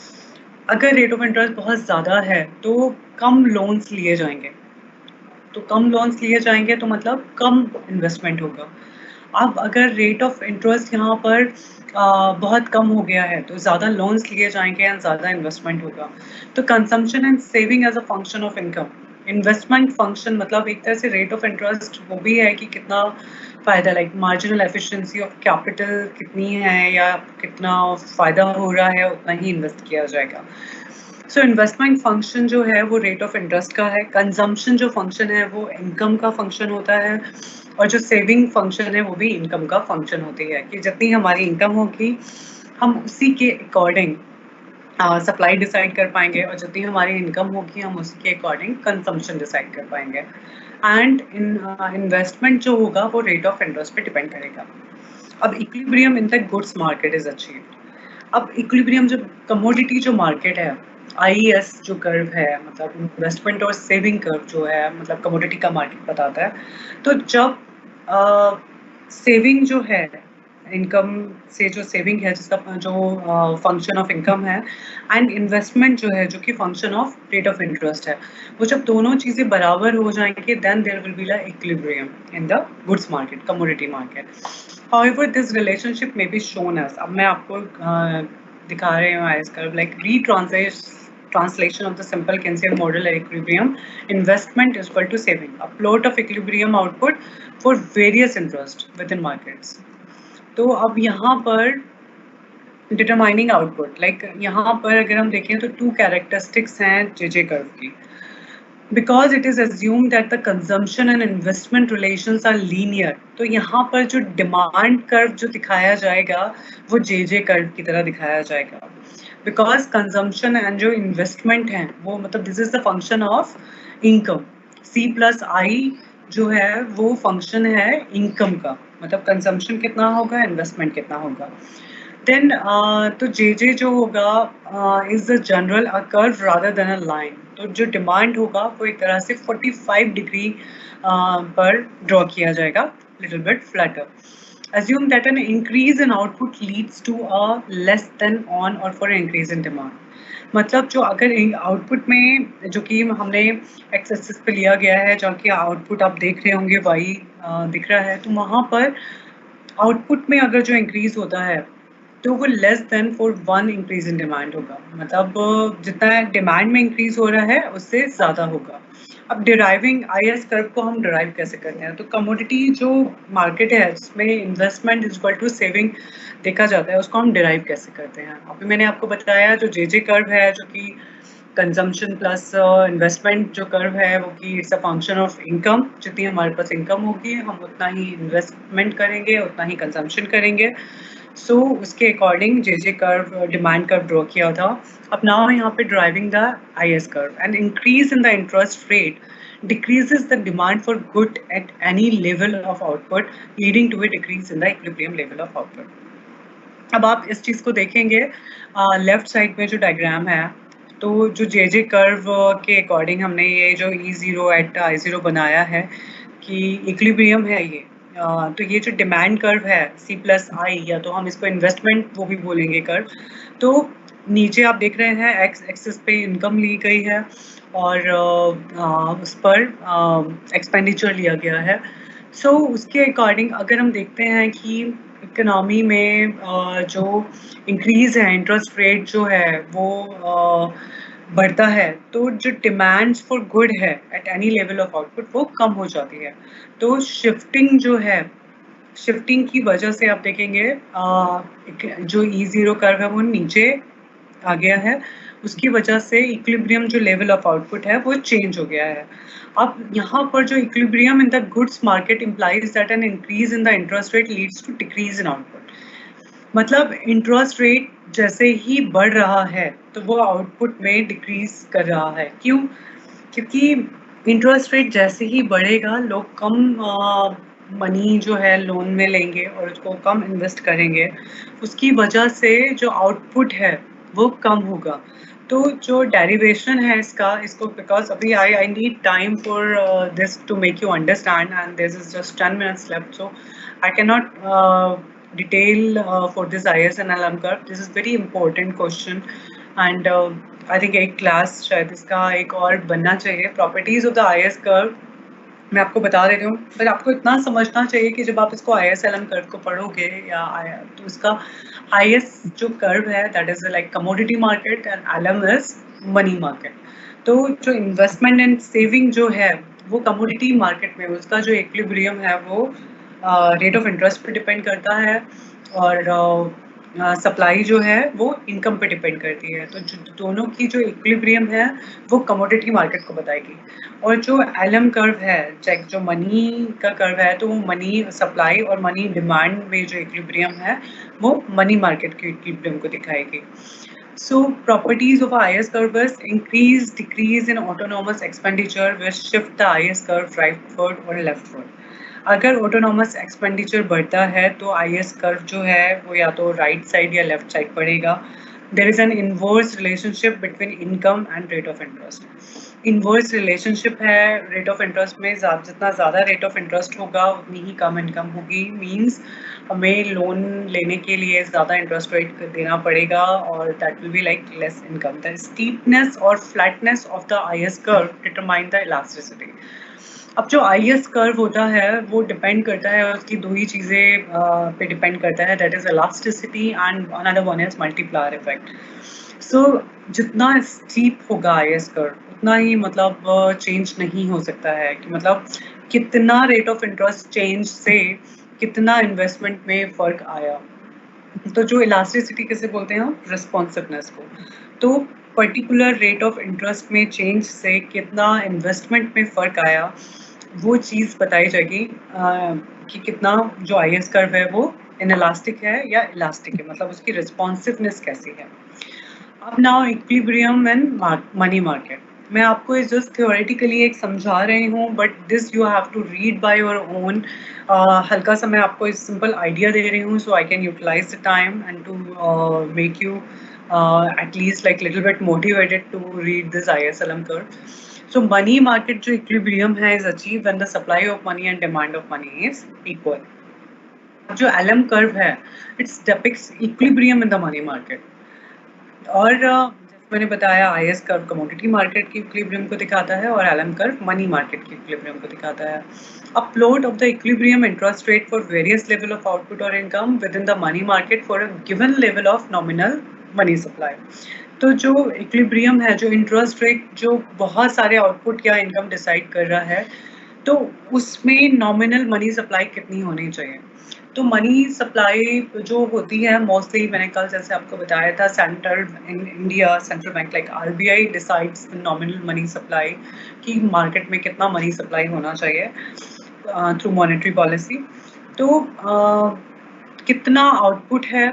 Speaker 1: अगर रेट ऑफ इंटरेस्ट बहुत ज़्यादा है तो कम लोन्स लिए जाएंगे. तो कम लोन्स लिए जाएंगे तो मतलब कम इन्वेस्टमेंट होगा. अब अगर रेट ऑफ इंटरेस्ट यहाँ पर बहुत कम हो गया है, तो ज़्यादा लोन्स लिए जाएंगे एंड ज़्यादा इन्वेस्टमेंट होगा। तो consumption and saving as a function of income, investment function मतलब एक तरह से रेट ऑफ इंटरेस्ट वो भी है कि कितना फ़ायदा, like marginal efficiency of capital कितनी है या कितना फ़ायदा हो रहा है उतना ही इन्वेस्ट किया जाएगा। सो इन्वेस्टमेंट फंक्शन जो है वो रेट ऑफ इंटरेस्ट का है, कंजम्पशन जो फंक्शन है वो इनकम का फंक्शन होता है, और जो सेविंग फंक्शन है वो भी इनकम का फंक्शन होती है कि जितनी हमारी इनकम होगी हम उसी के अकॉर्डिंग सप्लाई डिसाइड कर पाएंगे, और जितनी हमारी इनकम होगी हम उसी के अकॉर्डिंग कंजम्पशन डिसाइड कर पाएंगे। एंड इन्वेस्टमेंट जो होगा वो रेट ऑफ इंटरेस्ट पे डिपेंड करेगा। अब equilibrium in the goods market is achieved. अब इक्विलिब्रियम जो कमोडिटी जो मार्केट है, आईएस जो कर्व है मतलब इन्वेस्टमेंट और सेविंग कर्व जो है मतलब कमोडिटी का मार्केट बताता है। तो जब सेविंग जो है इनकम से जो सेविंग है जिसका जो फंक्शन ऑफ इनकम है, एंड इन्वेस्टमेंट जो है जो कि function of rate of interest है, वो जब दोनों चीज़ें बराबर हो जाएंगे then there will be the equilibrium in the goods market, commodity market. However, this relationship may be shown as, अब मैं आपको दिखा रही हूँ ice curve, like translation of the simple Keynesian model at equilibrium, investment is equal to saving, a plot of equilibrium output for various interest within markets. तो अब यहाँ पर डिटरमाइनिंग आउटपुट, लाइक यहाँ पर अगर हम देखें तो 2 कैरेक्टरिस्टिक्स हैं जेजे कर्व की। Because it is assumed that the consumption and investment relations are linear, तो यहाँ पर जो डिमांड कर्व जो दिखाया जाएगा वो जेजे कर्व की तरह दिखाया जाएगा। Because consumption and जो इन्वेस्टमेंट है वो मतलब this is the function of income, C plus I जो है वो फंक्शन है इनकम का, मतलब कंजम्पशन कितना होगा इन्वेस्टमेंट कितना होगा। देन तो जे जो होगा is the general a curve rather than a line, तो जो डिमांड होगा वो एक तरह से 45 डिग्री पर ड्रॉ किया जाएगा, little bit flatter. Assume that an increase in output leads to a less than on or for an increase in demand. मतलब जो अगर आउटपुट में जो कि हमने एक्स एक्सिस पे लिया गया है, जो कि आउटपुट आप देख रहे होंगे वाई दिख रहा है, तो वहाँ पर आउटपुट में अगर जो इंक्रीज होता है तो वो less than for 1 increase in demand होगा, मतलब जितना डिमांड में इंक्रीज हो रहा है उससे ज़्यादा होगा। अब डिराइविंग आईएस कर्व को हम डिराइव कैसे करते हैं, तो कमोडिटी जो मार्केट है जिसमें investment is equal to saving देखा जाता है उसको हम डिराइव कैसे करते हैं। अभी मैंने आपको बताया जो जे कर्व है जो कि कंजम्पशन प्लस इन्वेस्टमेंट जो कर्व है वो कि it's a function of income, जितनी हमारे पास इनकम होगी हम उतना ही इन्वेस्टमेंट करेंगे उतना ही कंजम्पशन करेंगे। सो उसके according J curve demand curve draw किया था। अब नाउ यहाँ पे driving the IS curve, and increase in the interest rate decreases the demand for good at any level of output, leading to a decrease in the equilibrium level of output. अब आप इस चीज़ को देखेंगे left side में जो diagram है, तो जो जे कर्व के अकॉर्डिंग हमने ये जो E0 एट I0 बनाया है कि इक्विलिब्रियम है ये, तो ये जो डिमांड कर्व है C प्लस आई, या तो हम इसको इन्वेस्टमेंट वो भी बोलेंगे कर्व, तो नीचे आप देख रहे हैं एक्स एक्सिस पे इनकम ली गई है और उस पर एक्सपेंडिचर लिया गया है। सो उसके अकॉर्डिंग अगर हम देखते हैं कि इकोनॉमी में जो इंक्रीज है इंटरेस्ट रेट जो है वो बढ़ता है, तो जो डिमांड्स फॉर गुड है at any level of output वो कम हो जाती है। तो शिफ्टिंग जो है, शिफ्टिंग की वजह से आप देखेंगे जो E0 कर्व है वो नीचे आ गया है, उसकी वजह से इक्विलिब्रियम जो लेवल ऑफ आउटपुट है वो चेंज हो गया है। अब यहाँ पर जो equilibrium in the goods market implies that an increase in the interest rate leads to decrease in output, मतलब इंटरेस्ट रेट जैसे ही बढ़ रहा है तो वो आउटपुट में डिक्रीज कर रहा है। क्यों? क्योंकि इंटरेस्ट रेट जैसे ही बढ़ेगा लोग कम मनी जो है लोन में लेंगे और उसको कम इन्वेस्ट करेंगे, उसकी वजह से जो आउटपुट है वो कम होगा। तो जो डेरिवेशन है इसको बिकॉज अभी I need time for this to make you understand and this is just 10 minutes left, so I cannot detail for this IS and LM curve. This is very important question and I think एक class शायद इसका एक और बनना चाहिए, properties of the IS curve मैं आपको बता देती हूँ, पर आपको इतना समझना चाहिए कि जब आप इसको ISLM कर्व को पढ़ोगे या तो इसका हाईएस्ट जो कर्व है that is like commodity market and LM is money market. तो जो इन्वेस्टमेंट एंड सेविंग जो है वो कमोडिटी मार्केट में उसका जो इक्विलिब्रियम है वो रेट ऑफ इंटरेस्ट पे डिपेंड करता है और सप्लाई जो है वो इनकम पे डिपेंड करती है। तो दोनों की जो इक्विलिब्रियम है वो कमोडिटी मार्केट को बताएगी। और जो LM कर्व है चेक जो मनी का कर्व है तो वो मनी सप्लाई और मनी डिमांड में जो इक्विलिब्रियम है वो मनी मार्केट के इक्विलिब्रियम को दिखाएगी। So properties of a IS curve is increase, decrease in autonomous expenditure will shift the IS curve rightward or leftward. अगर autonomous expenditure बढ़ता है तो IS curve जो है वो या तो right side या left side बढ़ेगा. There is an inverse relationship between income and rate of interest. Inverse relationship है रेट ऑफ इंटरेस्ट में, जितना ज़्यादा रेट ऑफ इंटरेस्ट होगा उतनी ही कम इनकम होगी। मींस हमें लोन लेने के लिए ज़्यादा इंटरेस्ट रेट देना पड़ेगा और that will be like less income. The steepness और flatness of the IS curve determine the elasticity. अब जो IS कर्व होता है वो डिपेंड करता है उसकी दो ही चीज़ें पे डिपेंड करता है, that is elasticity and another one is multiplier effect. So जितना स्टीप होगा IS कर्व उतना ही मतलब चेंज नहीं हो सकता है कि मतलब कितना रेट ऑफ इंटरेस्ट चेंज से कितना इन्वेस्टमेंट में फर्क आया। तो जो इलास्टिसिटी किसे बोलते हैं हम, रिस्पॉन्सिवनेस को। तो पर्टिकुलर रेट ऑफ इंटरेस्ट में चेंज से कितना इन्वेस्टमेंट में फर्क आया वो चीज़ बताई जाएगी कि कितना जो IS कर्व है वो इनइलास्टिक है या इलास्टिक है, मतलब उसकी रिस्पॉन्सिवनेस कैसी है। अब now equilibrium and money market, मैं आपको जस्ट थ्योरेटिकली एक समझा रही हूँ but this you have to read by your own. हल्का सा मैं आपको एक सिंपल आइडिया दे रही हूँ so I can utilize the time and to make you at least like little bit motivated to read this ISLM curve. So money market जो equilibrium है is achieved when the supply of money and demand of money is equal. जो LM curve है it depicts equilibrium in the money market. और जैसे मैंने बताया IS curve commodity market की equilibrium को दिखाता है और LM कर्व मनी मार्केट की इक्विलिब्रियम को दिखाता है। A plot of the equilibrium interest rate for various level of output or income within the money market for a given level of nominal money supply. तो जो equilibrium है, जो interest rate जो बहुत सारे आउटपुट या इनकम डिसाइड कर रहा है, तो उसमें नॉमिनल मनी सप्लाई कितनी होनी चाहिए। तो मनी सप्लाई जो होती है मोस्टली मैंने कल जैसे आपको बताया था central in India central bank like RBI decides the nominal money supply कि मार्केट में कितना मनी सप्लाई होना चाहिए थ्रू मॉनेटरी पॉलिसी। तो कितना आउटपुट है,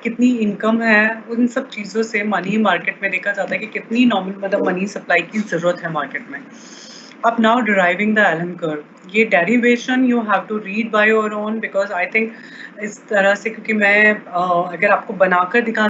Speaker 1: कितनी इनकम है, उन सब चीज़ों से मनी मार्केट में देखा जाता है कि कितनी नॉमिनल मतलब मनी सप्लाई की ज़रूरत है मार्केट में। अब now deriving the LM curve, ये derivation you have to read by your own because I think इस तरह से, क्योंकि मैं अगर आपको बनाकर दिखा